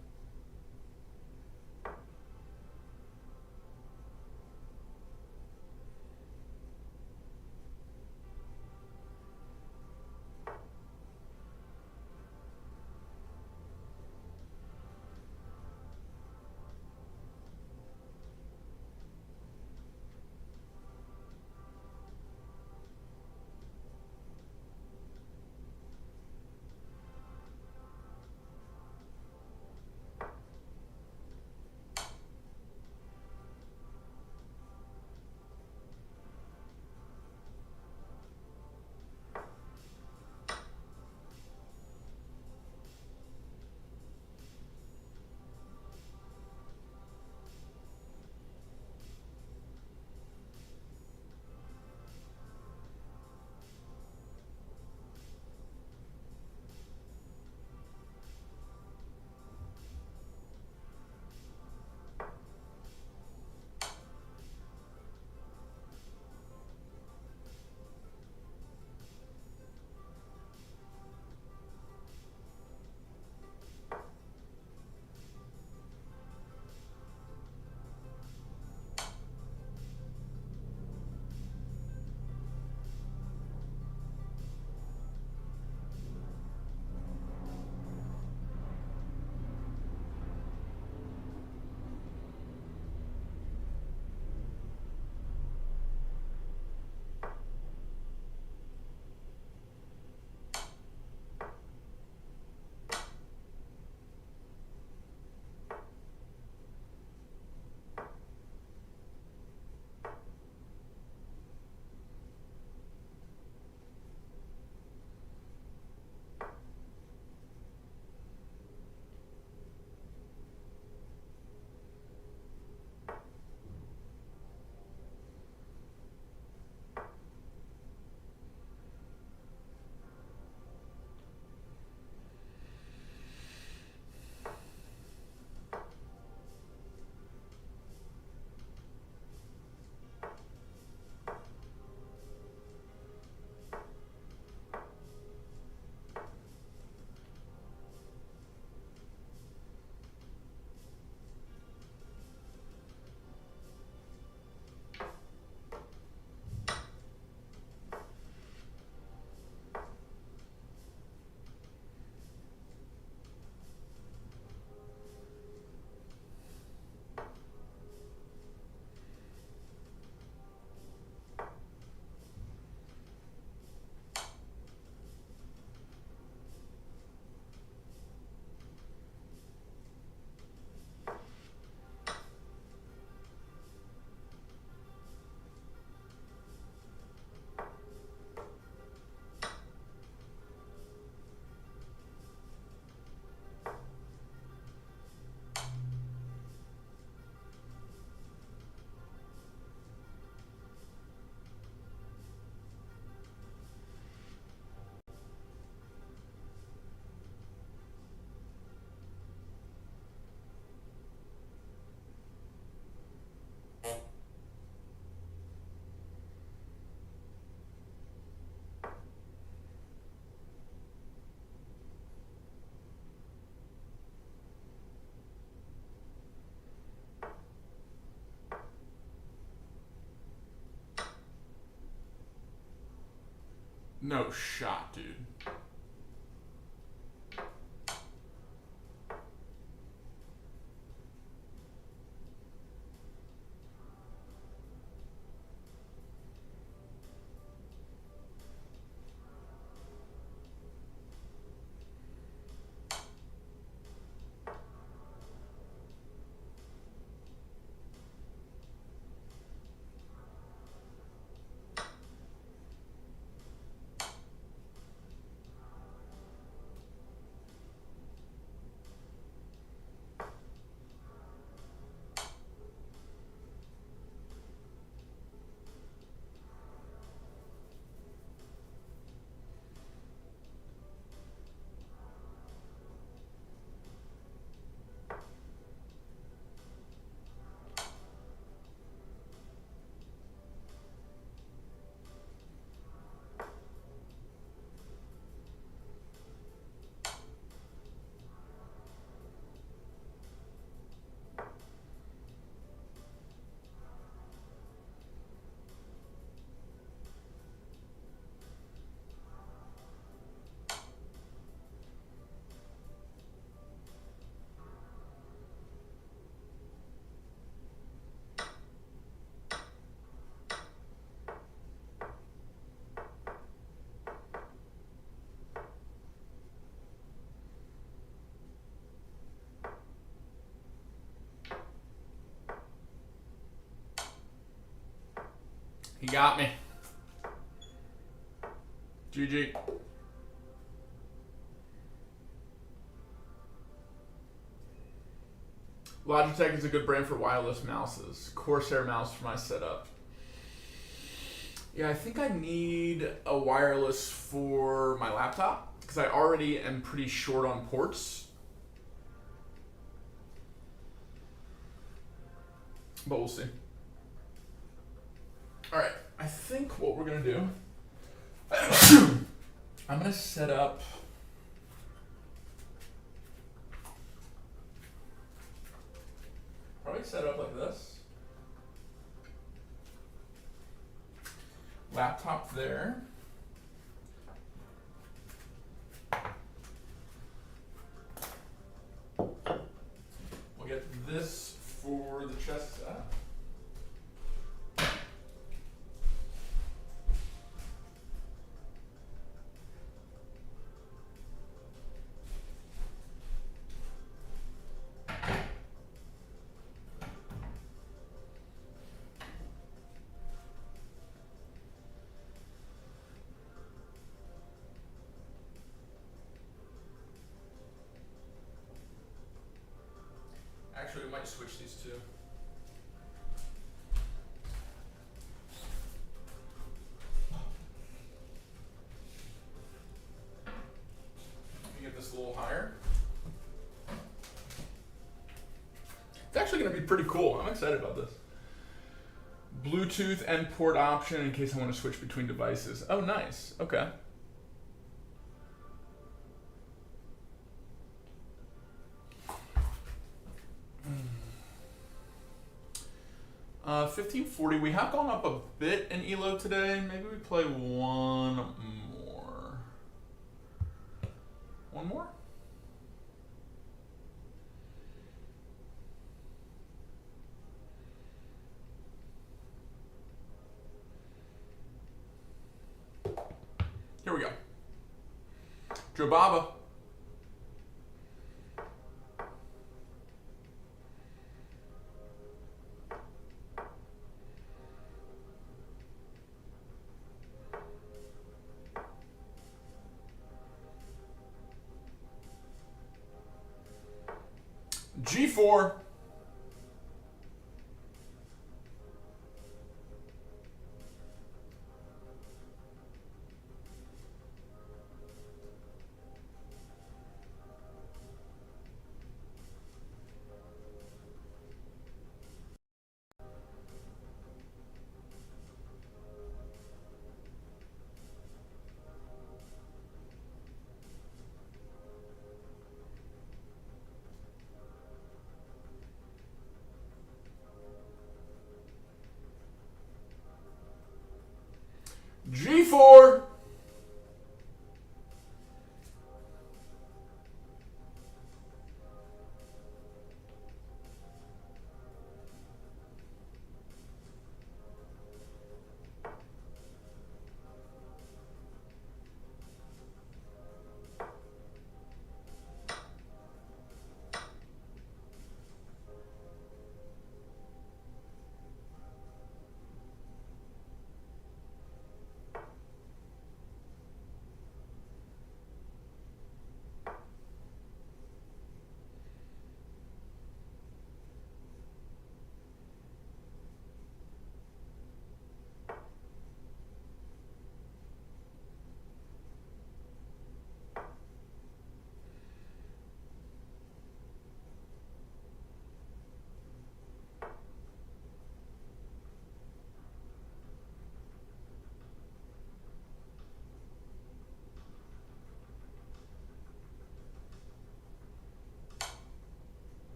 No shot, dude. He got me. GG. Logitech is a good brand for wireless mouses. Corsair mouse for my setup. Yeah, I think I need a wireless for my laptop because I already am pretty short on ports. But we'll see. All right, I think what we're gonna do, I'm gonna set up. Probably set up like this. Laptop there. We'll get this for the chess set. Actually, we might switch these two. Let me get this a little higher. It's actually going to be pretty cool. I'm excited about this. Bluetooth and port option in case I want to switch between devices. Oh, nice. Okay. 1540. We have gone up a bit in ELO today. Maybe we play one more. One more? Here we go. Joe Baba. G4. G4.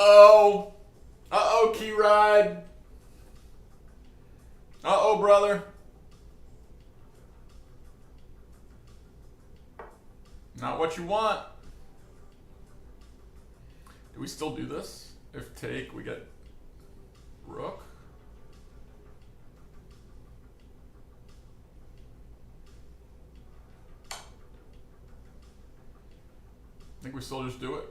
Uh-oh. Uh-oh, key ride. Uh-oh, brother. Not what you want. Do we still do this? If take, we get rook. I think we still just do it.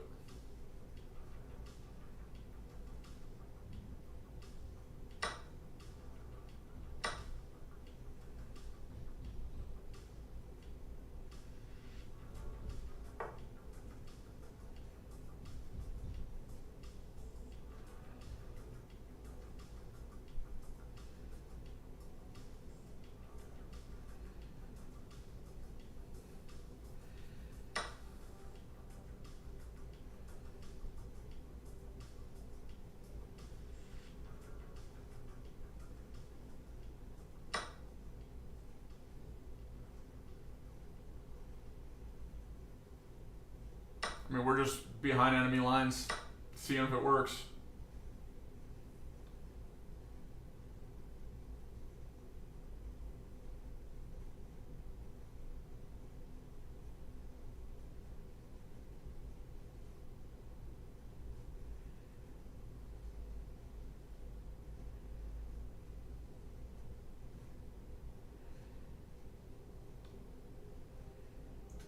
I mean, we're just behind enemy lines, seeing if it works.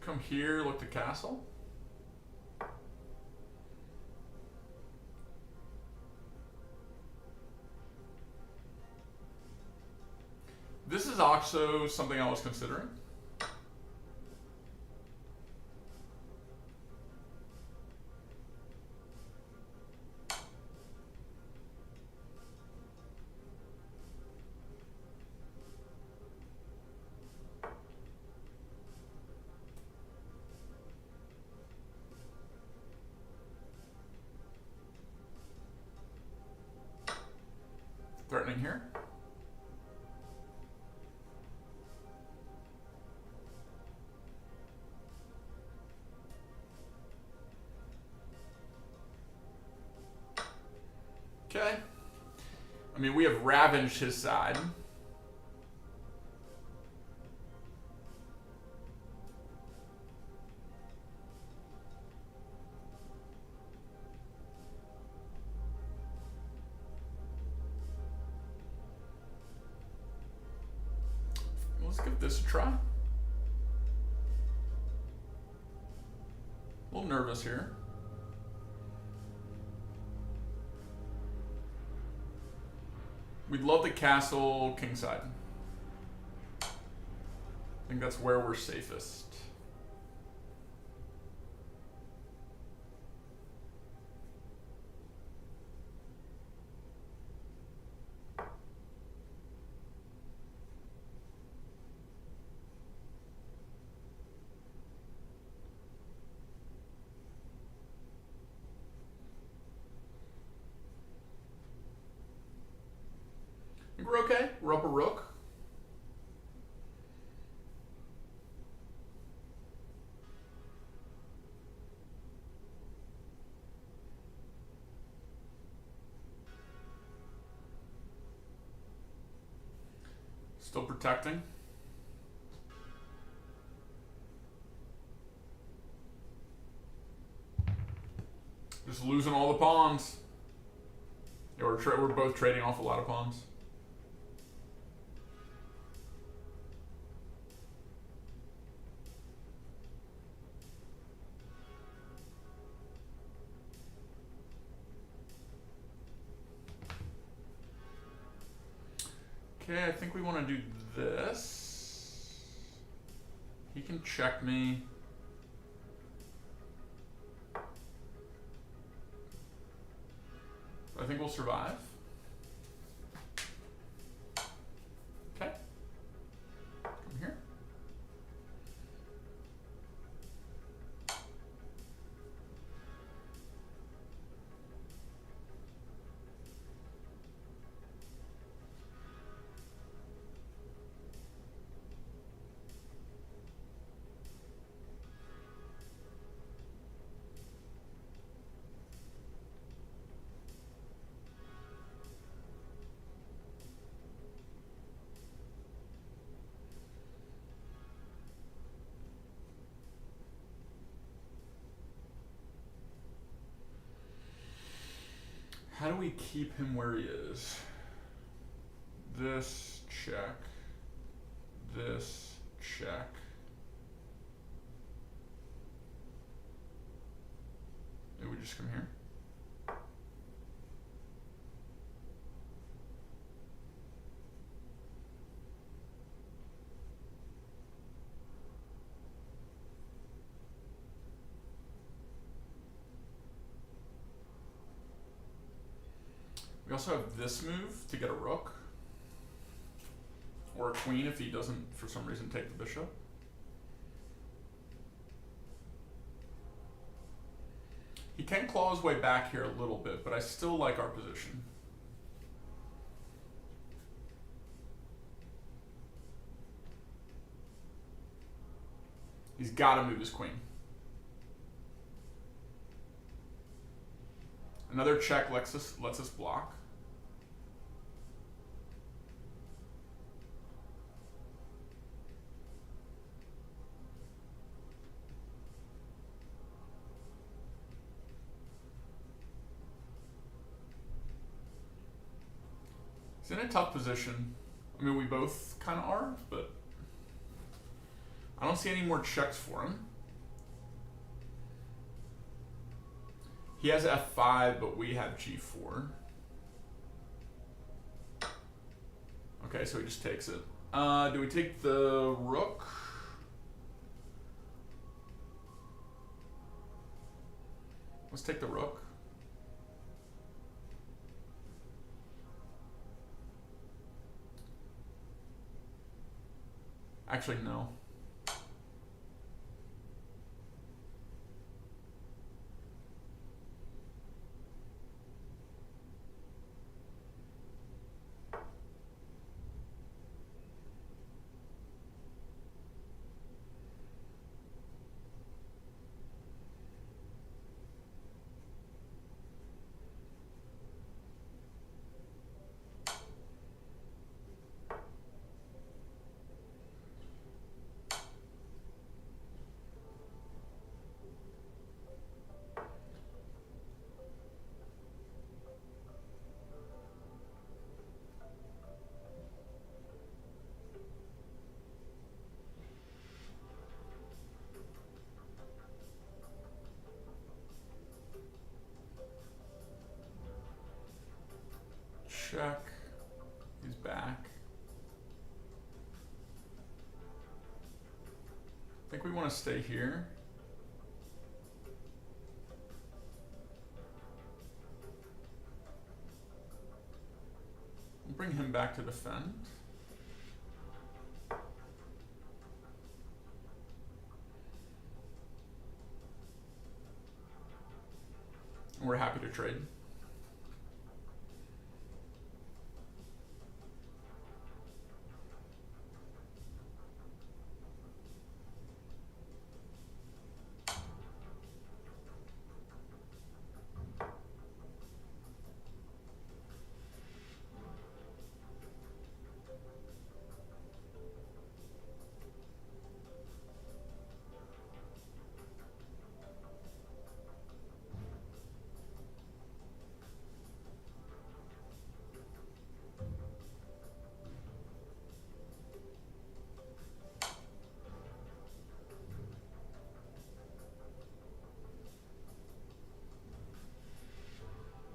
Come here, look to castle. This is also something I was considering. Threatening here. Okay. I mean, we have ravaged his side. Let's give this a try. A little nervous here. We'd love the castle kingside. I think that's where we're safest. I think we're okay. We're up a rook. Still protecting. Just losing all the pawns. Yeah, we're both trading off a lot of pawns. Okay, I think we want to do this. He can check me. I think we'll survive. Okay. Come here. How do we keep him where he is? This check. This check. Maybe we just come here. We also have this move to get a rook. Or a queen if he doesn't, for some reason, take the bishop. He can claw his way back here a little bit, but I still like our position. He's got to move his queen. Another check lets us block. He's in a tough position. I mean, we both kind of are, but I don't see any more checks for him. He has f5, but we have g4. Okay, so he just takes it. Do we take the rook? Let's take the rook. Actually, no. Check. He's back. I think we want to stay here. We'll bring him back to defend. And we're happy to trade.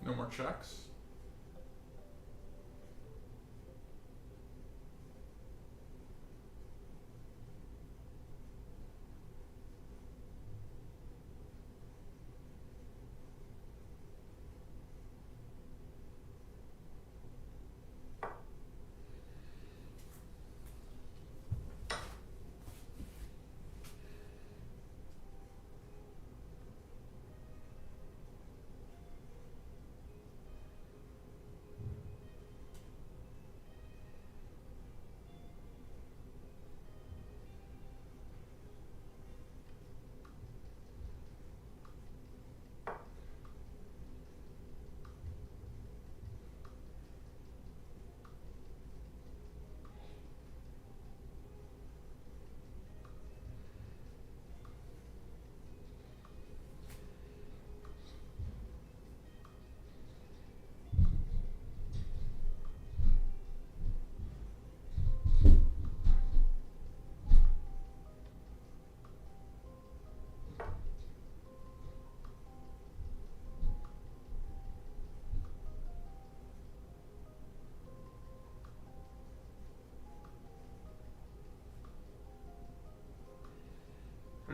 No more checks.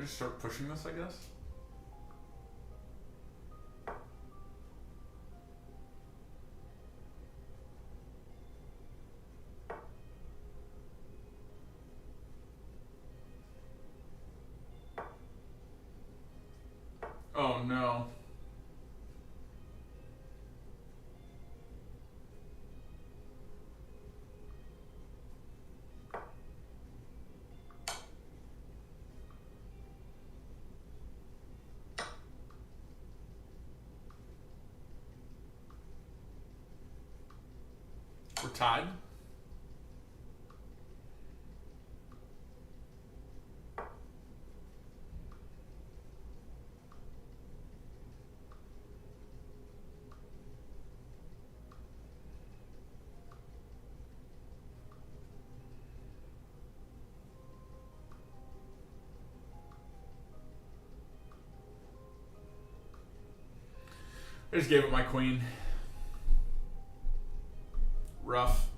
just start pushing this, I guess? Oh no. We're tied. I just gave it my queen. Rough.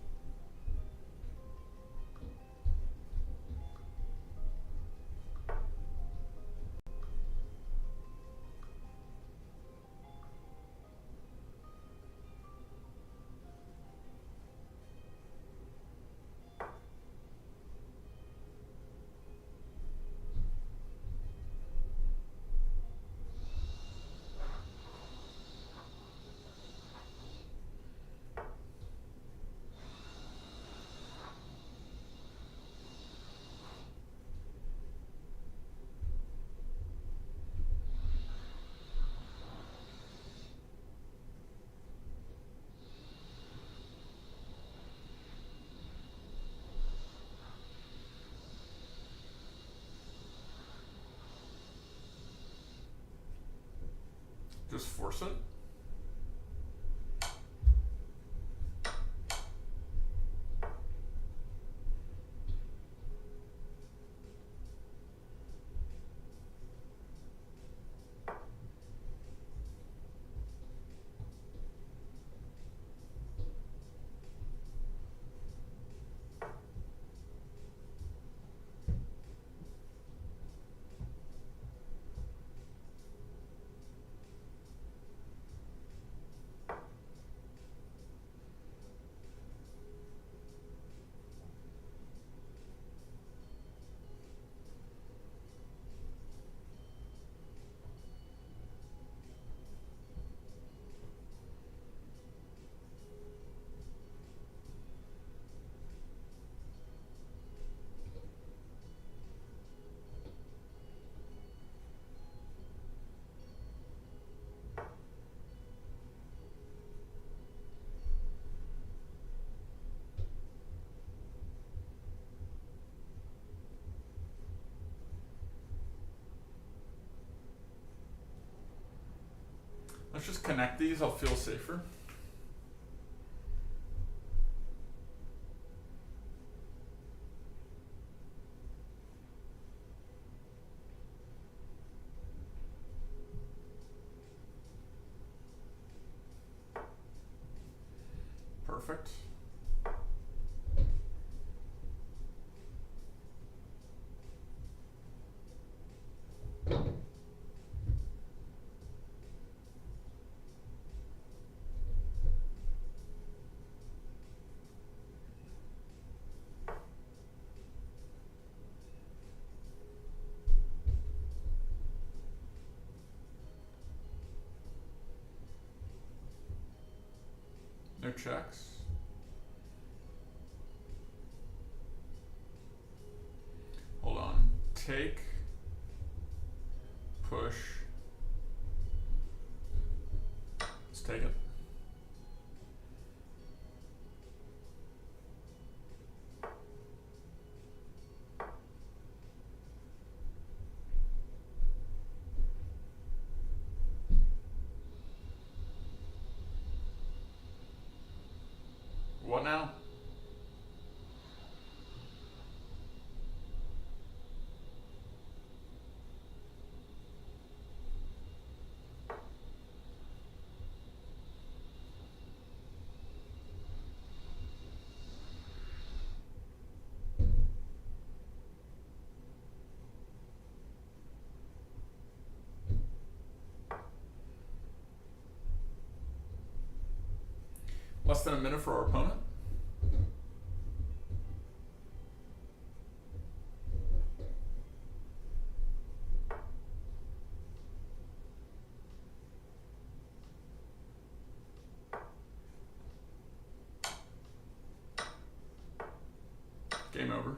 Just force it. Let's just connect these, I'll feel safer. Perfect. No checks. Hold on. Take. Push. Let's take it. What now? Less than a minute for our opponent. Game over.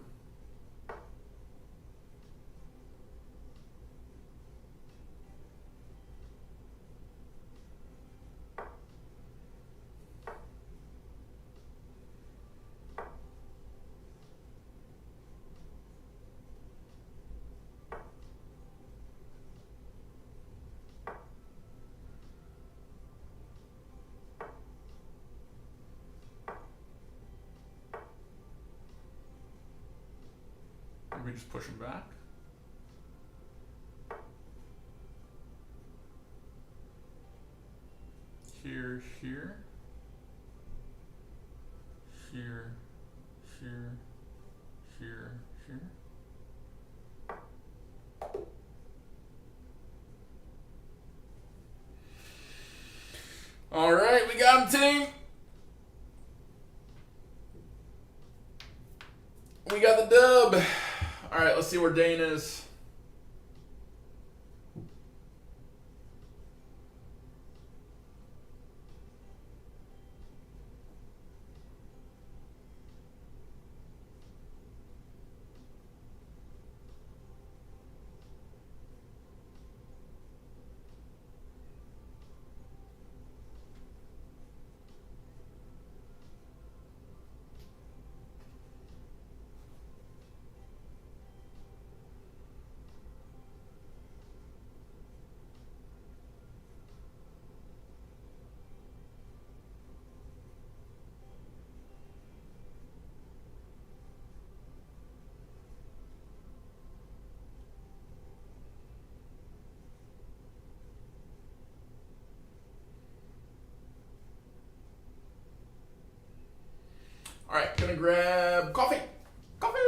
We just push him back. Here, here. Here, here, here, here. All right, we got him, team. We got the dub. All right, let's see where Dane is. All right, gonna grab coffee. Coffee!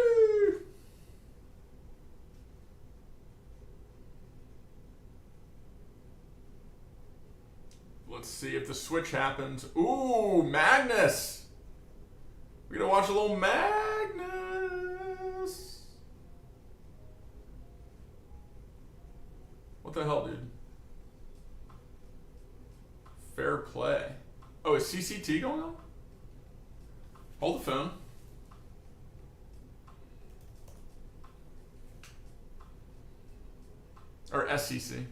Let's see if the switch happens. Ooh, Magnus! We're gonna watch a little Magnus. What the hell, dude? Fair play. Oh, is CCT going on? Hold the phone. Or SCC.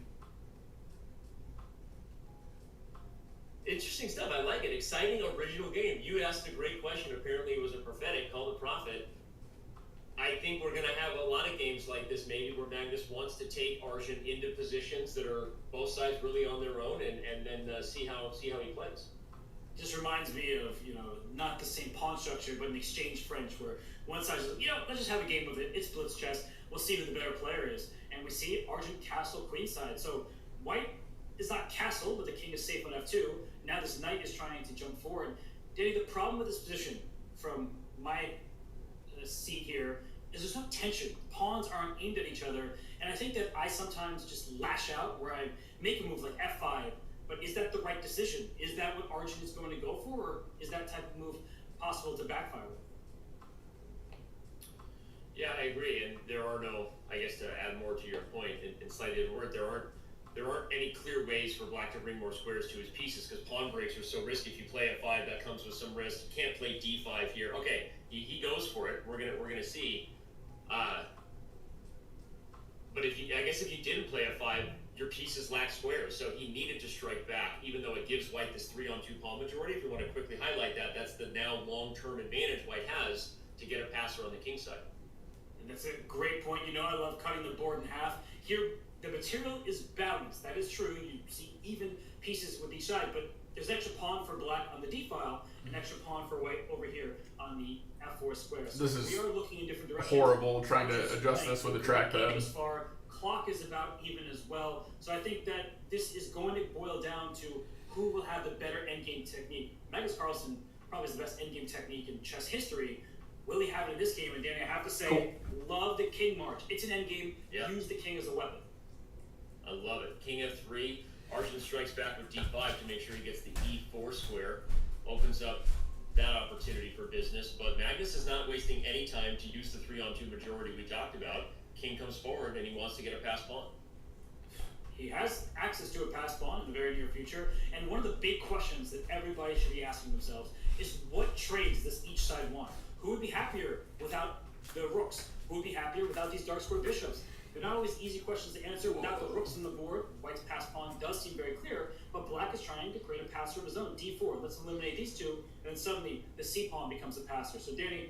Interesting stuff. I like it. Exciting, original game. You asked a great question. Apparently it was a prophetic. Call the prophet. I think we're going to have a lot of games like this maybe where Magnus wants to take Arjun into positions that are both sides really on their own and then see how he plays.
Just reminds me of, not the same pawn structure, but an exchange French where one side is, let's just have a game of it. It's blitz chess. We'll see who the better player is. And we see Arjun castle queenside. So white is not castle, but the king is safe on f2. Now this knight is trying to jump forward. Danny, the problem with this position from my seat here is there's no tension. Pawns aren't aimed at each other. And I think that I sometimes just lash out where I make a move like f5. But is that the right decision? Is that what Arjun is going to go for, or is that type of move possible to backfire with?
Yeah, I agree. And there are no, I guess to add more to your point, in slightly different word, there aren't any clear ways for Black to bring more squares to his pieces because pawn breaks are so risky. If you play f5, that comes with some risk. You can't play d5 here. Okay, he goes for it. We're gonna see. But I guess if you didn't play f5, your pieces lack squares, so he needed to strike back, even though it gives white this 3-on-2 pawn majority. If you want to quickly highlight that, that's the now long-term advantage white has to get a passer on the king side.
And that's a great point. I love cutting the board in half. Here, the material is balanced. That is true. You see even pieces with each side, but there's an extra pawn for black on the d file, an extra pawn for white over here on the f4 square. So
this is
we are looking in different directions.
Horrible trying to adjust this with a trackpad.
As far clock is about even as well. So I think that this is going to boil down to who will have the better endgame technique. Magnus Carlsen probably is the best endgame technique in chess history. Will he have it in this game? And Danny, I have to say, love the king march. It's an endgame. Yeah. Use the king as a weapon.
I love it. King f3. Arjun strikes back with d5 to make sure he gets the e4 square. opens up that opportunity for business. But Magnus is not wasting any time to use the 3-on-2 majority we talked about. King comes forward and he wants to get a pass pawn.
He has access to a pass pawn in the very near future, and one of the big questions that everybody should be asking themselves is what trades does each side want? Who would be happier without the rooks? Who would be happier without these dark square bishops? They're not always easy questions to answer without the rooks on the board. White's pass pawn does seem very clear, but Black is trying to create a passer of his own. D4, let's eliminate these two, and then suddenly the C pawn becomes a passer. So Danny,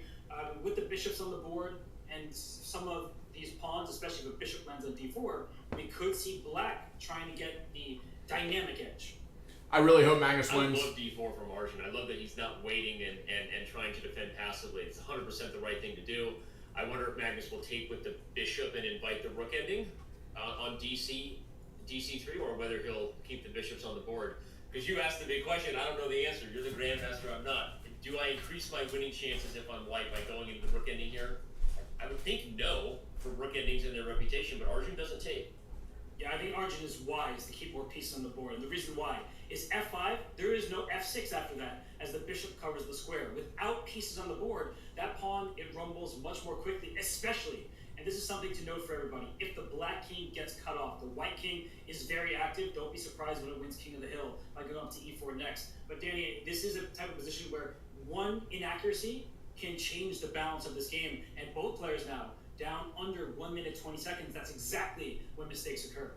with the bishops on the board and some of these pawns, especially if a bishop lands on D4, we could see Black trying to get the dynamic edge.
I really hope Magnus wins.
I love D4 from Arjun. I love that he's not waiting and trying to defend passively. It's 100% the right thing to do. I wonder if Magnus will take with the bishop and invite the rook ending on DC3, or whether he'll keep the bishops on the board. Because you asked the big question, I don't know the answer. You're the grandmaster, I'm not. Do I increase my winning chances if I'm white by going into the rook ending here? I would think no, for rook endings and their reputation, but Arjun doesn't take.
Yeah, I think Arjun is wise to keep more pieces on the board. And the reason why is F5, there is no F6 after that, as the bishop covers the square. Without pieces on the board, that pawn, it rumbles much more quickly, especially, and this is something to note for everybody, if the black king gets cut off. The white king is very active. Don't be surprised when it wins king of the hill by going up to E4 next. But Danny, this is a type of position where one inaccuracy can change the balance of this game, and both players now down under 1 minute 20 seconds. That's exactly when mistakes occur.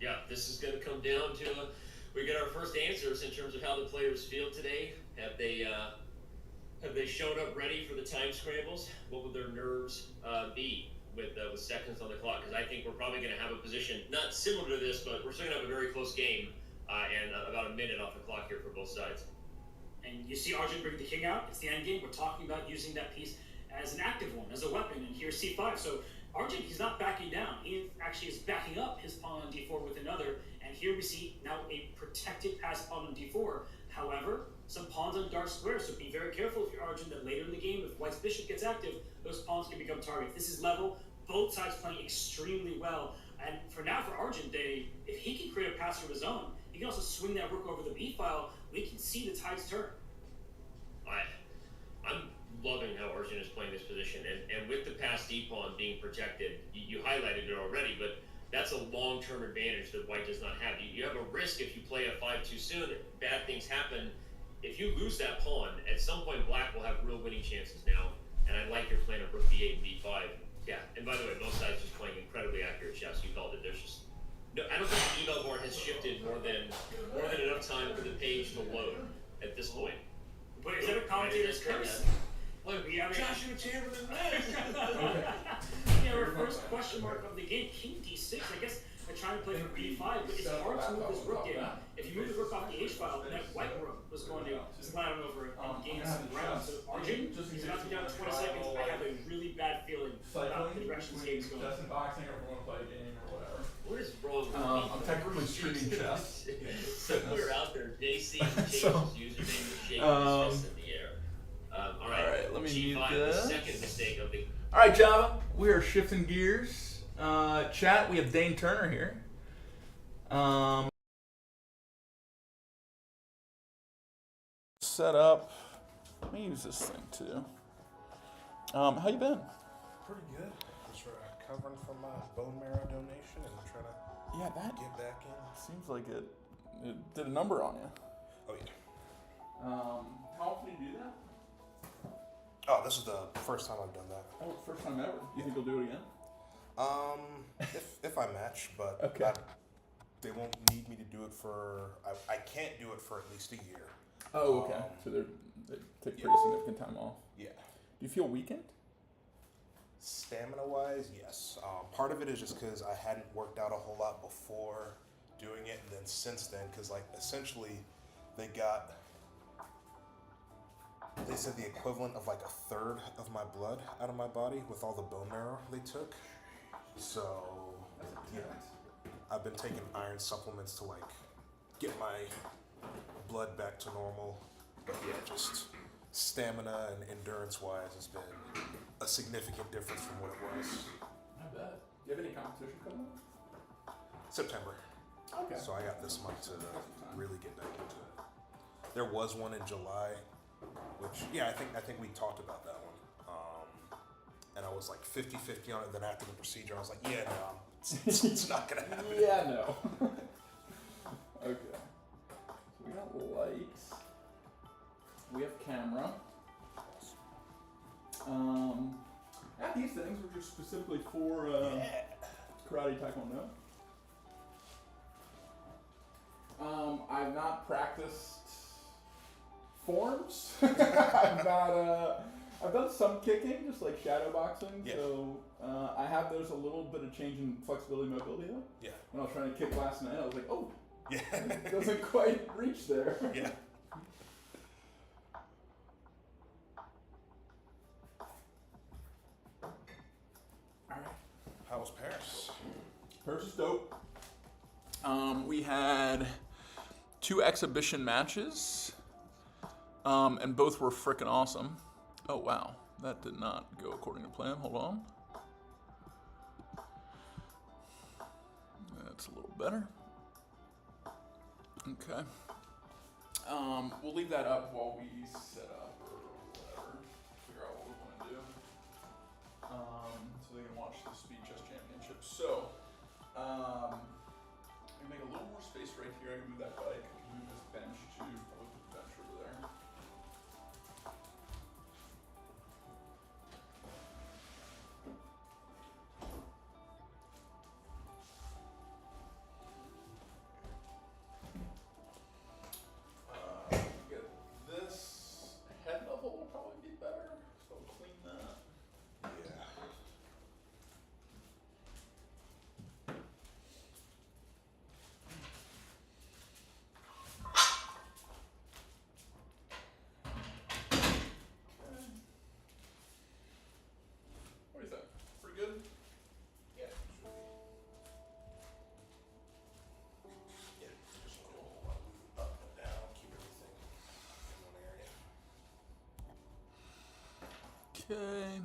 Yeah, this is going to come down to we get our first answers in terms of how the players feel today. Have they shown up ready for the time scrambles? What would their nerves be with seconds on the clock? Because I think we're probably going to have a position not similar to this, but we're still going to have a very close game and about a minute off the clock here for both sides.
And you see Arjun bring the king out. It's the end game. We're talking about using that piece as an active one, as a weapon, and here's C5. So Arjun, he's not backing down. He actually is backing up his pawn on D4 with another, and here we see now a protected pass pawn on D4. However, some pawns on dark squares, so be very careful if you're Arjun that later in the game, if White's bishop gets active, those pawns can become targets. This is level. Both sides playing extremely well. And for now, for Arjun, if he can create a pass of his own, he can also swing that rook over the B file. We can see the tides turn.
I'm loving how Arjun is playing this position, and with the pass D pawn being protected, you highlighted it already, but that's a long-term advantage that White does not have. You have a risk if you play F5 too soon, bad things happen. If you lose that pawn, at some point Black will have real winning chances now, and I like your plan of rook B8 and B5. Yeah, and by the way, both sides just playing incredibly accurate chess. You called it. There's just no, I don't think the email board has shifted more than enough time for the page to load at this point.
Wait, is that a commentator's curse?
Look, we have Joshua Chamberlain.
Yeah, our first question mark of the game, king D6. I guess they're trying to play for B5, but it's hard to move this rook in. If you move the rook off the H file, then that white rook was going to slam over and gain some ground. So Arjun is about to be down to 20 seconds. I have a really bad feeling about the direction this game is going.
Chessboxing, or if we want to play a game or whatever.
What is wrong with me?
I'm technically streaming chess.
Somewhere out there, JC changes username to shake his fist in the air. All right,
let me mute
G5,
this.
the second mistake of the.
All right, Java, we are shifting gears. Chat, we have Dane Turner here. Set up. Let me use this thing too. How you been?
Pretty good. Just recovering from my bone marrow donation and trying to get back in.
Seems like it did a number on you.
Oh yeah.
How often do you do that?
Oh, this is the first time I've done that.
Oh, first time ever. You think you'll do it again?
If I match, but
okay.
They won't need me to do it for. I can't do it for at least a year.
Oh, okay. So they take pretty significant time off.
Yeah.
Do you feel weakened?
Stamina-wise, yes. Part of it is just because I hadn't worked out a whole lot before doing it, and then since then, because like essentially, they said the equivalent of like a third of my blood out of my body with all the bone marrow they took. So yeah, I've been taking iron supplements to like get my blood back to normal. But yeah, just stamina and endurance-wise has been a significant difference from what it was.
I bet. Do you have any competition coming up?
September.
Okay.
So I got this month to really get back into it. There was one in July, which I think we talked about that one. And I was like 50-50 on it. Then after the procedure, I was like, yeah, no, it's not gonna happen.
Yeah, no. Okay. So we got lights. We have camera. At these things, which are specifically for karate taekwondo. I've not practiced forms. I've done some kicking, just like shadow boxing.
Yeah.
So I have there's a little bit of change in flexibility and mobility though.
Yeah.
When I was trying to kick last night, I was like, oh,
Yeah.
it doesn't quite reach there.
Yeah.
All right.
How was Paris?
Paris is dope. We had 2 exhibition matches, and both were frickin' awesome. Oh wow, that did not go according to plan. Hold on. That's a little better. Okay. We'll leave that up while we set up or whatever. Figure out what we want to do. So they can watch the Speed Chess Championship. So, we make a little more space right here. I can move that bike. I can move this bench too. I'll put the bench over there. Get this head level will probably be better. So I'll clean that.
Yeah.
What do you think? Pretty good?
Yeah. Yeah. Just go up and down, keep everything in one area.
Okay.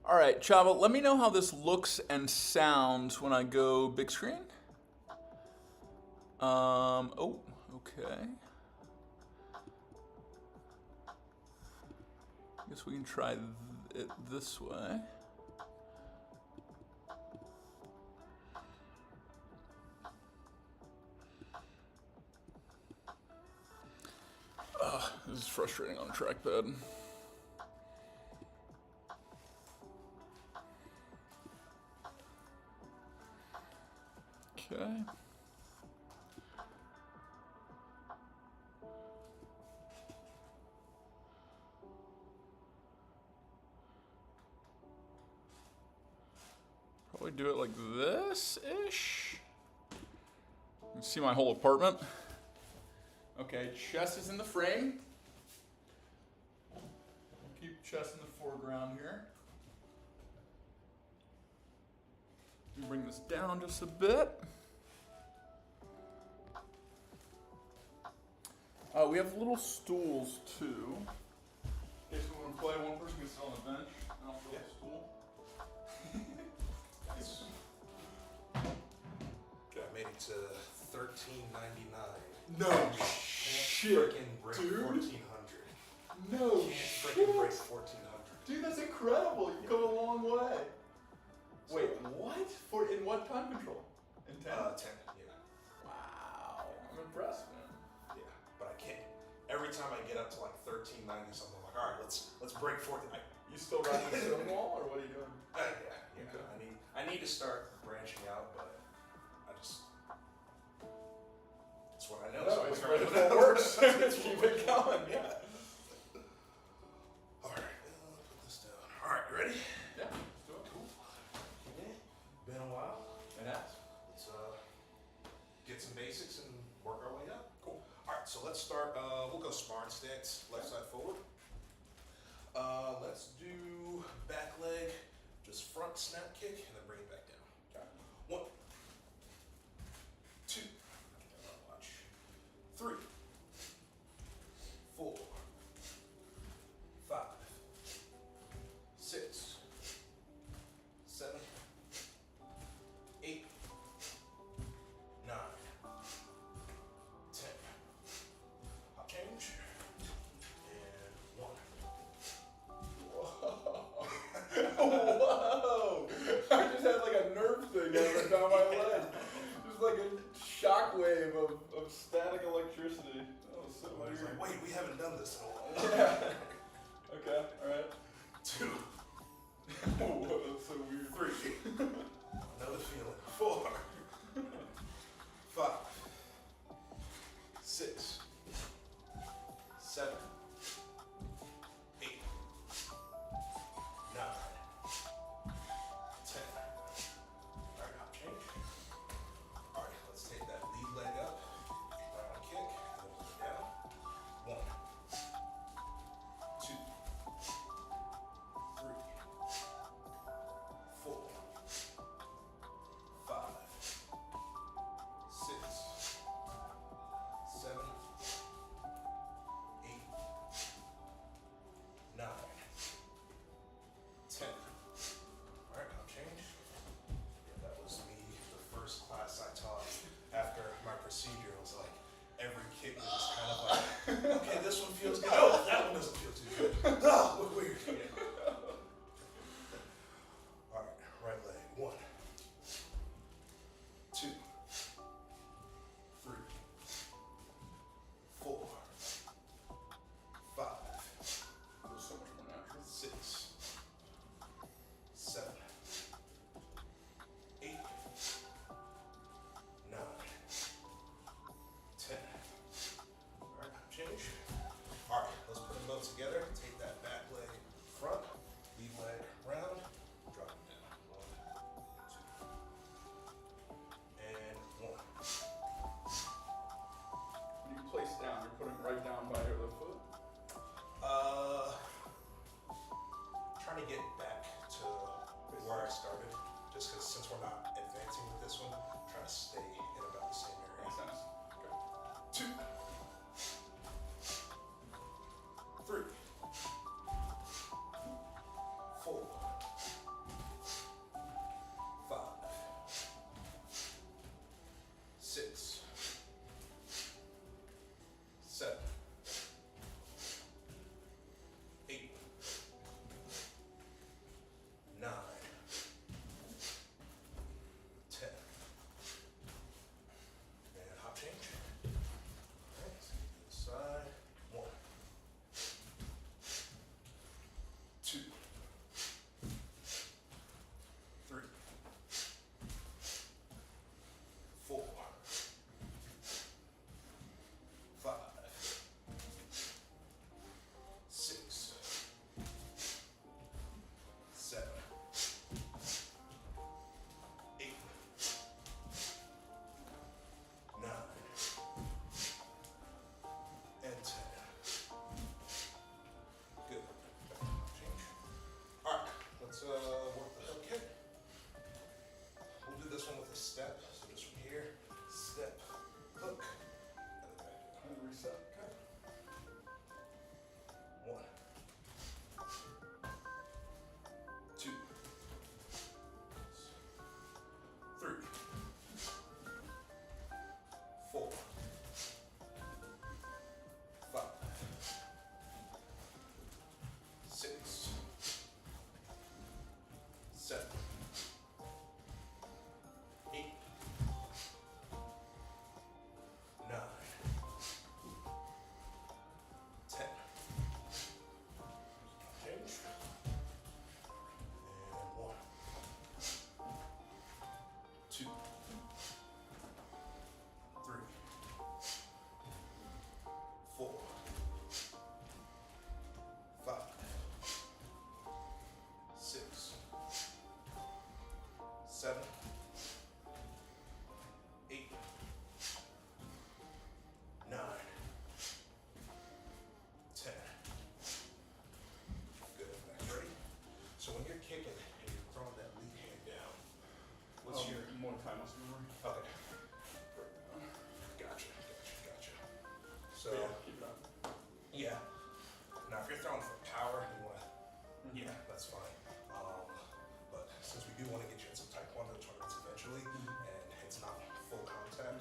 All right, Chava, let me know how this looks and sounds when I go big screen. Oh, okay. I guess we can try it this way. This is frustrating on a trackpad. Okay. Probably do it like this-ish. You can see my whole apartment. Okay, chess is in the frame. Keep chess in the foreground here. We bring this down just a bit. We have little stools too. In case we want to play, one person can sit on the bench, and I'll fill the stool.
Nice. Okay, I made it to 1399.
No
Can't
shit,
freaking break
dude.
1400.
No
Can't
shit.
freaking break 1400.
Dude, that's incredible. You've come a long way. Wait, what? In what time control? In 10?
10, yeah.
Wow. I'm impressed, man.
Yeah, but I can't. Every time I get up to like 1390 something, I'm like, all right, let's break 14.
You still riding the Stonewall, or what are you doing?
Yeah.
Okay.
I need to start branching out, but I just it's what I know.
No,
so
it's
what
what works. Keep it going, yeah.
All right, put this down. All right, you ready?
Yeah, let's do it.
Cool. Yeah. Been a while.
It has.
Let's get some basics and work our way up. Cool. All right, so let's start. We'll go sparring stance, left side forward. Let's do back leg, just front snap kick, and then bring it back down.
Okay.
1, 2, watch. 3, 4, 5, 6, Somebody's like, wait, we haven't done this in a while.
Yeah. Okay, alright.
2.
Whoa, that's so weird.
3. Another feeling. 4. 5. 6. 7. 8. 9. 10. Alright, hop change. Alright, let's take that lead leg up. Round kick. Elbows down. 1. 2. 3. 4. 5. 6. 7. 8. 9. 10. Alright, I'll change. Yeah, that was me, the first class I taught after my procedure. It was like every kick was just kind of like, okay, this one feels good. Oh, that one doesn't feel too good. Oh, what weird. Yeah. Alright, right leg. 1. 2. 3. 4. 5.
Feels so much more natural.
6. 7. 8. 9. 10. Alright, change. Alright, let's put them both together. Take that back leg front, lead leg round, drop it down. 1, 2, and 1.
When you place down, you're putting right down by your left foot.
Trying to get back to where I started, just because since we're not advancing with this one, trying to stay in about the same area.
Makes sense. Okay.
2. 3. 4. 5. 6. 7. 8. 9. 10. And hop change. Alright, let's get to the side. 1. 2. 3. 4. 5. 6. 7. 8. 9. And 10. Good. Change. Alright, let's work the hook kick. We'll do this one with a step. So just from here, step, hook, and then back down.
And reset.
Okay. 1. 2. 3. 4. 5. 6. 7. 8. 9. 10. Change. And 1. 2. 3. 4. 5. 6. 7. 8. 9. 10. Good. Back ready. So when you're kicking and you're throwing that lead hand down, what's your
more time muscle memory?
okay?
Right down.
Gotcha. So
Yeah, keep it up.
yeah. Now if you're throwing for power, you want to, yeah, that's fine. But since we do want to get you in some taekwondo tournaments eventually, and it's not full contact,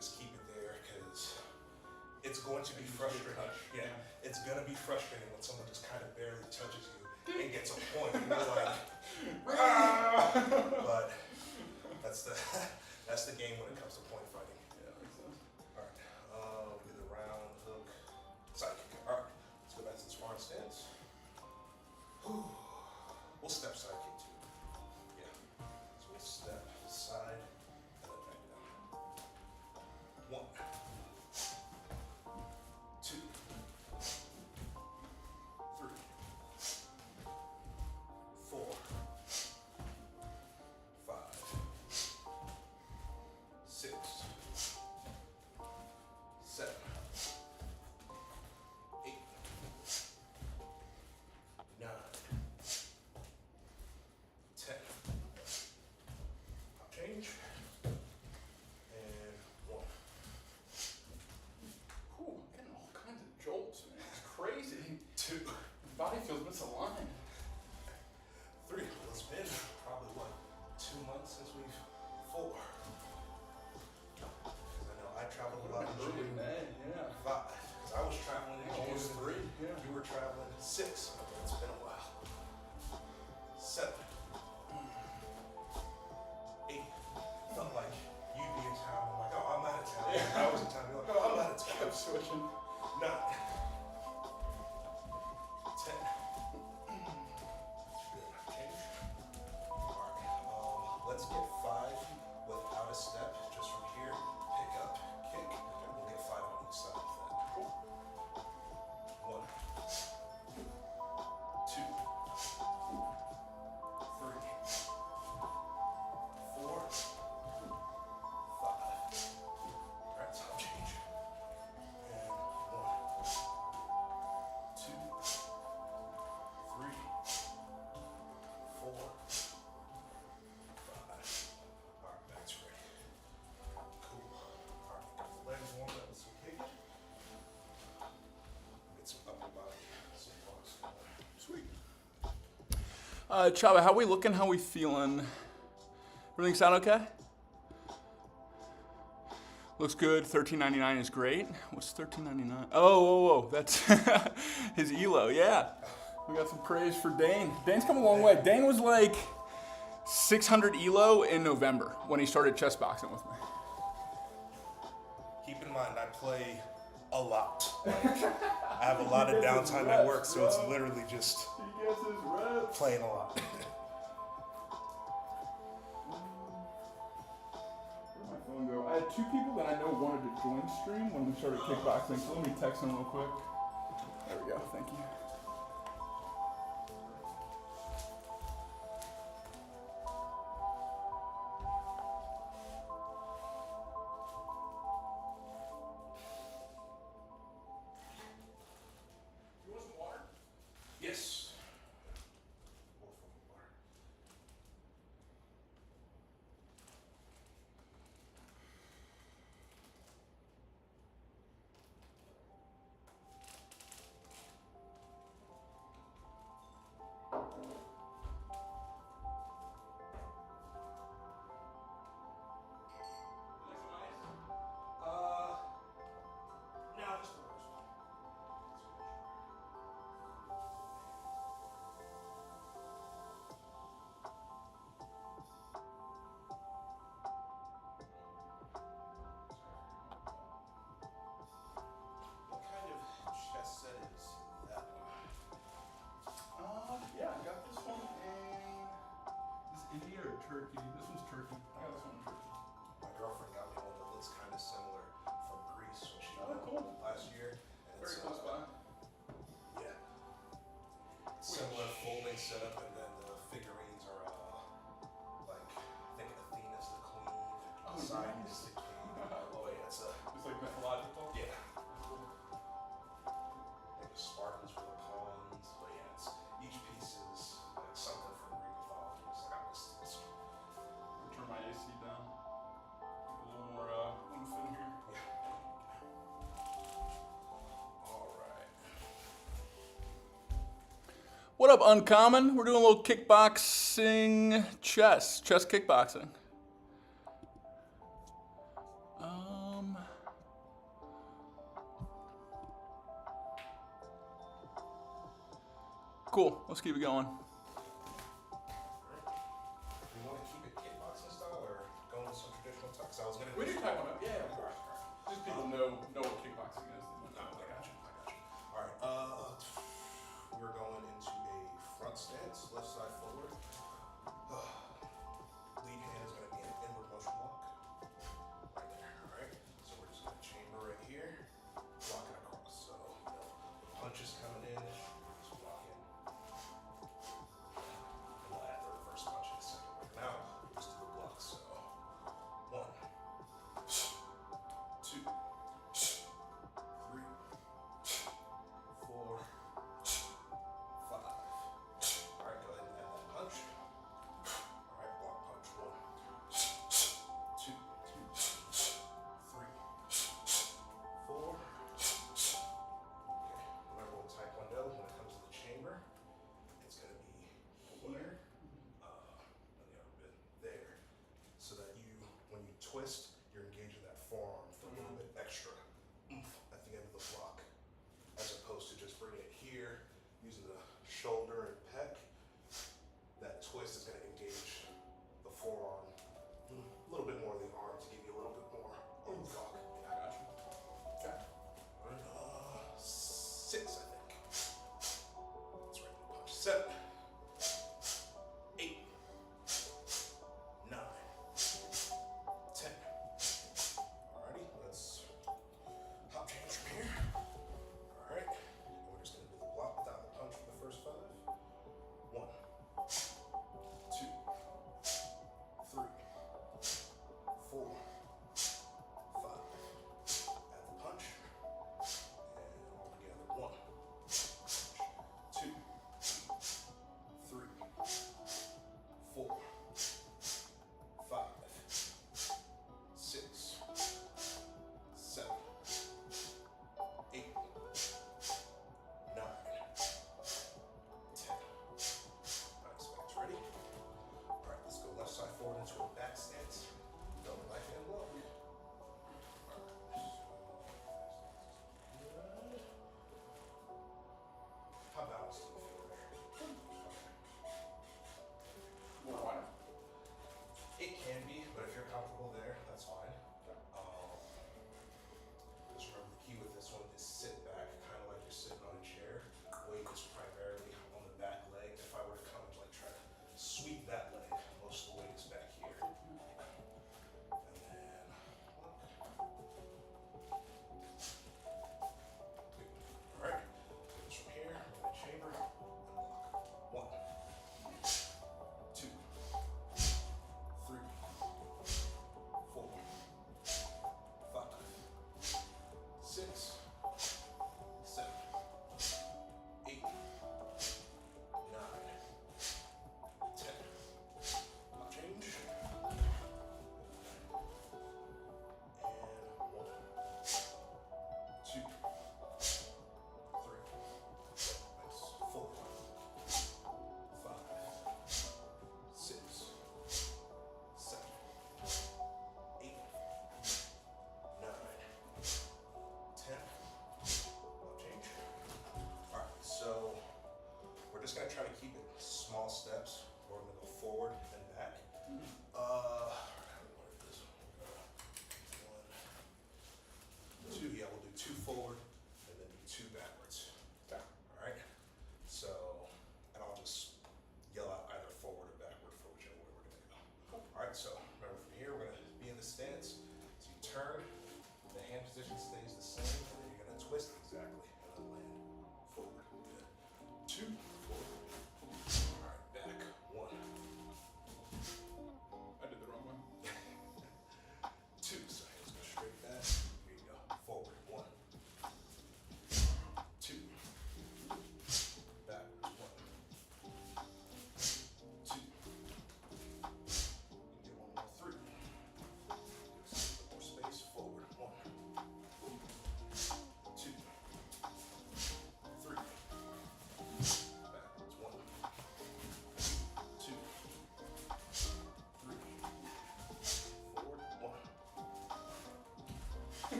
just keep it there because it's going to be frustrating.
touch.
Yeah, it's gonna be frustrating when someone just kind of barely touches you and gets a point, and you're like, ah! But that's the game when it comes to point fighting.
Yeah, makes sense.
All right, we do the round hook.
Chava, how we looking? How we feeling? Everything sound okay? Looks good. $13.99 is great. What's $13.99? Oh, that's his elo. Yeah, we got some praise for Dane. Dane's come a long way. Dane was like 600 elo in November when he started chess boxing with me.
Keep in mind, I play a lot. Like, I have a lot of downtime at work, so it's literally just
He gets his reps.
playing a lot.
Where'd my phone go? I had two people that I know wanted to join stream when we started kickboxing, so let me text them real quick. There we go, thank you. You want some water?
Yes. Now just the worst. What kind of chess set is that one?
Yeah, I got this one in. Is this India or Turkey? This one's Turkey. I got this one in Turkey.
My girlfriend got me one that looks kind of similar from Greece when she
Oh,
went
cool.
last year. And
Very
it's,
close by.
Yeah. Similar folding setup, and then the figurines are like I think Athena's the queen, Poseidon
nice.
is the king.
Oh,
yeah, it's
It's like mythological.
yeah. I think the Spartans were the pawns, but yeah, it's each piece is like something from Greek mythology. It's like
I'll turn my AC down. A little more oomph in here.
all right.
What up, Uncommon? We're doing a little kickboxing chess kickboxing. Cool. Let's keep it going.
You want to keep it kickboxing style or go into some traditional talk? 'Cause I was gonna.
We do type one up. Yeah, of course. Just people know what kickboxing is.
No, I got you. All right. We're going into a front stance, left side forward. Lead hand is going to be an inward motion block. Right there. All right. So we're just going to chamber right here, block it across. So the punch is coming in, just block in. And we'll add the reverse punch in a second. Now we'll just do the block. So 1, 2, 3, 4, 5. Alright, go ahead and add that punch. Alright, block punch. 1, 2, 3, 4. Okay, remember with Taekwondo, when it comes to the chamber, it's going to be here, and the other bit there, so that when you twist, you're engaging that forearm for a little bit extra oomph at the end of the block, as opposed to just bringing it here, using the shoulder and pec. That twist is going to engage the forearm, a little bit more of the arm to give you a little bit more oomph.
I got you. Okay.
6, I think. That's right, punch. 7, 8, 9, 10. Alrighty, let's hop change from here. Alright, and we're just going to do the block without the punch for the first 5. 1, 2, 3,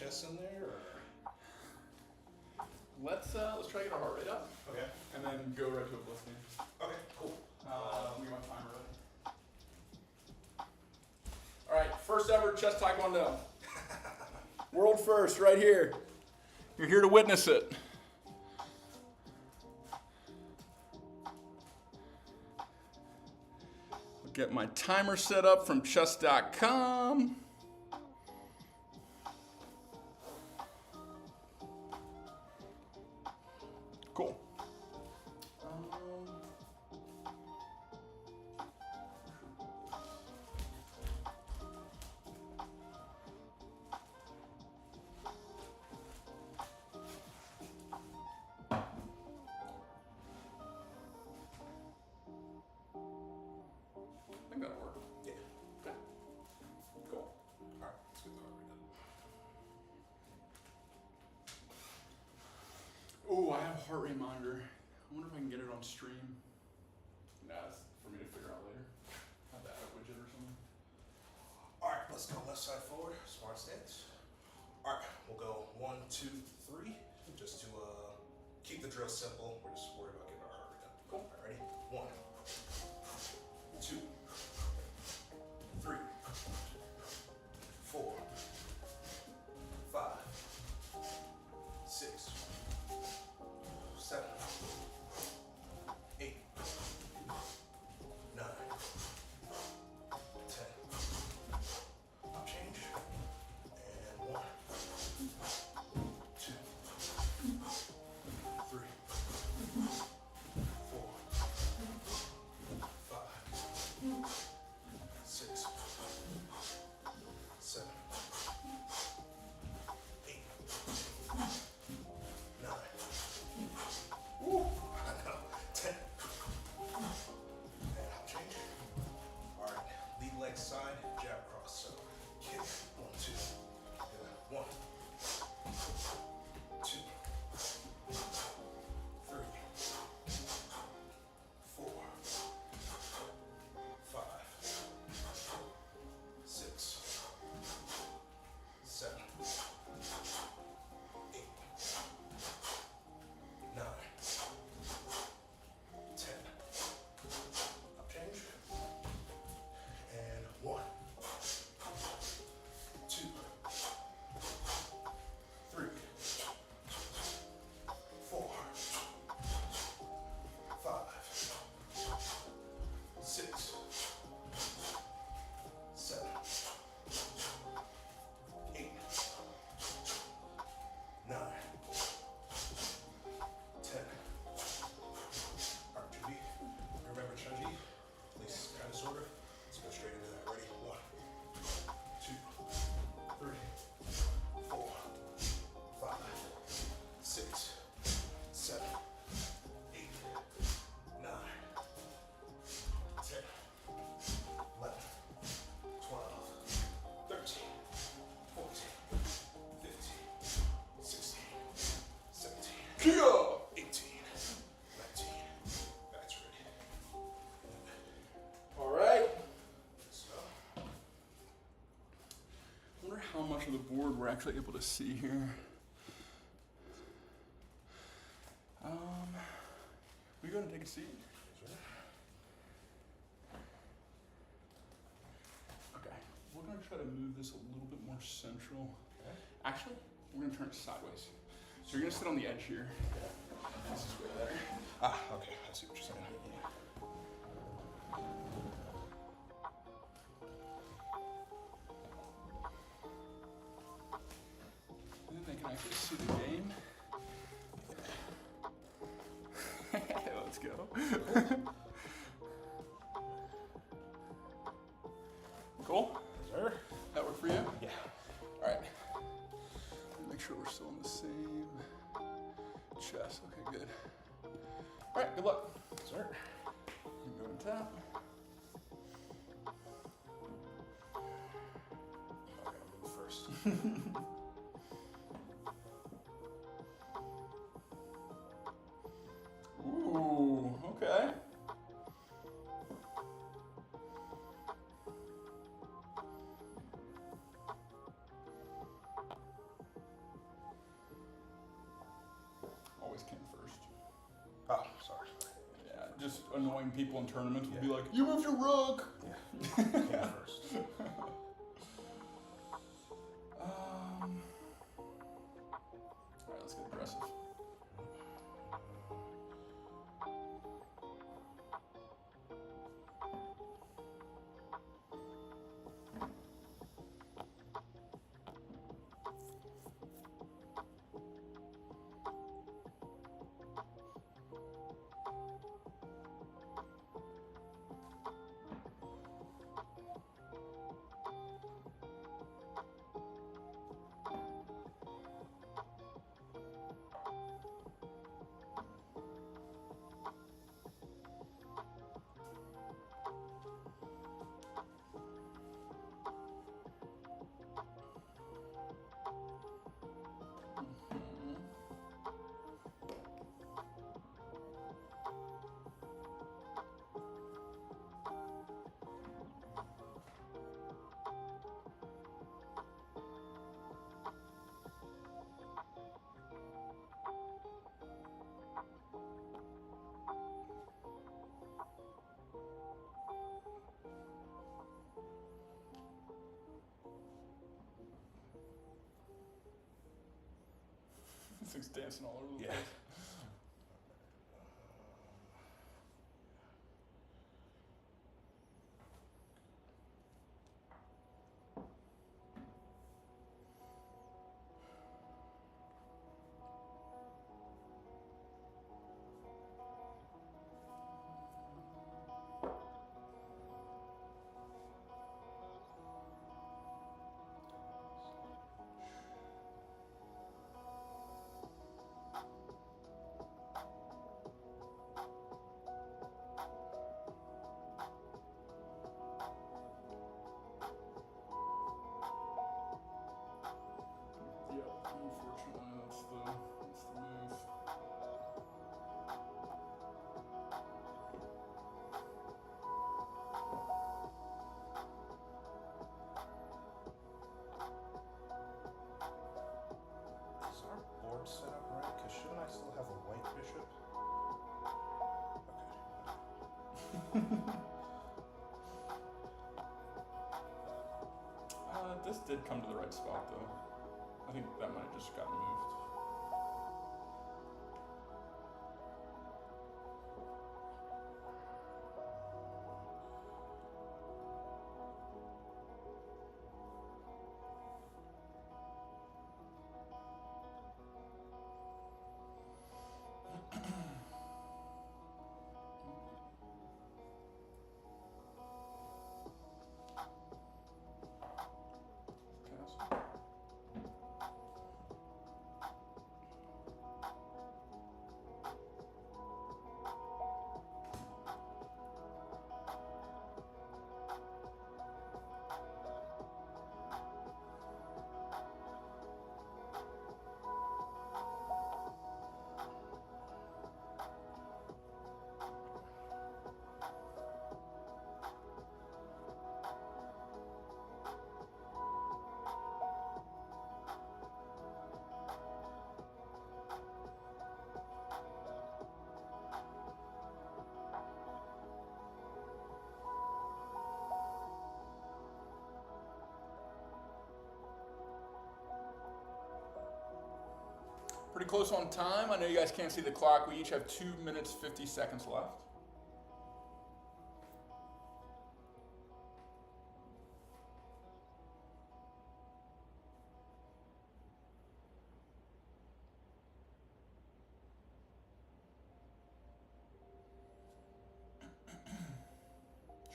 chess in there, or?
Let's try to get our heart rate up,
Okay.
and then go right to a blitz game.
Okay, cool.
Let me get my timer ready. All right, first ever chess taekwondo. World first, right here. You're here to witness it. I'll get my timer set up from chess.com. Cool. I think that'll work.
Yeah.
Okay. Cool.
All right, let's get the heart rate up.
Ooh, I have a heart rate monitor. I wonder if I can get it on stream. Nah, that's for me to figure out later. Have that widget or something.
All right, let's go left side forward, smart stance. All right, we'll go 1, 2, 3, just to keep the drill simple. We're just worried about getting our heart rate up.
Cool.
All right, ready? 1, 2, 3, 4, 5, 6, 7, 8, 9, 10. Up change. And 1, 2, 3, 4, 5, 6, 7, 8, 9. Woo! I know. 10. And I'll change. Alright, lead leg side, jab cross. So kick. 1, 2. 1, 2, 3, 4, 5, 6, 7, 8, 9, 10. Up change. And 1, 2, 3, 4, 5, 6, 7, 8, 9, 10. Alright, Judy. Remember Chunji? Please, kind of, sort of. Let's go straight into that. Ready? 1, 2, 3, 4, 5, 6, 7, 8, 9, 10, 11, 12, 13, 14, 15, 16, 17,
Kia!
18, 19. That's ready.
All right.
So,
I wonder how much of the board we're actually able to see here. We go and take a seat. Okay, we're gonna try to move this a little bit more central.
Okay.
Actually, we're gonna turn it sideways. So you're gonna sit on the edge here. This is way better.
Ah, okay. I see what you're saying.
And then they can actually see the game. Let's go. Cool?
Sir?
That work for you?
Yeah.
All right. Make sure we're still on the same chess. Okay, good. All right, good luck.
Sir?
You can go and tap.
I gotta move first.
Ooh, okay. just annoying people in tournaments will be
Yeah.
like, "You moved your rook."
Yeah. King first.
All right, let's get aggressive. This thing's dancing all over the
Yeah.
place. Yep, unfortunately, that's the move.
Is our board set up right? Because shouldn't I still have a white bishop?
This did come to the right spot, though. I think that might have just gotten moved. Castle. Pretty close on time. I know you guys can't see the clock. We each have 2 minutes, 50 seconds left.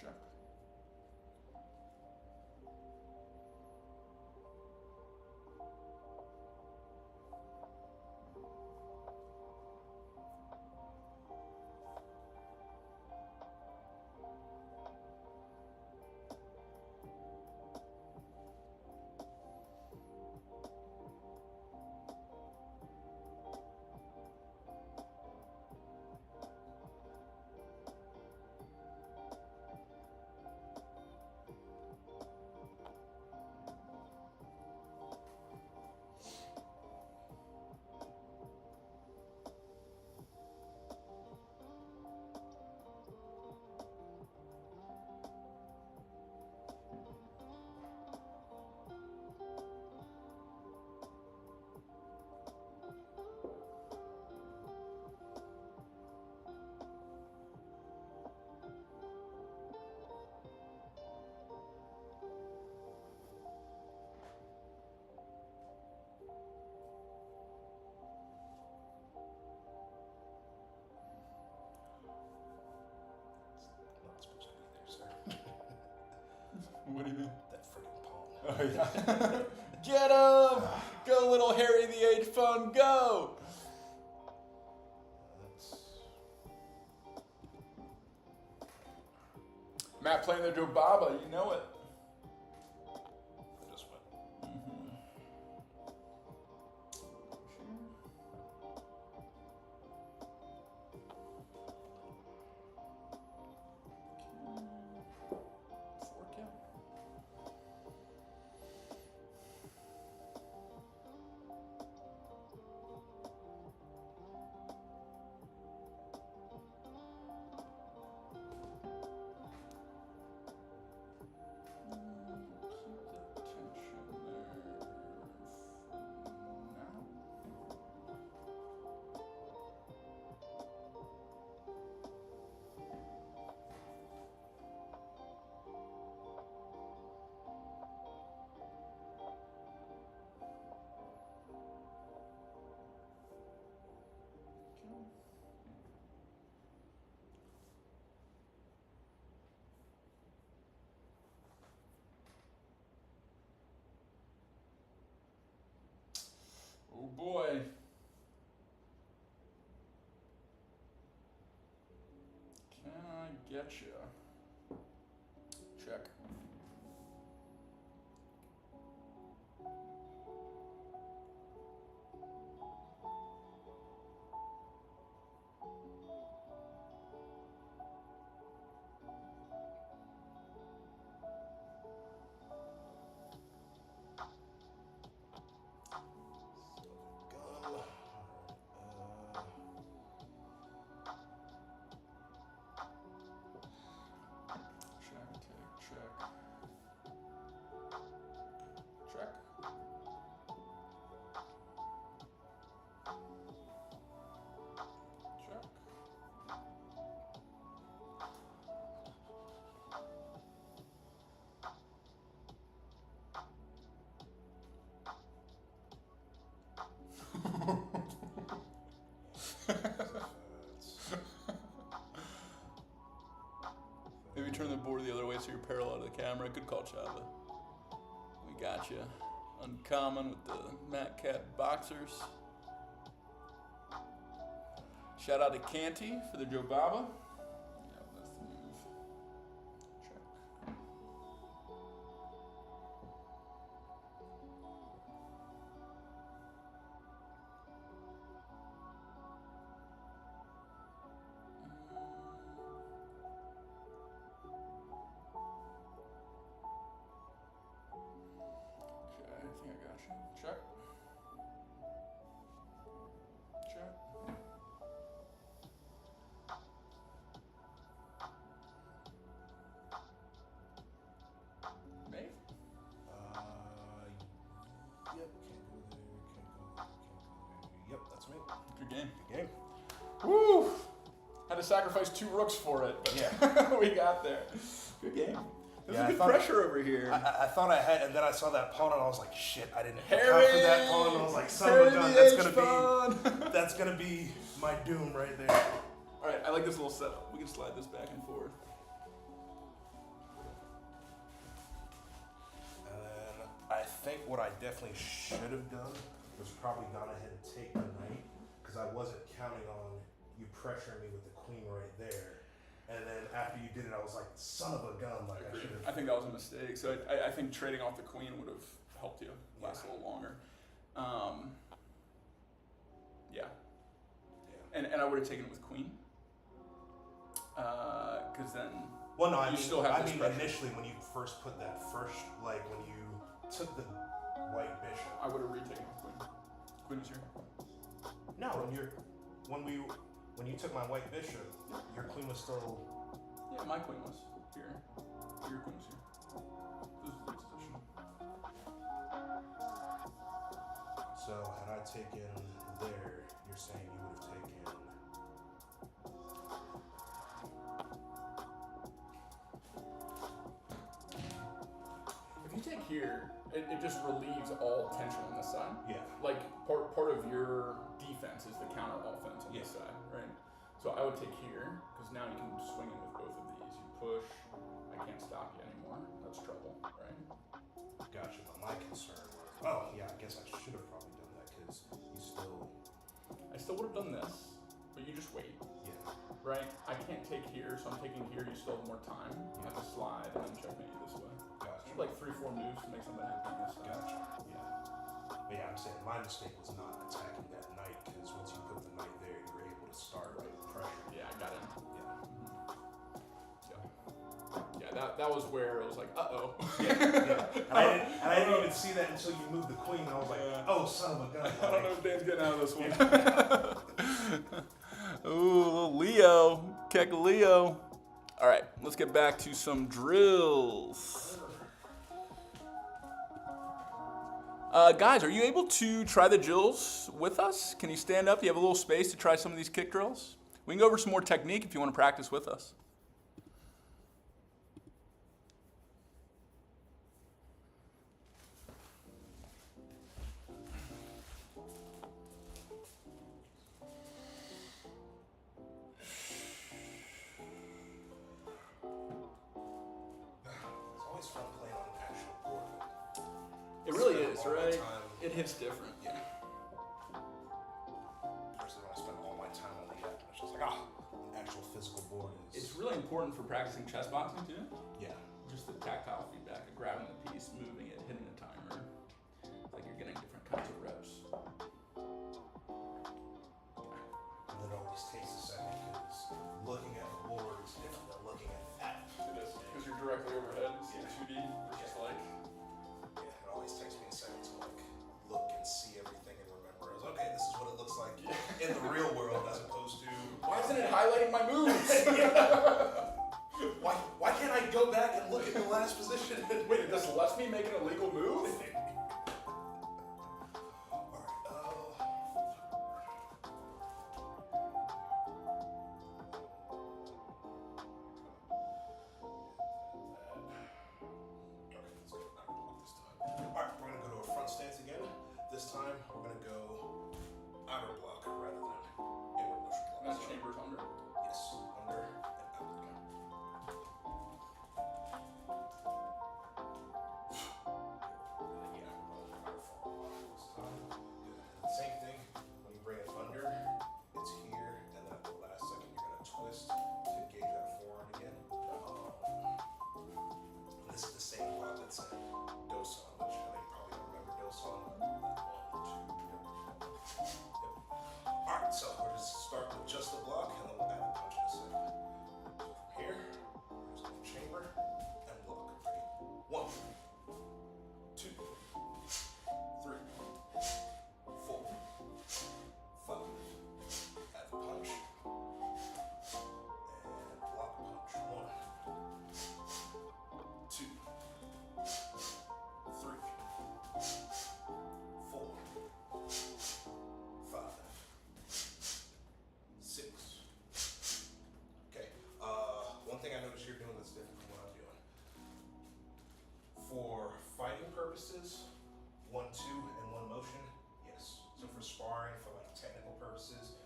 Check. What do you mean?
That freaking pawn.
Oh, yeah. Get him! Go, little Harry the H Fun, go! Matt playing the Joe Baba, you know it.
This one.
Oh boy. Can I get you? Check. Check. Check. Maybe turn the board the other way so you're parallel to the camera. Good call, Chava. We got you. Uncommon with the Matt Cat Boxers. Shout out to Canty for the Joe Baba. Yeah, that's the move. Check. Okay, I think I got you. Check. Check. Mate?
Yep, can't go there, can't go there, can't go there. Yep, that's me.
Good game.
Good game.
Woo! Had to sacrifice 2 rooks for it, but
Yeah.
we got there. Good game. There's
Yeah, I
good
thought-
pressure over here.
I thought I had, and then I saw that pawn, and I was like, shit, I didn't
Harry!
account for that pawn. And I was like, son
Harry
of a gun,
the
that's
H-Fun.
gonna be my doom right there.
All right, I like this little setup. We can slide this back and forth.
And then I think what I definitely should have done was probably gone ahead and take the knight, because I wasn't counting on you pressuring me with the queen right there. And then after you did it, I was like, son of a gun, like I should have.
I think that was a mistake. So I think trading off the queen would have helped you last a little longer. Yeah. And I would have taken it with queen. Because then
Well, no, I
you
mean,
still have this pressure.
initially when you first put that first, like when you took the white bishop.
I would have retaken with queen. Queen was here.
No, when you took my white bishop, your queen was still.
Yeah, my queen was here. Your queen was here. This is the position.
So had I taken there, you're saying you would have taken.
If you take here, it just relieves all tension on this side.
Yeah.
Like part of your defense is the counter offense on this side, right? So I would take here because now you can swing in with both of these. You push, I can't stop you anymore. that's trouble, right?
Gotcha. But my concern was, oh yeah, I guess I should have probably done that because you still,
I still would have done this, but you just wait,
yeah.
right? I can't take here, so I'm taking here. You still have more time. You have to slide and then checkmate you this way.
Gotcha.
You have like 3-4 moves to make something happen on this side.
Gotcha. Yeah. But yeah, I'm saying my mistake was not attacking that knight because once you put the knight there, you were able to start with pressure.
Yeah, I got him.
Yeah.
Yeah, that was where it was like, uh-oh.
Yeah. And I didn't even see that until you moved the queen. And I was like, oh, son of a gun.
I don't know if Dan's getting out of this one. Ooh, little Leo. Keck Leo. All right, let's get back to some drills. Guys, are you able to try the drills with us? Can you stand up? Do you have a little space to try some of these kick drills? We can go over some more technique if you want to practice with us.
It's always fun playing on an actual board.
It really
Spend
is,
all my
right?
time-
It hits different.
Yeah. Versus when I spend all my time on the app, it's just like, an actual physical board is.
It's really important for practicing chess boxing too.
Yeah.
Just the tactile feedback of grabbing the piece, moving it, hitting the timer. It's like you're getting different kinds of reps.
And it always takes a second because looking at the board is different than looking at the app.
It is, because you're directly overhead. It's 2D versus like.
Yeah, it always takes me a second to like look and see everything and remember. It's okay, this is what it looks like in the real world as opposed to
Why isn't it highlighting my moves?
why can't I go back and look at the last position?
Wait, this lets me make an illegal move?
Alright, we're gonna go to a front stance again. This time we're gonna go outer block rather than inward motion block.
That's
So,
chambers under.
yes, under and out. Yeah, outer front block this time. Good. Same thing, when you bring it under, it's here, and then at the last second you're gonna twist to engage that forearm again. This is the same block that's in Dosan, which I think you probably don't remember Dosan. 1, 2, yep. Alright, so we're just start with just the block and then we'll add the punch in a second. So from here, we're just going chamber and block. Ready? 1, 2, 3, 4, 5. Add the punch. And block punch. 1, 2, 3, 4, 5, 6. Okay. One thing I noticed you're doing that's different from what I'm doing. For fighting purposes, 1, 2, and 1 motion, yes. So for sparring, for like technical purposes,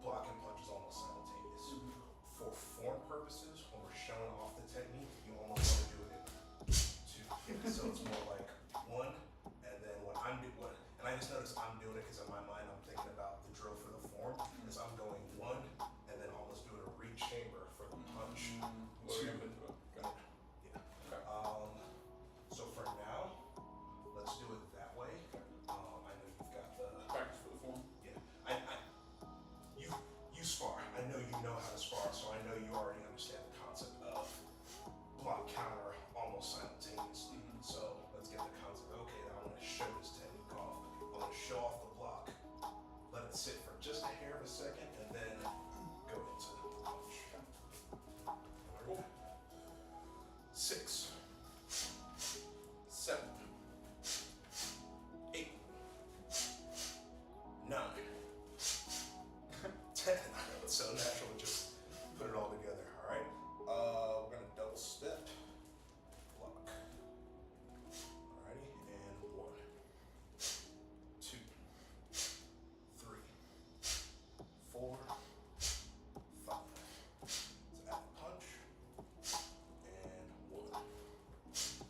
block and punch is almost simultaneous. For form purposes, when we're showing off the technique, you almost want to do it in 2. So it's more like 1, and then when I'm doing it, and I just noticed I'm doing it because in my mind I'm thinking about the drill for the form, is I'm going 1, and then almost doing a re-chamber for the punch.
Loading
2.
up into it. Got it.
Yeah.
Okay.
So for now, let's do it that way. I know you've got the
Practice for the form.
yeah. You spar. I know you know how to spar, so I know you already understand the concept of block counter almost simultaneously. So let's get the concept. Okay, now I want to show this technique off. I want to show off the block. Let it sit for just a hair of a second, and then go into the punch.
Cool.
6, 7, 8, 9, 10. I know it's so natural to just put it all together. All right. We're gonna double step, block. Alrighty, and 1, 2, 3, 4, 5. So add the punch, and 1, 2,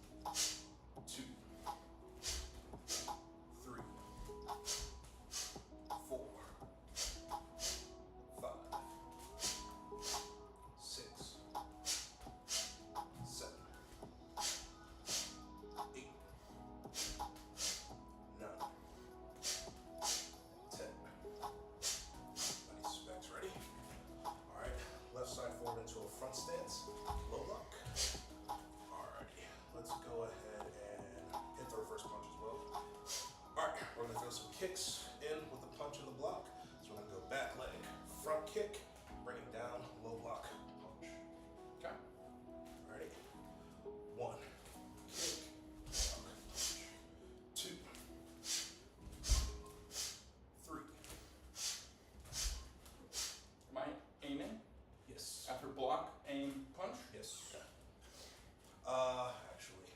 kick, bring it down, low block, punch.
Okay.
Alrighty. 1, kick, block, punch. 2, 3.
Am I aiming?
Yes.
After block, aim, punch?
Yes.
Okay.
Actually,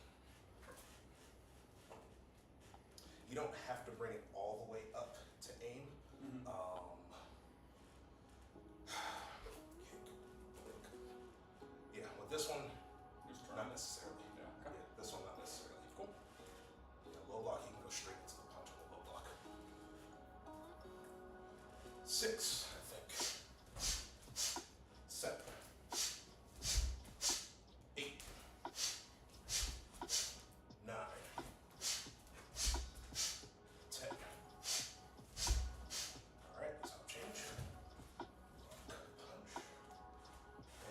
you don't have to bring it all the way up to aim.
Mhm.
Kick, flick. Yeah, with this one,
Just
not
trying.
necessarily.
Yeah, okay.
Yeah, this one not necessarily.
Cool.
Yeah, low block, you can go straight into the punch with a low block. 6, I think. 7, 8, 9, 10. Alright, that's how change. Punch.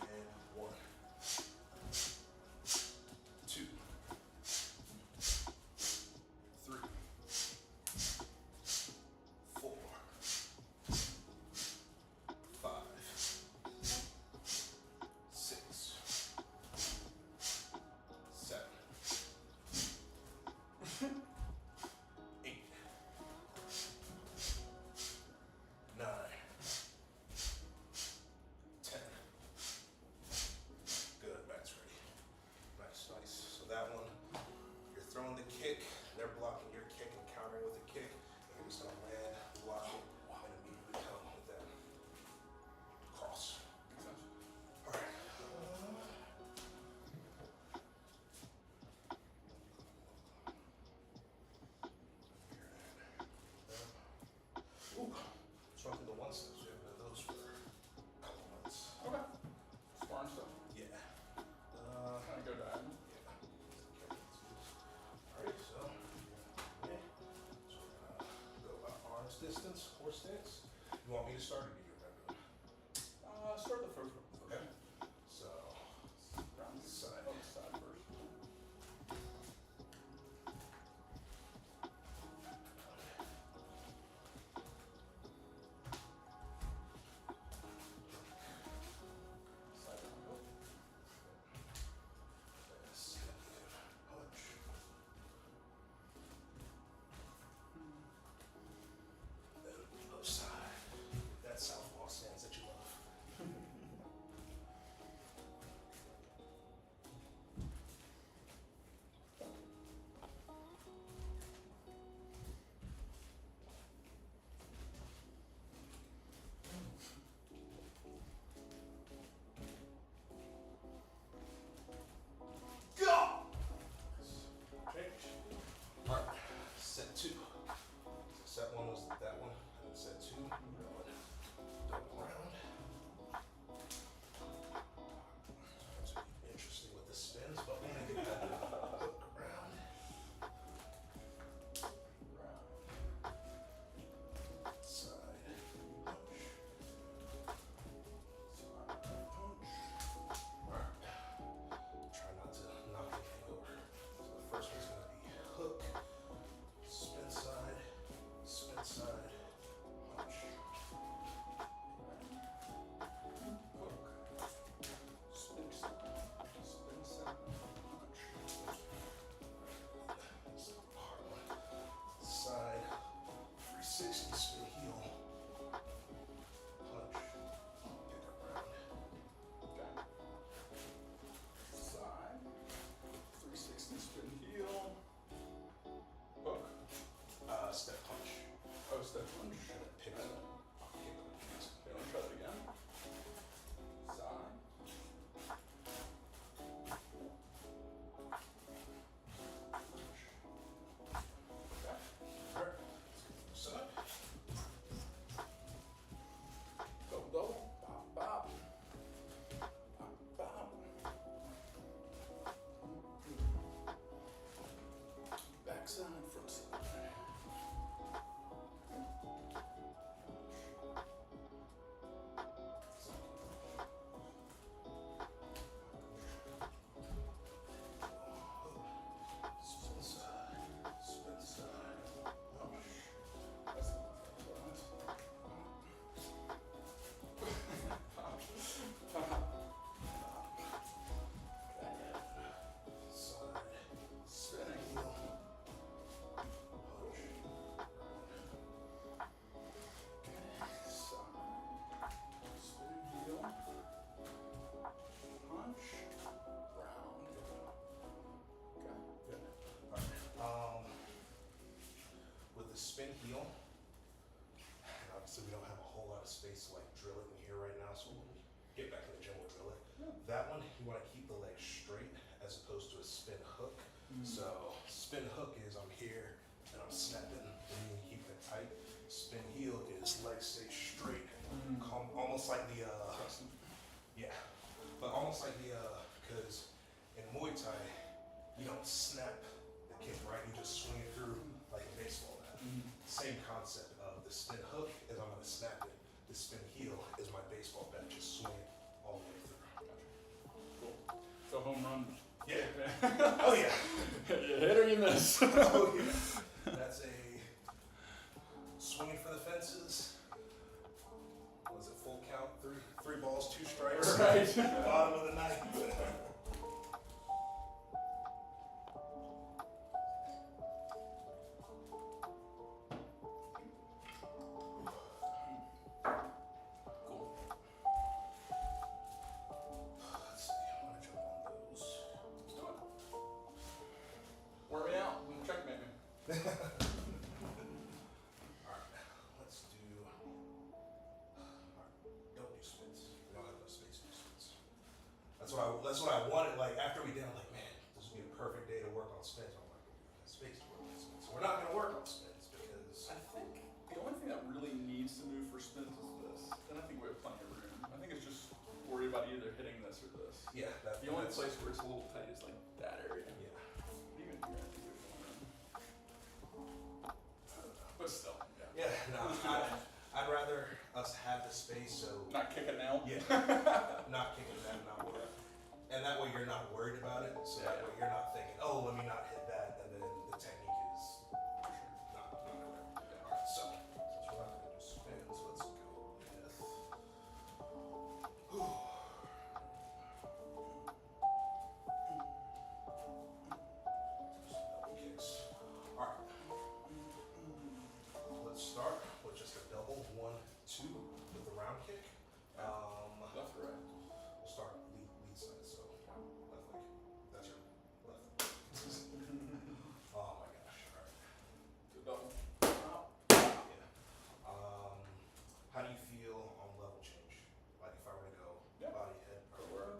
And 1, 2, 3, 4, space to like drill it in here right now, so when we get back to the gym, we'll drill it. That one, you want to keep the leg straight as opposed to a spin hook. So spin hook is I'm here and I'm snapping, and you keep it tight. Spin heel is leg stay straight, almost like the yeah, but almost like the because in Muay Thai you don't snap the kick, right? You just swing it through like a baseball bat. Same concept of the spin hook is I'm gonna snap it. The spin heel is my baseball bat, just swing it all the way through.
Cool. So home run.
Yeah. Oh yeah.
You hit or you miss.
Oh yeah. That's a swinging for the fences. Was it full count? Three balls, 2 strikes.
Right.
Bottom of the ninth.
Cool.
Let's see. I'm gonna jump on those.
Let's do it. Wear me out. Checkmate me.
Alright, let's do. Alright, don't do spins. We don't have enough space to do spins. That's what I wanted. Like after we did, I'm like, man, this would be a perfect day to work on spins. I'm like, we don't have space to work on spins. So we're not gonna work on spins because
I think the only thing that really needs to move for spins is this. And I think we have plenty of room. I think it's just worry about either hitting this or this.
yeah,
The only place where it's a little tight is like that area.
Yeah.
Even here, I think there's more room. But still, yeah.
Yeah, no, I'd rather us have the space so
Not kick it now.
yeah, not kicking that, not worry. And that way you're not worried about it. So that way you're not thinking, oh, let me not hit that, and then the technique is not correct. Yeah. All right, so since we're not gonna do spins, let's go with. Double kicks. All right. Let's start with just a double 1, 2 with the round kick.
Left or right?
We'll start lead side, so left leg. That's your left. Oh my gosh! All right.
Do a double.
Yeah. How do you feel on level change? Like if I were to go
Yeah.
body, head,
Go
or
where?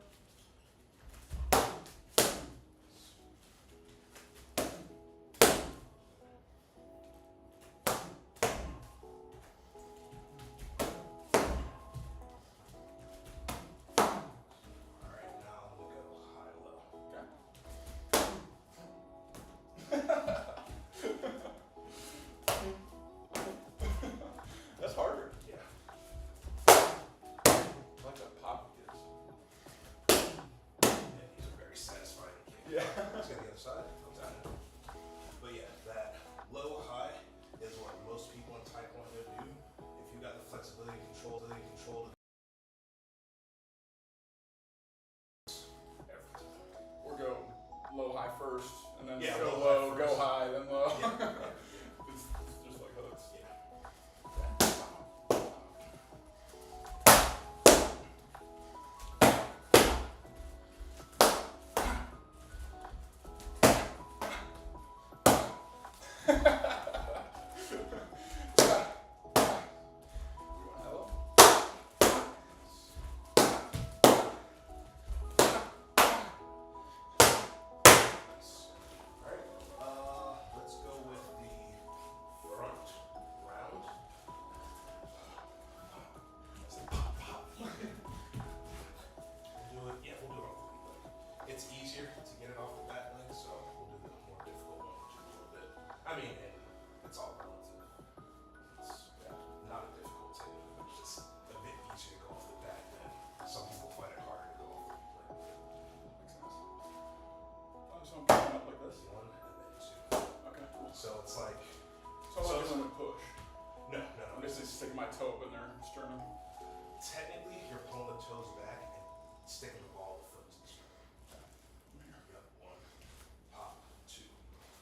all right. Now I'm gonna go high, low.
That's harder.
Yeah.
I like that pop he gives.
Yeah, these are very satisfying to kick.
Yeah.
Let's get the other side. I'm down. But yeah, that low high is what most people in Taekwondo do. If you got the flexibility and control to every time.
Or go low, high first, and then
Yeah,
go
low,
low,
high
go
first.
high, then low.
Yeah.
It's just like hooks.
Yeah.
You want hello?
Alright, let's go with the front round. We'll do it, yeah, we'll do it off the lead leg. It's easier to get it off the back leg, so we'll do the more difficult one, which is a little bit. I mean, and it's all relative. It's not a difficult technique, but it's just a bit easier to go off the back than some people find it harder to go off the lead leg.
Makes sense. So I'm picking up like this.
One and then 2.
Okay, cool.
So it's like,
So I'm not doing a push.
no,
I'm just sticking my toe up in their sternum.
technically you're pulling the toes back and sticking the ball of the foot to the sternum. Yep, 1, pop, 2.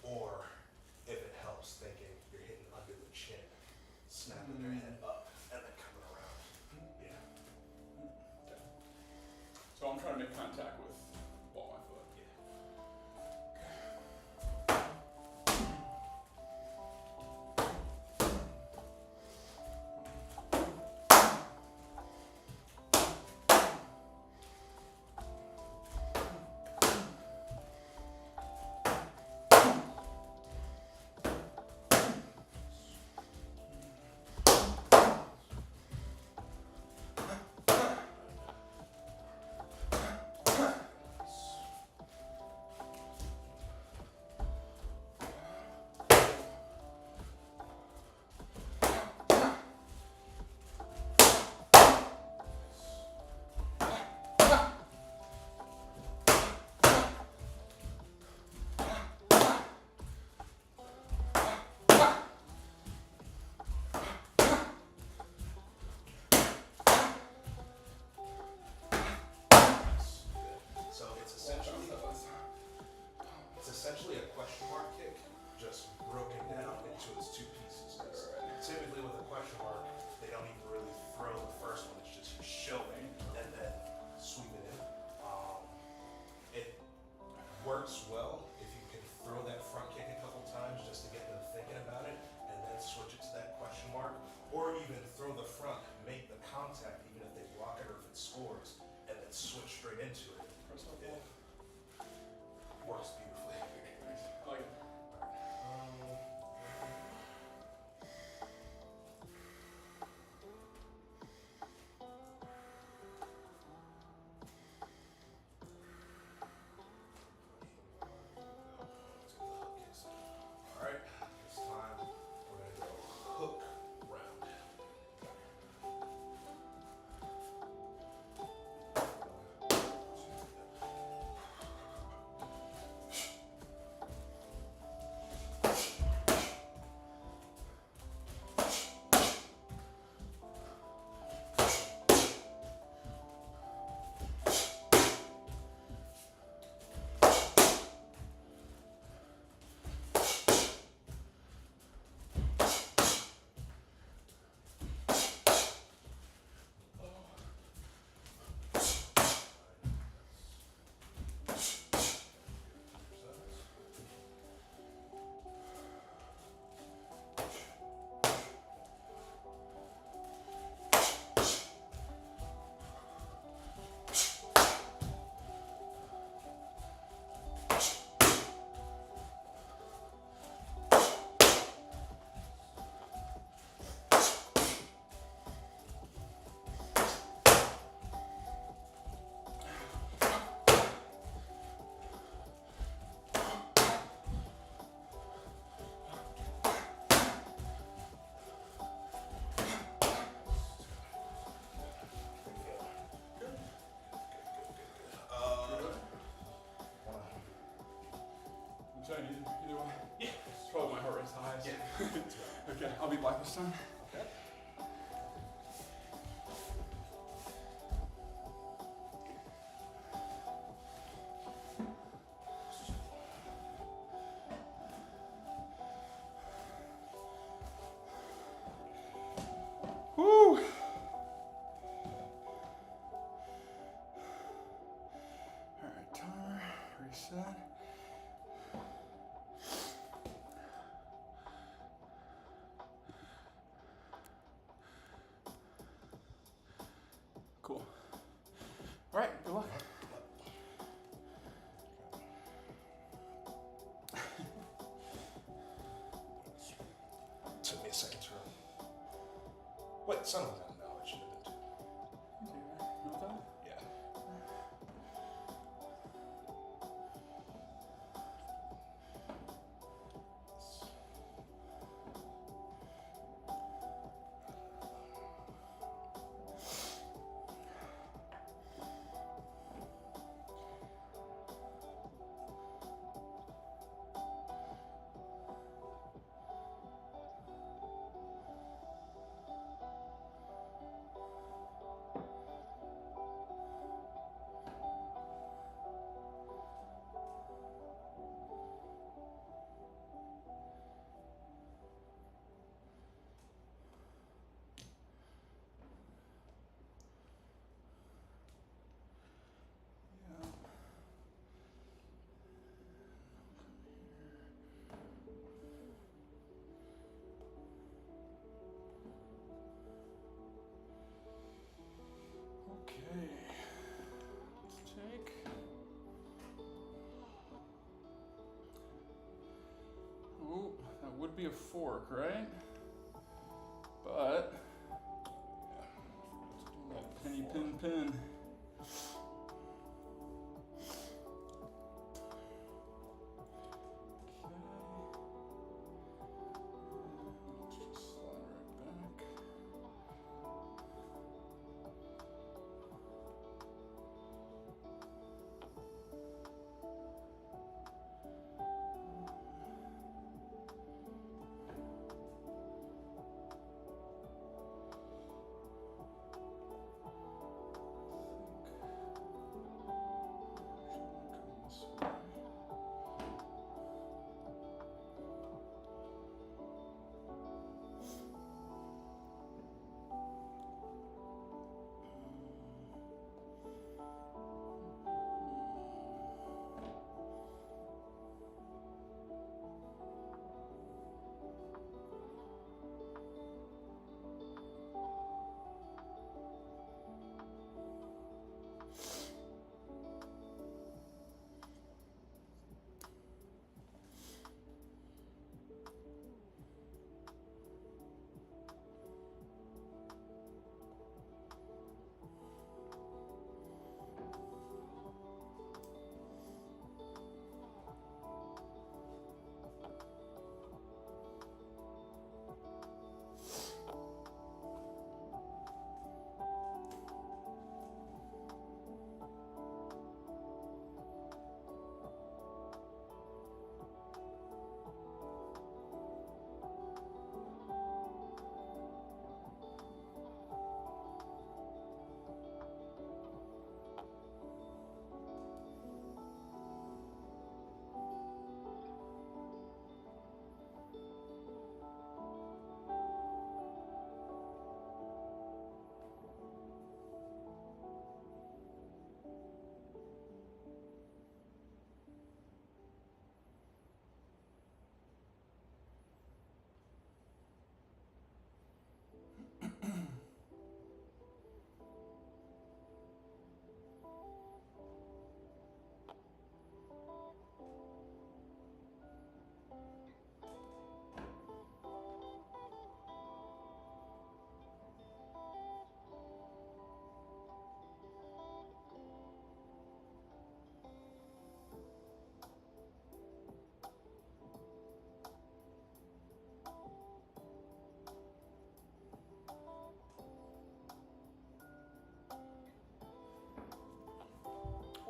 Or if it helps, thinking you're hitting under the chin, snapping your head up, and then coming around. Yeah,
Okay. So I'm trying to make contact with the ball of my foot.
yeah. scores and then switch straight into it. Yeah. Works beautifully.
I like it.
All right, this time we're gonna go hook round.
Either way.
Yeah.
It's probably my heart rate's the highest.
Yeah.
Okay, I'll be black this time.
Okay.
Woo! Alright, timer, reset. Cool. Alright, good luck.
Took me a second to. Wait, son of a gun. No, it should have been two. Yeah.
Okay. Let's take. Oh, that would be a fork, right? But let's do that penny pin.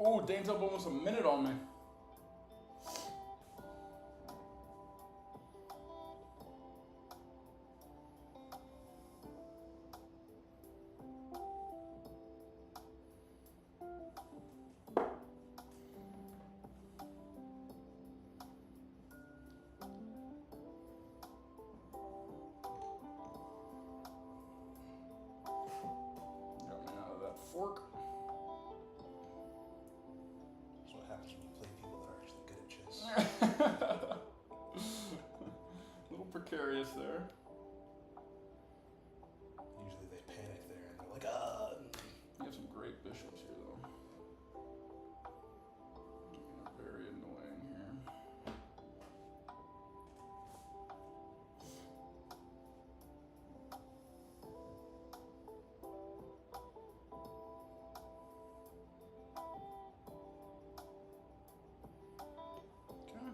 Oh, Dane's up almost a minute on me. Got me out of that fork.
That's what happens when you play people that are actually good at chess.
A little precarious there.
Usually they panic there and they're like, ah.
You have some great bishops here, though. Very annoying here. Okay.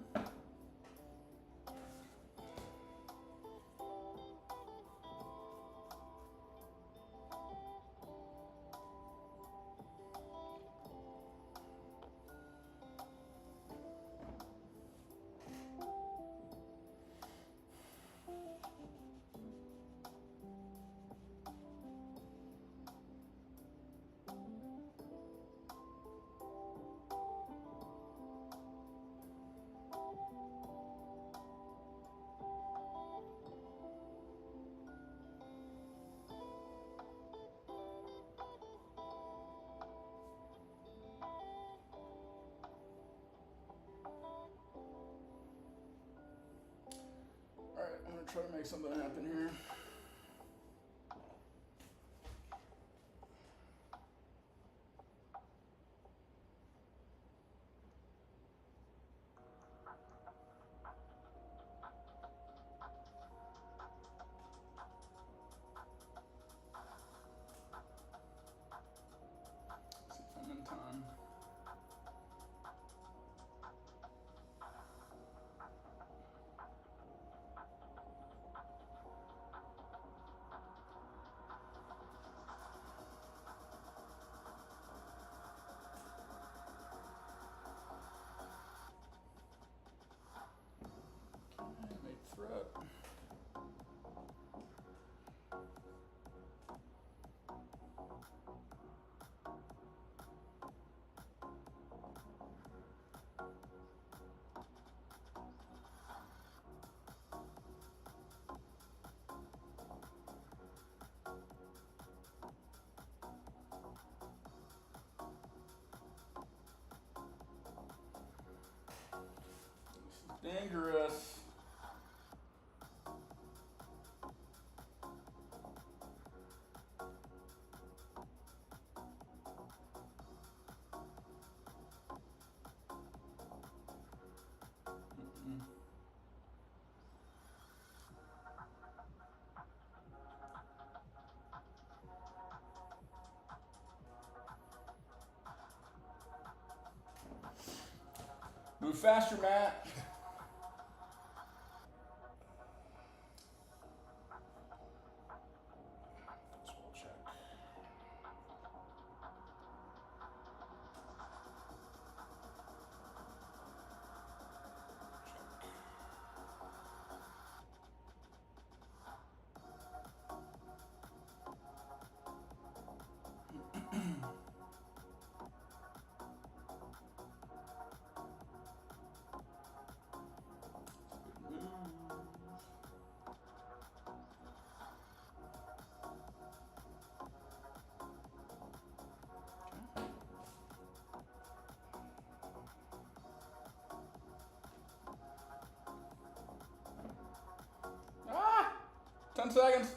Alright, I'm gonna try to make something happen here. See if I'm in time. Make threat. This is dangerous. Move faster, Matt.
Small check.
Ah! 10 seconds.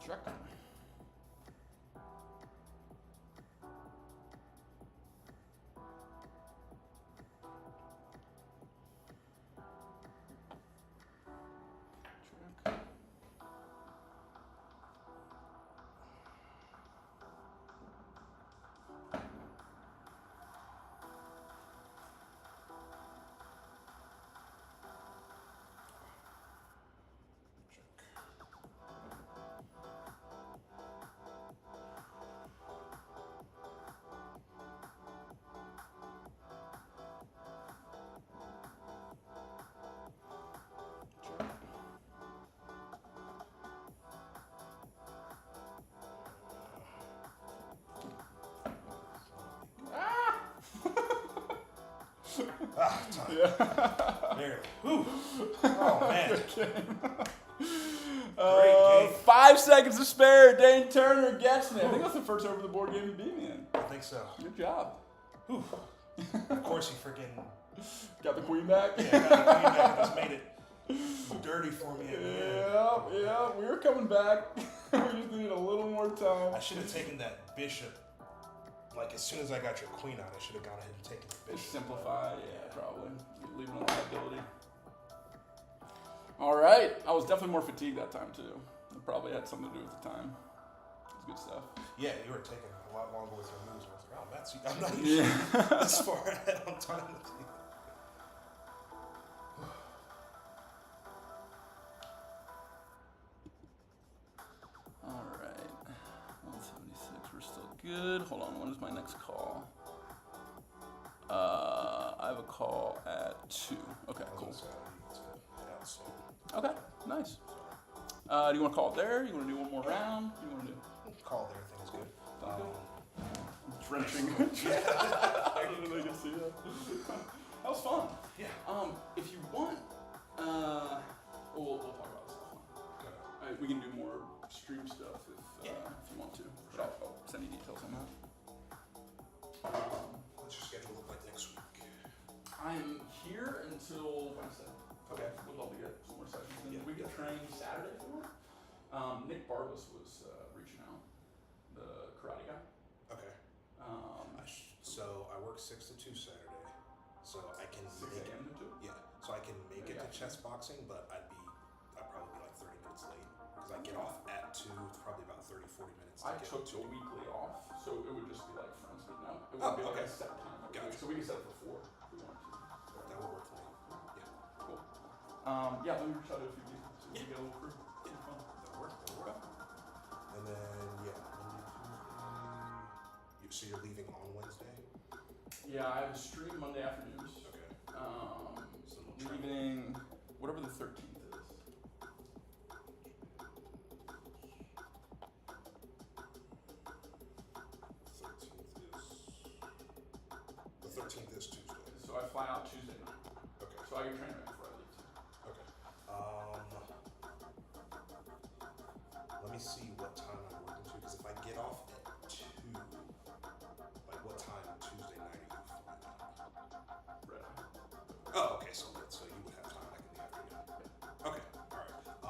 Check.
Time.
Yeah.
There. Whew. Oh, man.
Great game. 5 seconds to spare. Dane Turner gets me. I think that's the first over the board game you beat me in.
I think so.
Good job.
Whew. Of course, you freaking
Got the queen back?
got the queen back and just made it dirty for me at the end.
Yeah, we were coming back. We just needed a little more time.
I should have taken that bishop. Like, as soon as I got your queen out, I should have gone ahead and taken the bishop.
Just simplify, yeah, probably. Leave it on liability. All right. I was definitely more fatigued that time, too. It probably had something to do with the time. It's good stuff.
Yeah, you were taking a lot longer with your moves. I was like, oh, that's, I'm not usually this far ahead on time with you.
All right. 176. We're still good. Hold on. When is my next call? I have a call at 2. Okay, cool. Okay, nice. Do you want to call it there? You want to do one more round? What do you want to do?
Call there, things good.
Drenching. I didn't know you could see that. That was fun.
Yeah.
If you want, we'll talk about this offline. We can do more stream stuff if you want to. But I'll send you details on that.
What's your schedule look like next week?
I'm here until Wednesday. Okay. We'll probably get some more sessions. And we get trained Saturday if you want. Nick Barlis was reaching out, the karate guy.
Okay. So I work 6 to 2 Saturday, so I can
6
make
a.m. to 2?
Yeah, so I can make it to Chessboxing, but I'd probably be like 30 minutes late because I get off at 2. It's probably about 30, 40 minutes.
I took a weekly off, so it would just be like friends, but no, it would be like a set time.
Gotcha.
So we can set it for 4 if we wanted to.
That would work for me. Yeah.
Cool. Yeah, let me reach out to a few people so we can get a little crew. It'll be fun.
That'll work. And then Monday, Tuesday. So you're leaving on Wednesday?
Yeah, I have a stream Monday afternoons.
Okay. So
Leaving whatever the 13th is.
13th is Tuesday.
So I fly out Tuesday night.
Okay.
So I can train right before I leave too.
Okay. Let me see what time I'm working to, because if I get off at 2, like what time Tuesday night are you flying out?
Right.
Oh, okay, so you would have time like in the afternoon. Okay,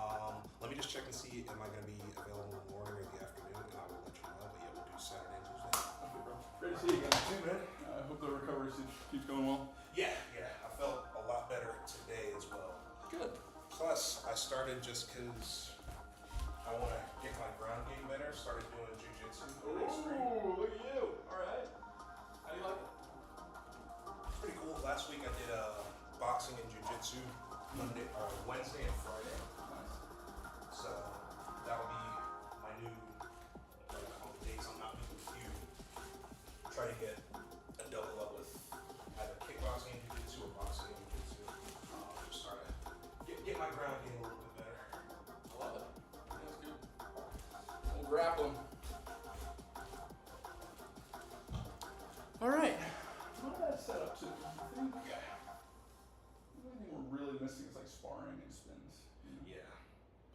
alright. Let me just check and see, am I going to be available in the morning or the afternoon, and I will let you know, but yeah, we'll do Saturday and Tuesday.
Okay, bro. Great to see you again.
See you, man.
I hope the recovery keeps going well.
Yeah, I felt a lot better today as well.
Good.
Plus, I started just because I want to get my ground game better, started doing jiu-jitsu.
Ooh, look at you. All right. How do you like it?
It's pretty cool. Last week I did boxing and jiu-jitsu Wednesday and Friday.
Nice.
So that'll be my new on the days I'm not meeting with you. Try to get a double up with either kickboxing and jiu-jitsu or boxing and jiu-jitsu. Just try to get my ground game a little bit better.
I love it. That's good. We'll grappling. All right. What did that set up to? I think the only thing we're really missing is like sparring and spins.
Yeah,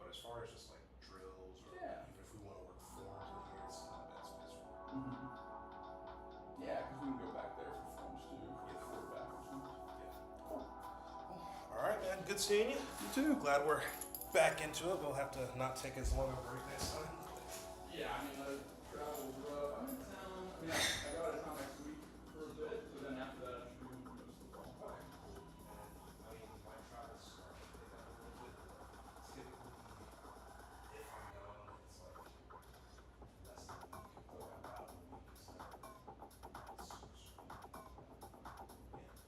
but as far as just like drills or
Yeah.
even if we want to work forms in here, it's not the best place for it.
Mm-hmm. Yeah, because we can go back there for forms too. Forward, backwards ones.
Yeah.
Cool.
All right, man. Good seeing you.
You too.
Glad we're back into it. We'll have to not take as long a break next time.
Yeah, I mean, the travel's rough. I'm in town. I mean, I go out of town next week for a bit, but then after that, I'm sure we'll go to football.
I mean, my travels start to pick up a little bit. Typically, if I'm gone, it's like less than a week. But I'm out a week. So it's super. Yeah.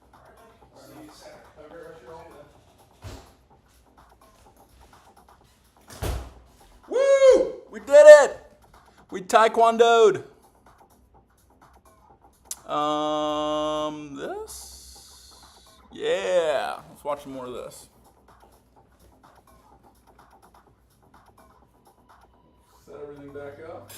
All right, man. See you Saturday.
Have a great rest of your day. Woo! We did it! We taekwondoed. This? Yeah. Let's watch some more of this. Set everything back up.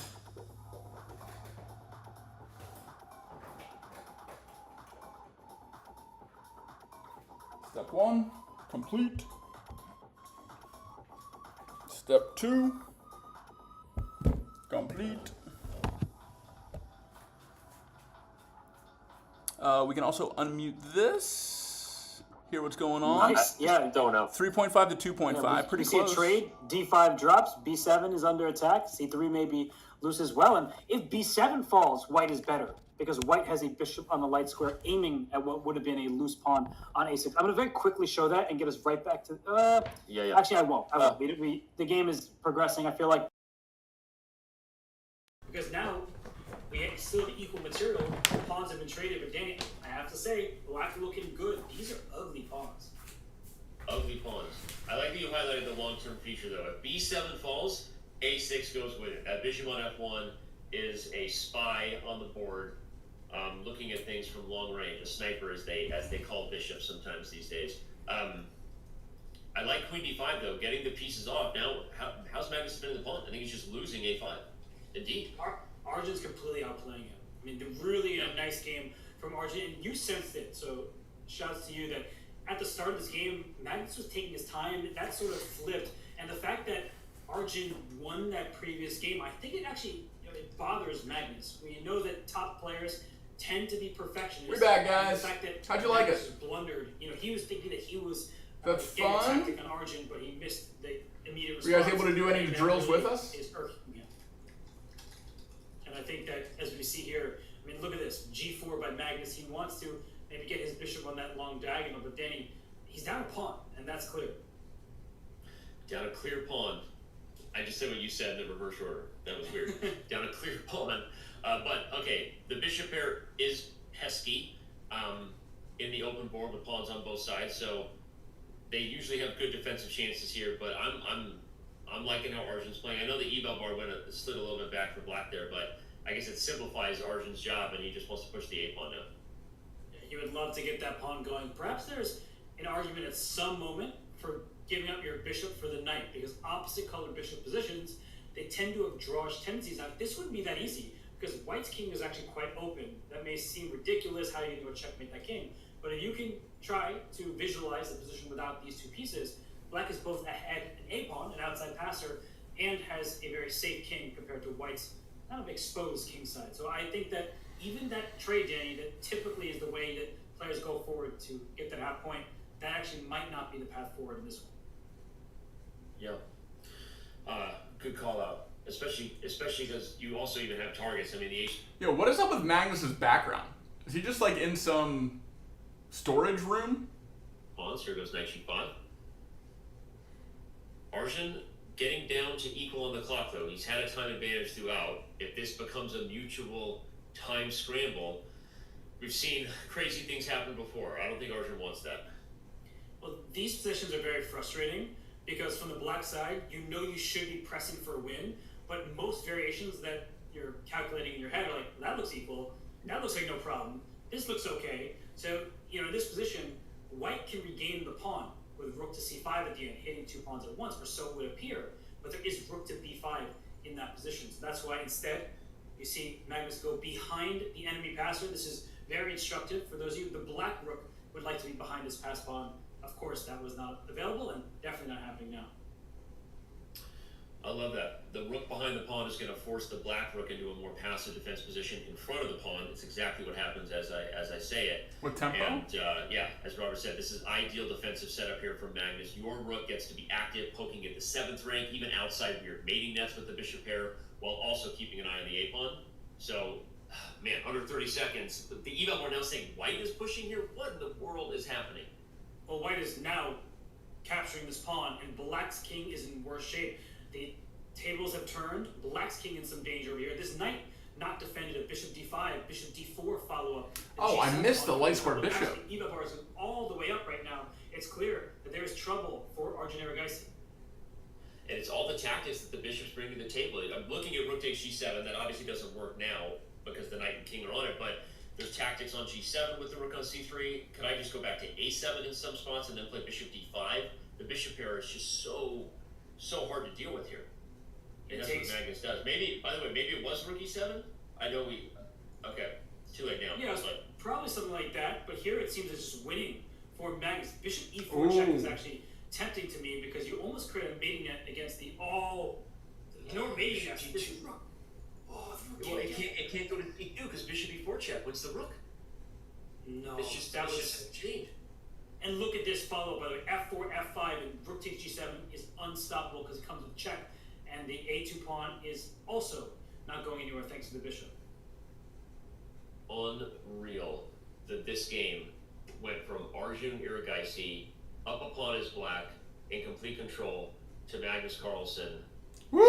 Step 1, complete. Step 2, complete. We can also unmute this. Hear what's going on.
Nice. Yeah.
Don't know.
3.5 to 2.5,
Yeah,
pretty
we see
close.
a trade. D5 drops. B7 is under attack. C3 may be loose as well. And if B7 falls, white is better because white has a bishop on the light square aiming at what would have been a loose pawn on A6. I'm going to very quickly show that and get us right back to.
Yeah.
Actually, I won't. The game is progressing. I feel like.
Because now we still have equal material. The pawns have been traded, but Danny, I have to say, black are looking good. These are ugly pawns.
Ugly pawns. I like that you highlighted the long-term feature, though. If B7 falls, A6 goes with it. That bishop on F1 is a spy on the board, looking at things from long range. A sniper, as they call bishops sometimes these days. I like Queen D5 though, getting the pieces off. Now, how's Magnus defending the pawn? I think he's just losing A5. Indeed.
Arjun's completely outplaying him. I mean, really a nice game from Arjun, and you sensed it. So, shouts to you that at the start of this game, Magnus was taking his time. That sort of flipped, and the fact that Arjun won that previous game, I think it actually it bothers Magnus. We know that top players tend to be perfectionists.
We're back, guys.
The fact that
How'd you like
Magnus
it?
blundered. He was thinking that he was
That's
getting a
fun.
tactic on Arjun, but he missed the immediate response.
Were you guys able to do any
And that
drills
really
with us?
is irking him. And I think that, as we see here, I mean, look at this. G4 by Magnus. He wants to maybe get his bishop on that long diagonal, but then he's down a pawn, and that's clear.
Down a clear pawn. I just said what you said in the reverse order. That was weird. Down a clear pawn. But, okay, the bishop pair is pesky in the open board with pawns on both sides, so they usually have good defensive chances here, but I'm liking how Arjun's playing. I know the eval bar slid a little bit back for black there, but I guess it simplifies Arjun's job, and he just wants to push the A pawn now.
You would love to get that pawn going. Perhaps there's an argument at some moment for giving up your bishop for the knight, because opposite colored bishop positions, they tend to have drawish tendencies. Now, this wouldn't be that easy, because white's king is actually quite open. That may seem ridiculous, how are you going to go checkmate that king? But if you can try to visualize the position without these two pieces, black is both ahead an A pawn, an outside passer, and has a very safe king compared to white's kind of exposed king side. So I think that even that trade, Danny, that typically is the way that players go forward to get that half point, that actually might not be the path forward in this one.
Yeah. Good call out. Especially because you also even have targets. I mean, the H.
Yo, what is up with Magnus's background? Is he just like in some storage room?
Pawns. Here goes knight g5. Arjun getting down to equal on the clock, though. He's had a time advantage throughout. If this becomes a mutual time scramble, we've seen crazy things happen before. I don't think Arjun wants that.
Well, these positions are very frustrating because from the black side, you should be pressing for a win, but most variations that you're calculating in your head are like, that looks equal, that looks like no problem, this looks okay. So, in this position, white can regain the pawn with rook to c5 at the end, hitting two pawns at once, or so it would appear, but there is rook to b5 in that position. So that's why instead, you see Magnus go behind the enemy passer. This is very instructive for those of you. The black rook would like to be behind his pass pawn. Of course, that was not available and definitely not happening now.
I love that. The rook behind the pawn is going to force the black rook into a more passive defense position in front of the pawn. It's exactly what happens as I say it.
With tempo?
And yeah, as Robert said, this is ideal defensive setup here for Magnus. Your rook gets to be active, poking at the 7th rank, even outside of your mating nets with the bishop pair, while also keeping an eye on the A pawn. So, man, under 30 seconds. The eval are now saying white is pushing here. What in the world is happening?
Well, white is now capturing this pawn, and black's king is in worse shape. The tables have turned. Black's king in some danger over here. This knight not defended a bishop d5, bishop d4 follow-up.
Oh, I missed the light square bishop.
The eval bar is all the way up right now. It's clear that there is trouble for Arjun Erigaisi.
And it's all the tactics that the bishops bring to the table. I'm looking at rook takes g7. That obviously doesn't work now because the knight and king are on it, but there's tactics on g7 with the rook on c3. Could I just go back to a7 in some spots and then play bishop d5? The bishop pair is just so hard to deal with here. And that's what Magnus does. Maybe, by the way, maybe it was rook e7? I know okay, it's too late now.
Yeah, it's probably something like that, but here it seems it's just winning for Magnus. Bishop e4 check is actually tempting to me because you almost create a mating net against the all. No mating net.
Well, it can't go to e2 because bishop e4 check. What's the rook?
No,
It's just chained.
And look at this follow, by the way. F4, F5, and rook takes G7 is unstoppable because it comes with check. And the A2 pawn is also not going anywhere thanks to the bishop.
Unreal that this game went from Arjun Iragaisi up a pawn as black in complete control to Magnus Carlsen.
Woo!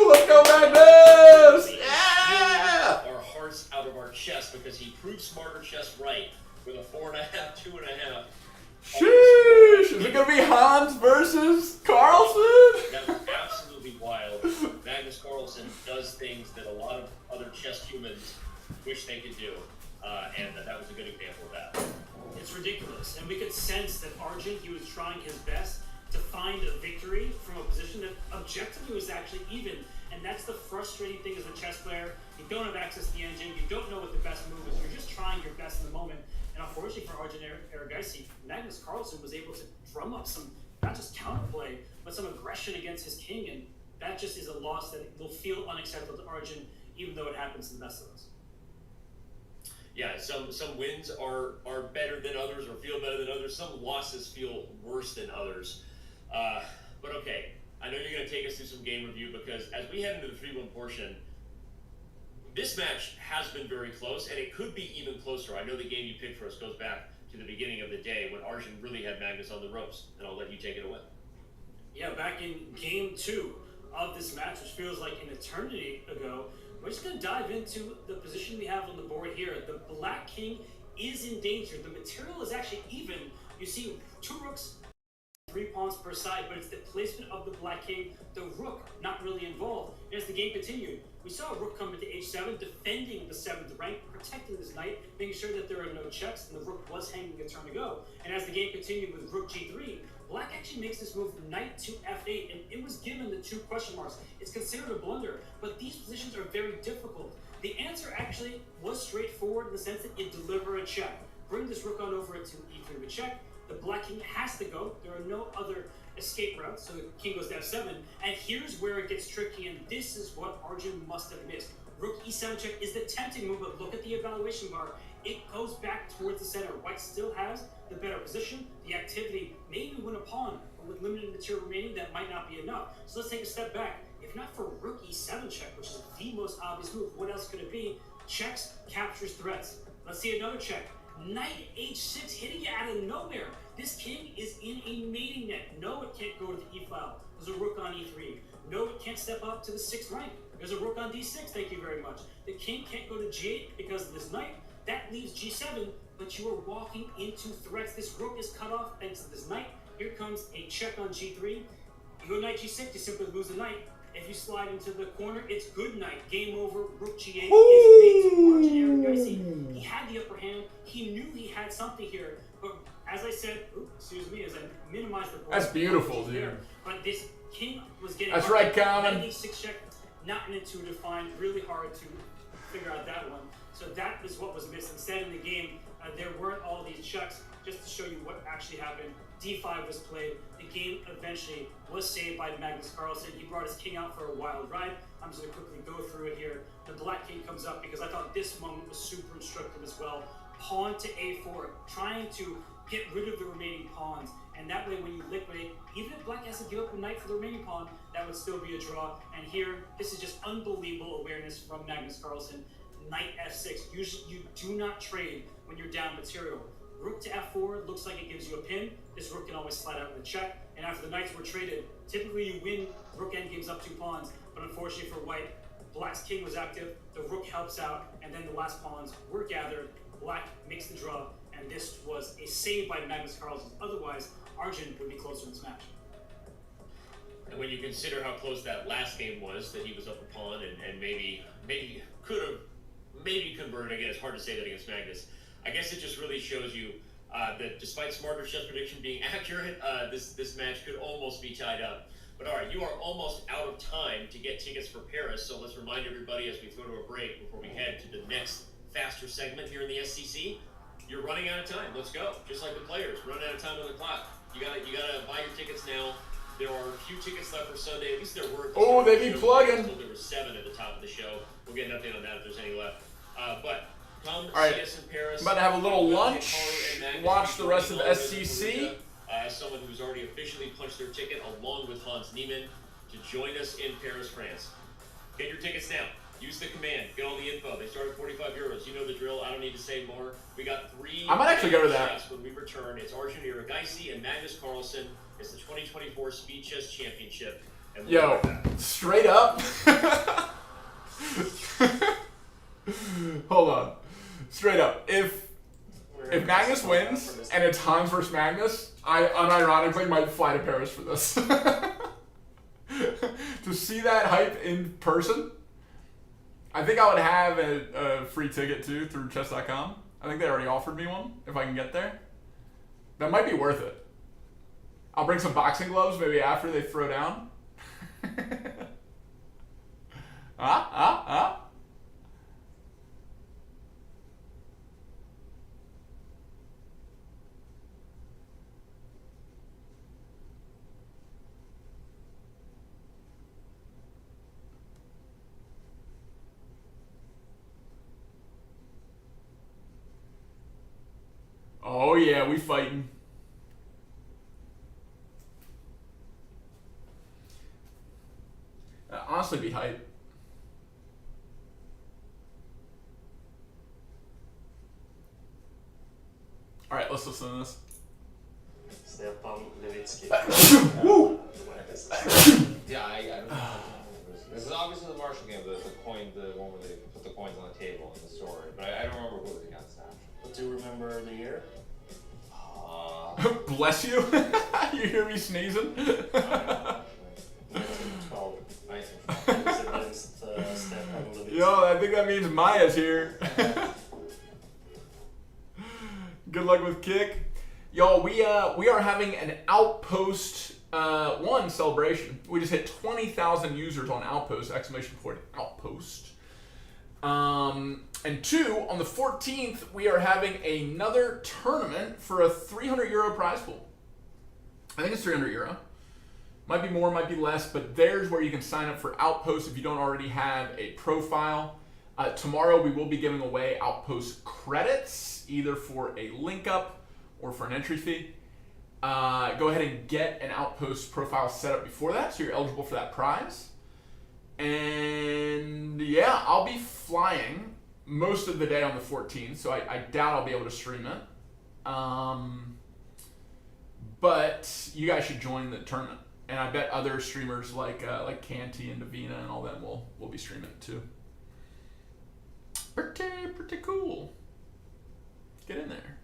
Let's go, Magnus! Yeah!
Our hearts out of our chest because he proved smarter chess right with a 4.5, 2.5.
Sheesh! Is it gonna be Hans versus Carlsen?
That was absolutely wild. Magnus Carlsen does things that a lot of other chess humans wish they could do, and that was a good example of that.
It's ridiculous, and we could sense that Arjun, he was trying his best to find a victory from a position that objectively was actually even, and that's the frustrating thing as a chess player. You don't have access to the engine, you don't know what the best move is, you're just trying your best in the moment, and unfortunately for Arjun Iragaisi, Magnus Carlsen was able to drum up some, not just counterplay, but some aggression against his king, and that just is a loss that will feel unacceptable to Arjun, even though it happens to the best of us.
Yeah, some wins are better than others or feel better than others. Some losses feel worse than others. But okay, I know you're going to take us through some game review because as we head into the 3-1 portion, this match has been very close and it could be even closer. I know the game you picked for us goes back to the beginning of the day when Arjun really had Magnus on the ropes, and I'll let you take it away.
Yeah, back in game 2 of this match, which feels like an eternity ago, we're just going to dive into the position we have on the board here. The black king is in danger. The material is actually even. You see 2 rooks, 3 pawns per side, but it's the placement of the black king, the rook not really involved. And as the game continued, we saw a rook come into h7, defending the 7th rank, protecting this knight, making sure that there are no checks, and the rook was hanging a turn to go. And as the game continued with rook g3, black actually makes this move knight to f8, and it was given the 2 question marks. It's considered a blunder, but these positions are very difficult. The answer actually was straightforward in the sense that it deliver a check. Bring this rook on over to e3 with check. The black king has to go. There are no other escape routes, so the king goes to f7. And here's where it gets tricky, and this is what Arjun must have missed. Rook e7 check is the tempting move, but look at the evaluation bar. It goes back towards the center. White still has the better position, the activity, maybe win a pawn, but with limited material remaining, that might not be enough. So let's take a step back. If not for rook e7 check, which is the most obvious move, what else could it be? Checks, captures threats. Let's see another check. Knight h6 hitting you out of nowhere. This king is in a mating net. No, it can't go to the e file. There's a rook on e3. No, it can't step up to the 6th rank. There's a rook on d6, thank you very much. The king can't go to g8 because of this knight. That leaves g7, but you are walking into threats. This rook is cut off thanks to this knight. Here comes a check on g3. You go knight g6, you simply lose the knight. If you slide into the corner, it's good night. Game over. Rook g8 is mate to Arjun Iragaisi. He had the upper hand. He knew he had something here. But as I said, excuse me, as I minimized the board.
That's beautiful, dude.
There. But this king was getting.
That's right, Common.
Knight e6 check, not an intuitive find. Really hard to figure out that one. So that is what was missed. Instead, in the game, there weren't all these checks. Just to show you what actually happened, d5 was played. The game eventually was saved by Magnus Carlsen. He brought his king out for a wild ride. I'm just going to quickly go through it here. The black king comes up because I thought this moment was super instructive as well. Pawn to a4, trying to get rid of the remaining pawns. And that way, when you liquidate, even if black has to give up a knight for the remaining pawn, that would still be a draw. And here, this is just unbelievable awareness from Magnus Carlsen. Knight f6. Usually, you do not trade when you're down material. Rook to f4 looks like it gives you a pin. This rook can always slide out with a check. And after the knights were traded, typically you win rook endgames up 2 pawns. But unfortunately for white, black's king was active, the rook helps out, and then the last pawns were gathered. Black makes the draw, and this was a save by Magnus Carlsen. Otherwise, Arjun would be closer in this match.
And when you consider how close that last game was, that he was up a pawn and maybe could have converted, again, it's hard to say that against Magnus. I guess it just really shows you that despite smarter chess prediction being accurate, this match could almost be tied up. But all right, you are almost out of time to get tickets for Paris, so let's remind everybody as we go to a break before we head to the next faster segment here in the SCC. you're running out of time. Let's go. Just like the players, run out of time on the clock. You gotta buy your tickets now. There are a few tickets left for Sunday. At least there were.
Oh, they be plugging.
There were 7 at the top of the show. We'll get an update on that if there's any left. But come see us in Paris.
I'm about to have a little lunch. Watch the rest of the SCC.
As someone who's already officially punched their ticket, along with Hans Niemann, to join us in Paris, France. Get your tickets now. Use the command. Get all the info. They start at 45 euros. You know the drill. I don't need to say more. We got 3.
I might actually go to that.
When we return, it's Arjun Iragaisi and Magnus Carlsen. It's the 2024 Speed Chess Championship. And
Yo, straight up. Hold on. Straight up. If Magnus wins and it's Hans versus Magnus, I unironically might fly to Paris for this. To see that hype in person. I think I would have a free ticket too through chess.com. I think they already offered me one if I can get there. That might be worth it. I'll bring some boxing gloves maybe after they throw down. Oh yeah, we fighting. Honestly, be hype. All right, let's listen to this.
Stepan Levitsky.
Woo!
Yeah, I don't know. This is obviously the Marshall game, the one where they put the coins on the table in the story, but I don't remember who was against that.
But do you remember the year?
Bless you. You hear me sneezing?
1912. It was against Stepan Levitsky.
Yo, I think that means Maya's here. Good luck with kick. Y'all, we are having an Outpost 1 celebration. We just hit 20,000 users on Outpost, exclamation point Outpost. And 2, on the 14th, we are having another tournament for a 300 euro prize pool. I think it's 300 euro. Might be more, might be less, but there's where you can sign up for Outpost if you don't already have a profile. Tomorrow we will be giving away Outpost credits, either for a link up or for an entry fee. Go ahead and get an Outpost profile set up before that, so you're eligible for that prize. And yeah, I'll be flying most of the day on the 14th, so I doubt I'll be able to stream it. But you guys should join the tournament. And I bet other streamers like Canty and Davina and all them will be streaming it too. Pretty cool. Get in there.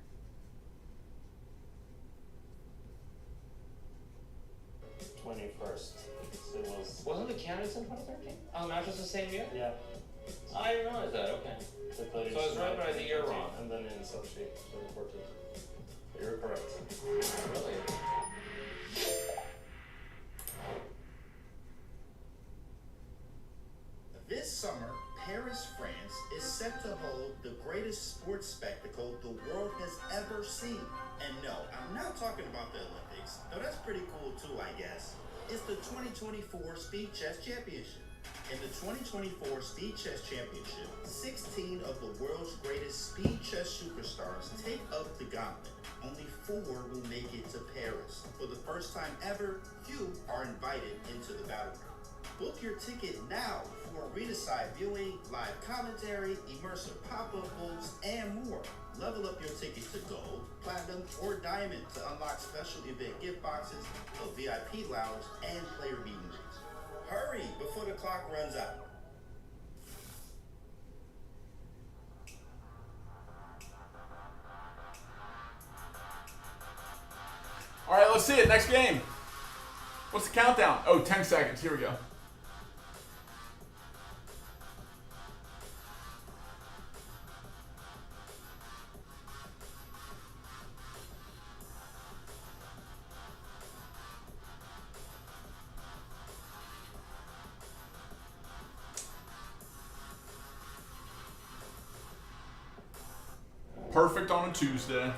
So it was.
Wasn't the candidates in 2013? Oh, the match was the same year?
Yeah.
I didn't realize that, okay.
They played
So I was right, but I had the year wrong.
And then in Sochi, 2014. You're correct.
Really?
This summer, Paris, France is set to hold the greatest sports spectacle the world has ever seen. And no, I'm not talking about the Olympics, though that's pretty cool too, I guess. It's the 2024 Speed Chess Championship. In the 2024 Speed Chess Championship, 16 of the world's greatest speed chess superstars take up the gauntlet. Only 4 will make it to Paris. For the first time ever, few are invited into the battleground. Book your ticket now for arena-side viewing, live commentary, immersive pop-up booths, and more. Level up your ticket to gold, platinum, or diamond to unlock special event gift boxes, a VIP lounge, and player meet and greets. Hurry before the clock runs out.
All right, let's see it. Next game. What's the countdown? Oh, 10 seconds. Here we go. perfect on a Tuesday.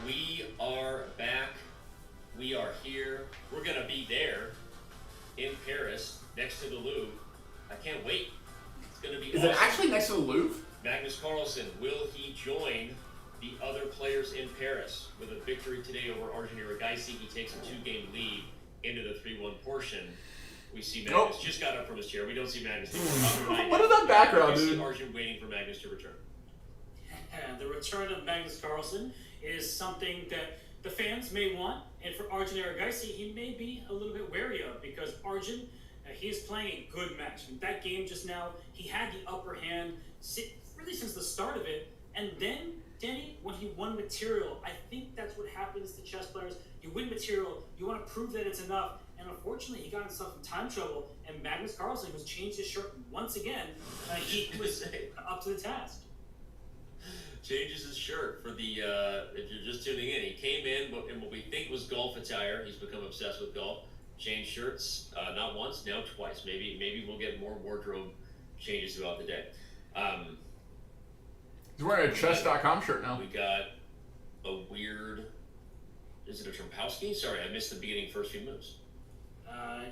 We are back. We are here. We're going to be there in Paris next to the Louvre. I can't wait. It's going to be
Is
awesome.
it actually next to the Louvre?
Magnus Carlsen, will he join the other players in Paris? With a victory today over Arjun Erigaisi, he takes a 2-game lead into the 3-1 portion. We see Magnus just got up from his chair. We don't see Magnus anymore.
What is that background,
we
dude?
see Arjun waiting for Magnus to return.
The return of Magnus Carlsen is something that the fans may want, and for Arjun Erigaisi, he may be a little bit wary of, because Arjun, he is playing a good match. In that game just now, he had the upper hand really since the start of it, and then, Danny, when he won material, I think that's what happens to chess players. You win material, you want to prove that it's enough, and unfortunately, he got himself in time trouble, and Magnus Carlsen, who's changed his shirt once again, he was up to the task.
Changes his shirt for the, if you're just tuning in, he came in in what we think was golf attire. He's become obsessed with golf. Changed shirts, not once, now twice. Maybe we'll get more wardrobe changes throughout the day.
He's wearing a chess.com shirt now.
We got a weird, is it a Trumpowski? Sorry, I missed the beginning first few moves.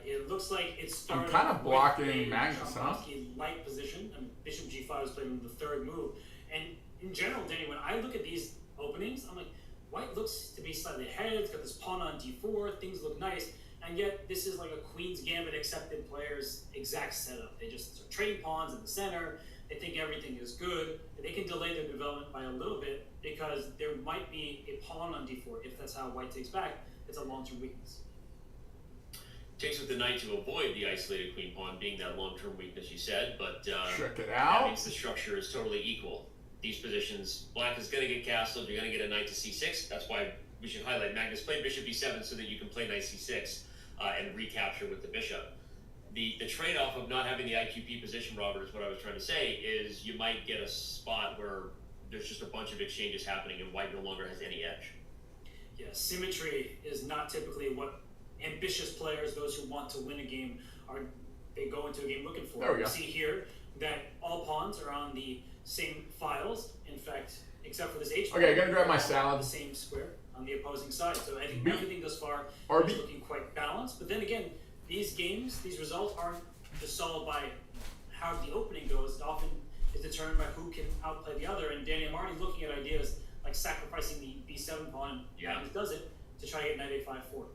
It looks like it started.
I'm kind of blocking
with a
Magnus, huh?
Trumpowski light position. Bishop G5 is playing the third move. And in general, Danny, when I look at these openings, I'm like, White looks to be slightly ahead. It's got this pawn on D4. Things look nice. And yet, this is like a Queen's Gambit accepted player's exact setup. They just are trading pawns in the center. They think everything is good. They can delay their development by a little bit because there might be a pawn on D4. If that's how White takes back, it's a long-term weakness.
Takes with the knight to avoid the isolated queen pawn being that long-term weakness, you said, but
Check it
that
out.
means the structure is totally equal. These positions, black is going to get castled, you're going to get a knight to c6. That's why we should highlight Magnus played bishop e7 so that you can play knight c6 and recapture with the bishop. The trade-off of not having the IQP position, Robert, is what I was trying to say, is you might get a spot where there's just a bunch of exchanges happening and White no longer has any edge.
Yeah, symmetry is not typically what ambitious players, those who want to win a game, they go into a game looking for.
There we go.
See here that all pawns are on the same files. In fact, except for this H.
Okay, I gotta grab my
on
salad.
the same square on the opposing side. So I think
B.
everything thus far
RB.
is looking quite balanced. But then again, these games, these results aren't just solved by how the opening goes. It often is determined by who can outplay the other. And Danny, I'm already looking at ideas like sacrificing the B7 pawn.
Yeah.
Magnus does it to try to get knight A5 fork.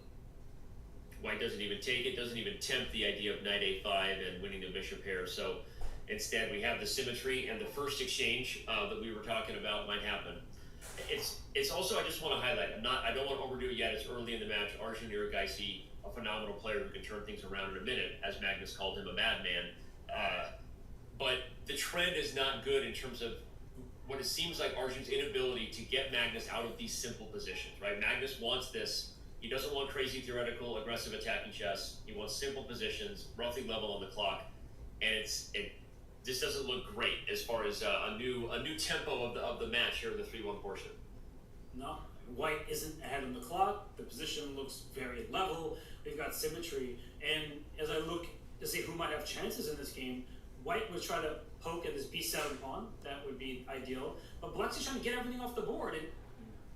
White doesn't even take it, doesn't even tempt the idea of knight a5 and winning the bishop pair. So instead, we have the symmetry, and the first exchange that we were talking about might happen. It's also, I just want to highlight, I don't want to overdo it yet. It's early in the match. Arjun Erigaisi, a phenomenal player who can turn things around in a minute, as Magnus called him, a madman. But the trend is not good in terms of what it seems like Arjun's inability to get Magnus out of these simple positions, right? Magnus wants this. He doesn't want crazy theoretical, aggressive attacking chess. He wants simple positions, roughly level on the clock, and it just doesn't look great as far as a new tempo of the match here in the 3-1 portion.
No, White isn't ahead on the clock. The position looks very level. We've got symmetry, and as I look to see who might have chances in this game, White would try to poke at this B7 pawn. That would be ideal. But Black's just trying to get everything off the board, and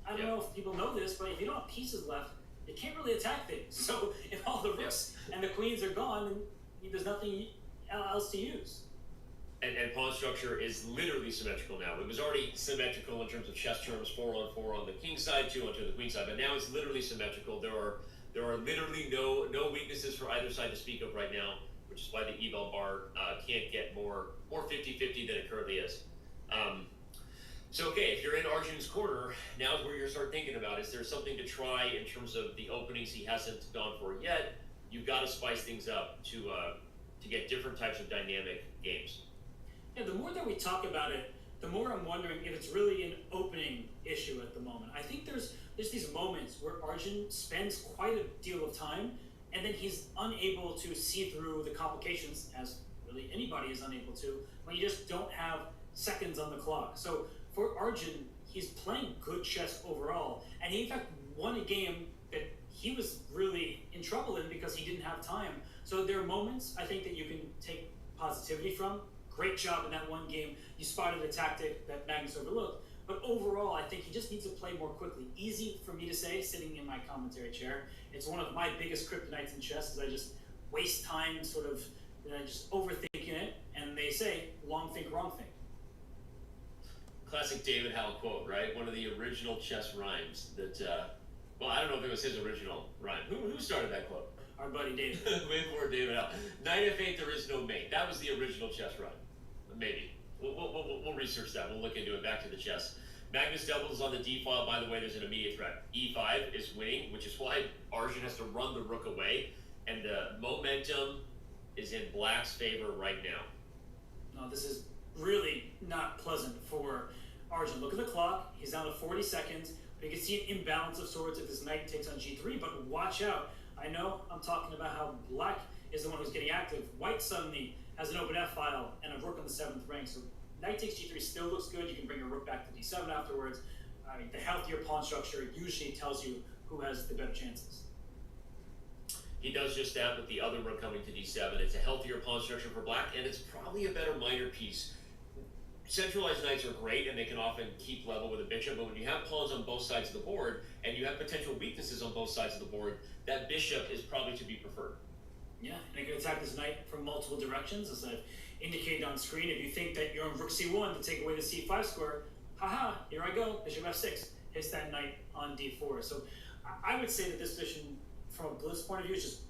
I don't know if people know this, but if you don't have pieces left, you can't really attack things. So if all the rooks and the queens are gone, then there's nothing else to use.
And pawn structure is literally symmetrical now. It was already symmetrical in terms of chess terms, 4-on-4 on the king side, 2-on-2 on the queen side, but now it's literally symmetrical. There are literally no weaknesses for either side to speak of right now, which is why the eval bar can't get more 50-50 than it currently is. So okay, if you're in Arjun's corner, now's where you start thinking about, is there something to try in terms of the openings he hasn't gone for yet? You've got to spice things up to get different types of dynamic games.
Yeah, the more that we talk about it, the more I'm wondering if it's really an opening issue at the moment. I think there's these moments where Arjun spends quite a deal of time, and then he's unable to see through the complications, as really anybody is unable to, when you just don't have seconds on the clock. So for Arjun, he's playing good chess overall, and he in fact won a game that he was really in trouble in because he didn't have time. So there are moments, I think, that you can take positivity from. great job in that one game. You spotted a tactic that Magnus overlooked. But overall, I think he just needs to play more quickly. Easy for me to say, sitting in my commentary chair. It's one of my biggest kryptonites in chess, is I just waste time sort of just overthinking it. And they say, long think, wrong think.
Classic David Howell quote, right? One of the original chess rhymes that, well, I don't know if it was his original rhyme. Who started that quote?
Our buddy David.
Way before David Howell. Knight F8, there is no mate. That was the original chess rhyme. Maybe. We'll research that. We'll look into it. Back to the chess. Magnus doubles on the d file. By the way, there's an immediate threat. e5 is winning, which is why Arjun has to run the rook away. And the momentum is in Black's favor right now.
No, this is really not pleasant for Arjun. Look at the clock. He's down to 40 seconds. But you can see an imbalance of sorts if this knight takes on g3. But watch out. I know I'm talking about how Black is the one who's getting active. White suddenly has an open f file and a rook on the 7th rank. So knight takes g3 still looks good. You can bring a rook back to d7 afterwards. I mean, the healthier pawn structure usually tells you who has the better chances.
He does just that with the other rook coming to d7. It's a healthier pawn structure for Black, and it's probably a better minor piece. Centralized knights are great, and they can often keep level with a bishop, but when you have pawns on both sides of the board, and you have potential weaknesses on both sides of the board, that bishop is probably to be preferred.
Yeah, and it can attack this knight from multiple directions, as I've indicated on screen. If you think that you're on rook c1 to take away the c5 square, haha, here I go, bishop f6, hits that knight on d4. So I would say that this position, from a blitz point of view, is just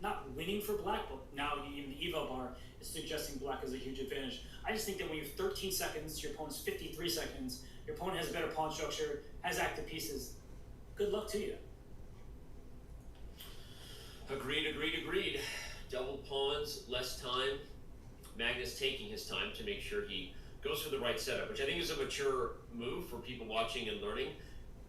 not winning for Black, but now even the eval bar is suggesting Black has a huge advantage. I just think that when you have 13 seconds, your opponent's 53 seconds, your opponent has a better pawn structure, has active pieces. Good luck to you.
Agreed. Double pawns, less time. Magnus taking his time to make sure he goes for the right setup, which I think is a mature move for people watching and learning.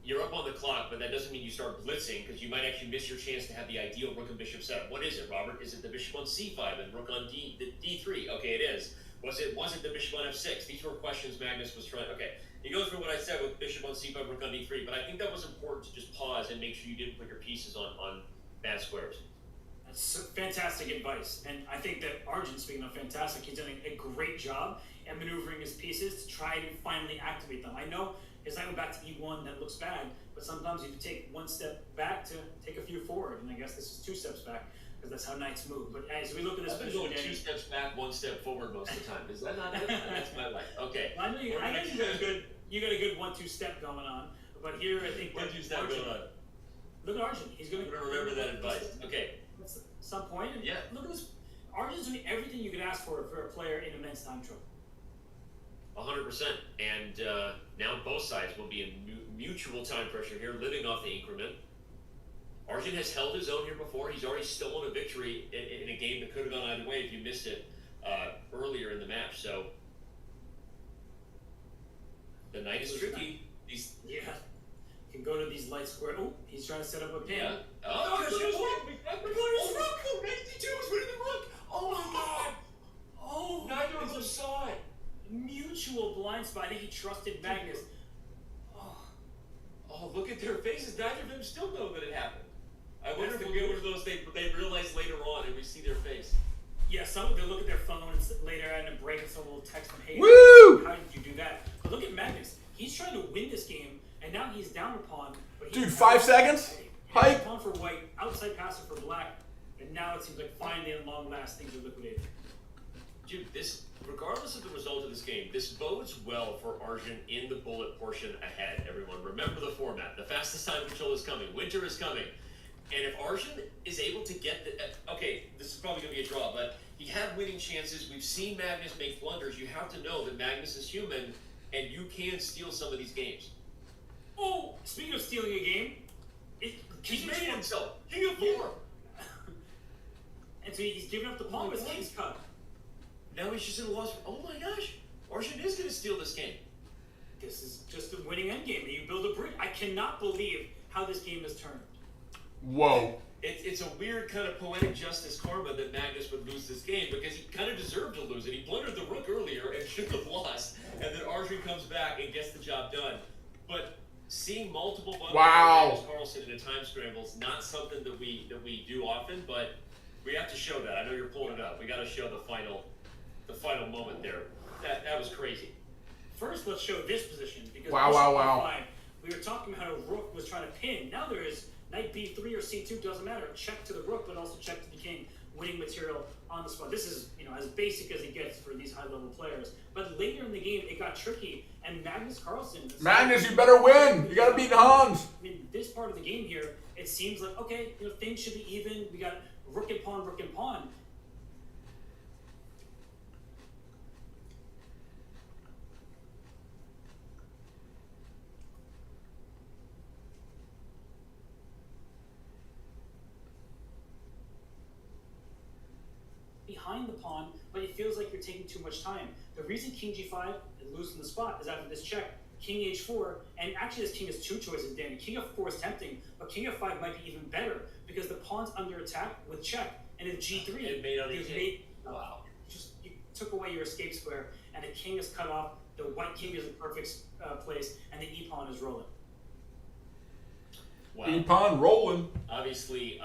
You're up on the clock, but that doesn't mean you start blitzing, because you might actually miss your chance to have the ideal rook and bishop setup. What is it, Robert? Is it the bishop on c5 and rook on d3? Okay, it is. Was it the bishop on f6? These were questions Magnus was trying. Okay, he goes through what I said with bishop on c5, rook on d3, but I think that was important to just pause and make sure you didn't put your pieces on bad squares.
That's fantastic advice. And I think that Arjun, speaking of fantastic, he's done a great job at maneuvering his pieces to try to finally activate them. I know his knight went back to e1, that looks bad, but sometimes you take one step back to take a few forward, and I guess this is 2 steps back, because that's how knights move. But as we look at this
I've been
position,
going 2 steps back, 1 step forward most of the time. Is that not it? That's my life. Okay.
I know you got a good 1-2 step going on, but here I think
1-2 step going on.
Look at Arjun. He's going
I'm gonna remember that advice. Okay.
At some point, and
Yeah.
look at this. Arjun's doing everything you could ask for a player in immense time trouble.
100%. And now both sides will be in mutual time pressure here, living off the increment. Arjun has held his own here before. He's already stolen a victory in a game that could have gone either way if you missed it earlier in the match. So the knight is tricky.
Yeah. Can go to these light square. Oh, he's trying to set up a pin.
Yeah. Oh, there's the rook! 92 is winning the rook! Oh my god!
Oh,
Neither of them saw it.
mutual blind spot. I think he trusted Magnus.
Oh, look at their faces. Neither of them still know that it happened. I wonder if we'll get one of those they realize later on and we see their face.
Yeah, some of them look at their phones later and a break and some will text them, hey,
Woo!
how did you do that? But look at Magnus. He's trying to win this game, and now he's down a pawn. But
Dude, 5 seconds? Hype.
Pawn for white, outside passer for Black, and now it seems like finally at long last things are liquidated.
Dude, regardless of the result of this game, this bodes well for Arjun in the bullet portion ahead, everyone. Remember the format. The fastest time control is coming. Winter is coming. And if Arjun is able to get okay, this is probably going to be a draw, but he had winning chances. We've seen Magnus make blunders. You have to know that Magnus is human, and you can steal some of these games.
Oh, speaking of stealing a game,
He's made himself. King of 4.
And so he's giving up the pawn, but he's cut.
Now he's just in a loss. Oh my gosh. Arjun is going to steal this game.
This is just a winning endgame. You build a bridge. I cannot believe how this game has turned.
Whoa.
It's a weird kind of poetic justice karma that Magnus would lose this game because he kind of deserved to lose it. He blundered the rook earlier and should have lost, and then Arjun comes back and gets the job done. But seeing multiple blunders
Wow.
Magnus Carlsen in a time scramble is not something that we do often, but we have to show that. I know you're pulling it up. We got to show the final the final moment there. That was crazy.
First, let's show this position because
Wow,
bishop
wow.
E5, we were talking about how rook was trying to pin. Now there is knight b3 or c2, doesn't matter. Check to the rook, but also check to the king, winning material on the spot. This is, as basic as it gets for these high-level players. But later in the game, it got tricky, and Magnus Carlsen.
Magnus, you better win. You got to beat Hans.
I mean, this part of the game here, it seems like okay, things should be even. We got rook and pawn, rook and pawn. Behind the pawn, but it feels like you're taking too much time. The reason king g5 and losing the spot is after this check, king h4, and actually this king has two choices, Danny. King f4 is tempting, but king f5 might be even better because the pawn's under attack with check, and if g3,
It made on e8.
Wow. You took away your escape square, and the king is cut off, the white king is in perfect place, and the e-pawn is rolling.
Wow.
E-pawn rolling.
Obviously,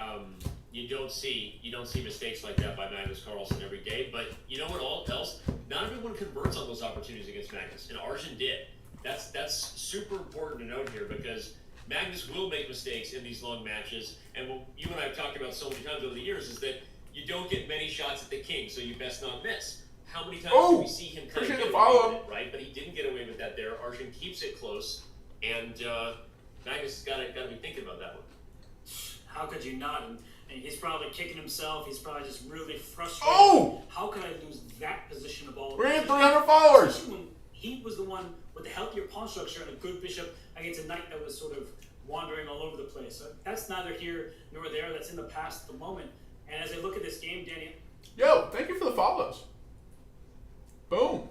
you don't see mistakes like that by Magnus Carlsen every day. But you know what else? Not everyone converts on those opportunities against Magnus, and Arjun did. That's super important to note here because Magnus will make mistakes in these long matches. And what you and I have talked about so many times over the years is that you don't get many shots at the king, so you best not miss. How many times do we see him kind of get away with it, right? But he didn't get away with that there. Arjun keeps it close, and Magnus has got to be thinking about that one.
How could you not? And he's probably kicking himself. He's probably just really frustrated.
Oh!
How could I lose that position of all?
We're at 300 followers.
Especially when he was the one with the healthier pawn structure and a good bishop against a knight that was sort of wandering all over the place. So that's neither here nor there. That's in the past at the moment. And as I look at this game, Danny.
Yo, thank you for the follows. Boom.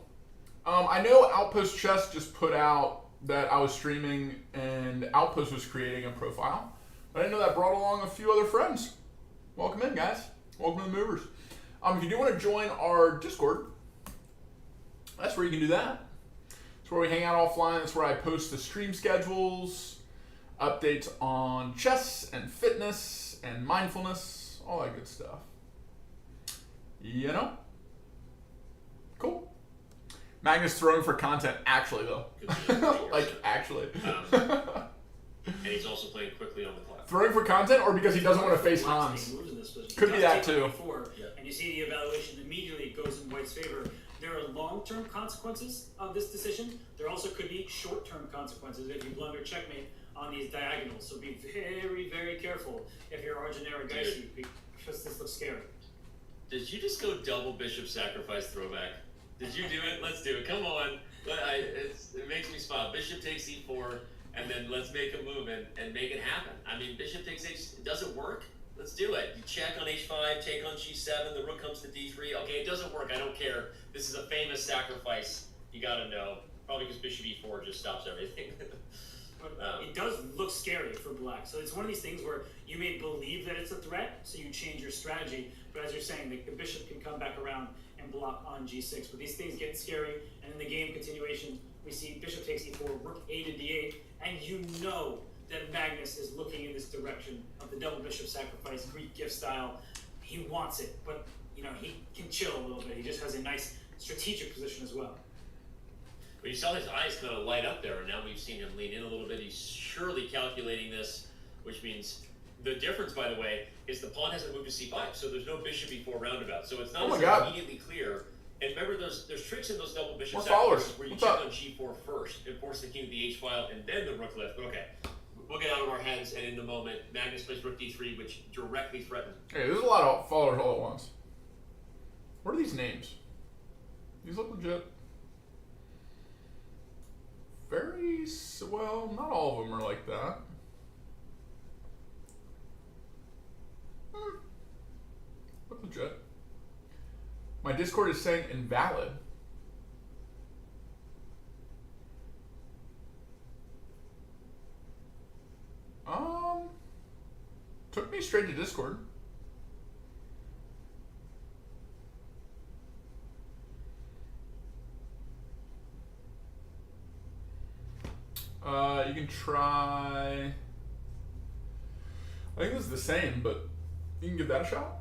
I know Outpost Chess just put out that I was streaming and Outpost was creating a profile. But I didn't know that brought along a few other friends. Welcome in, guys. Welcome to the Movers. If you do want to join our Discord, that's where you can do that. It's where we hang out offline. That's where I post the stream schedules, updates on chess and fitness and mindfulness, all that good stuff. Cool. Magnus throwing for content, actually, though. Like, actually.
And he's also playing quickly on the clock.
Throwing for content or because he doesn't want to face Hans? Could be that, too.
And you see the evaluation immediately goes in White's favor. There are long-term consequences of this decision. There also could be short-term consequences if you blunder checkmate on these diagonals. So be very, very careful if you're Arjun Erigaisi because this looks scary.
Did you just go double bishop sacrifice throwback? Did you do it? Let's do it. Come on. It makes me smile. Bishop takes e4, and then let's make a move and make it happen. I mean, bishop takes h. Does it work? Let's do it. You check on h5, take on g7, the rook comes to d3. Okay, it doesn't work. I don't care. This is a famous sacrifice. You got to know. Probably because bishop e4 just stops everything.
It does look scary for black. So it's one of these things where you may believe that it's a threat, so you change your strategy. But as you're saying, the bishop can come back around and block on g6. But these things get scary, and in the game continuation, we see bishop takes e4, rook a to d8, and you know that Magnus is looking in this direction of the double bishop sacrifice, Greek gift style. He wants it, but he can chill a little bit. He just has a nice strategic position as well.
But you saw his eyes kind of light up there, and now we've seen him lean in a little bit. He's surely calculating this, which means the difference, by the way, is the pawn hasn't moved to c5, so there's no bishop e4 roundabout. So it's not immediately clear. And remember, there's tricks in those double bishop sacrifices where you check on g4 first and force the king to the h file and then the rook lift. But okay, we'll get out of our heads, and in the moment, Magnus plays rook d3, which directly threatened.
Hey, there's a lot of followers all at once. What are these names? These look legit. Well, not all of them are like that. Look legit. My Discord is saying invalid. Took me straight to Discord. You can try. I think this is the same, but you can give that a shot.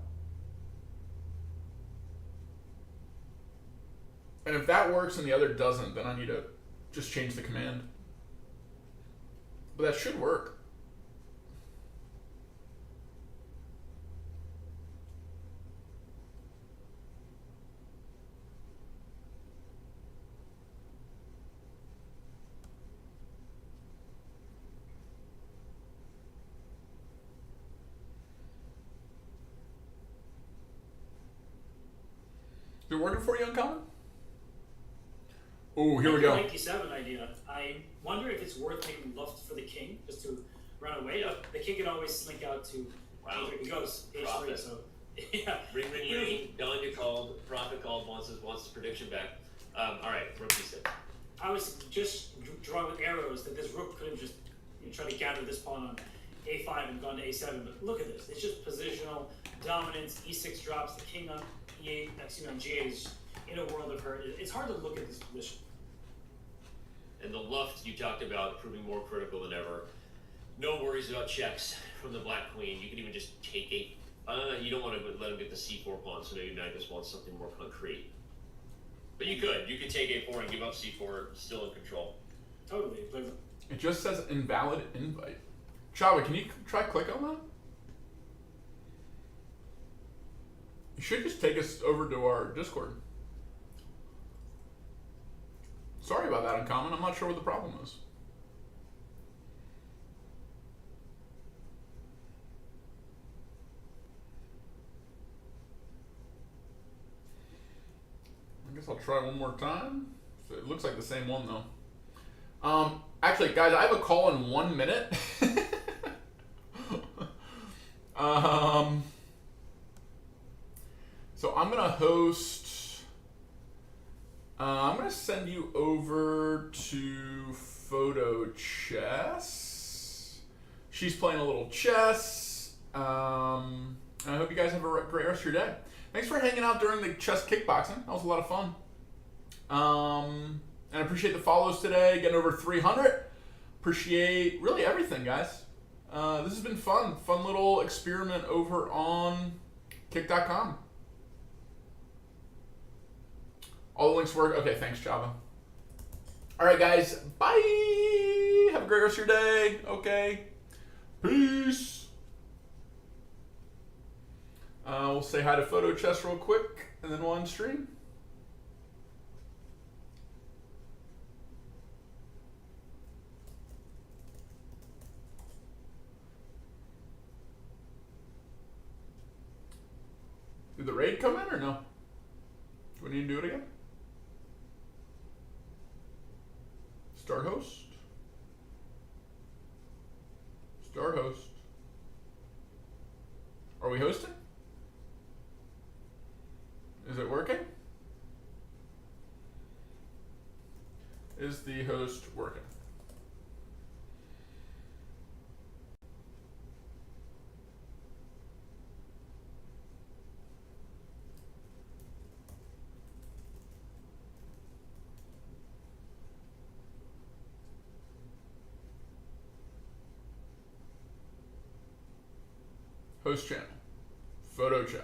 And if that works and the other doesn't, then I need to just change the command. But that should work. Is it working for you, Uncommon? Oh, here we go.
Knight d7 idea. I wonder if it's worth taking luft for the king just to run away. The king can always slink out to
Wow.
he goes h3.
Profit.
So yeah.
Ring, ring, ring. Danya called. Prophet called. Wants his prediction back. All right. Rook d6.
I was just drawing with arrows that this rook could have just try to gather this pawn on a5 and gone to a7. But look at this. It's just positional dominance. e6 drops. The king on e8. On g8 is in a world of hurt. It's hard to look at this position.
And the luft you talked about proving more critical than ever. No worries about checks from the black queen. You can even just take a. You don't want to let him get the c4 pawn, so maybe Knight just wants something more concrete. But you could. You could take a4 and give up c4, still in control.
Totally. But
It just says invalid invite. Chava, can you try click on that? You should just take us over to our Discord. Sorry about that, Uncommon. I'm not sure what the problem is. I guess I'll try one more time. So it looks like the same one though. Actually, guys, I have a call in 1 minute. So I'm gonna host. I'm gonna send you over to Photo Chess. She's playing a little chess. And I hope you guys have a great rest of your day. Thanks for hanging out during the chess kickboxing. That was a lot of fun. And I appreciate the follows today, getting over 300. Appreciate really everything, guys. This has been fun. Fun little experiment over on kick.com. All the links work. Okay, thanks, Java. All right, guys. Bye. Have a great rest of your day. Okay. Peace. We'll say hi to Photo Chess real quick, and then we'll end stream. Did the raid come in or no? Do we need to do it again? Start host. Start host. Are we hosting? Is it working? Is the host working? Host channel. Photo chess.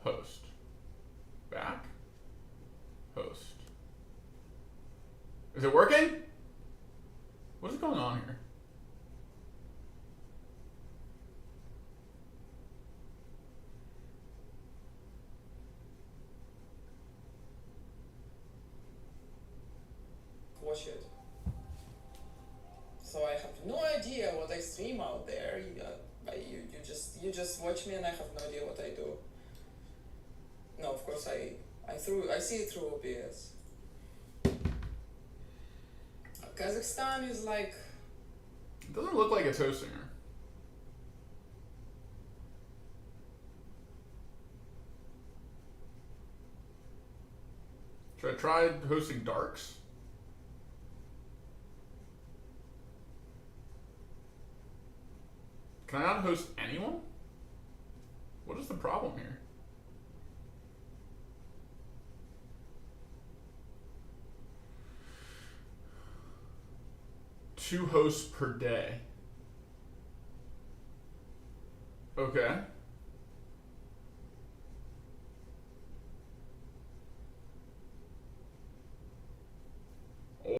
Host. Back. Host. Is it working? What is going on here?
Watch it. So I have no idea what I stream out there. You just watch me and I have no idea what I do. No, of course I see it through OBS. Kazakhstan is like.
It doesn't look like it's hosting her. Should I try hosting Darks? Can I not host anyone? What is the problem here? Two hosts per day. Okay.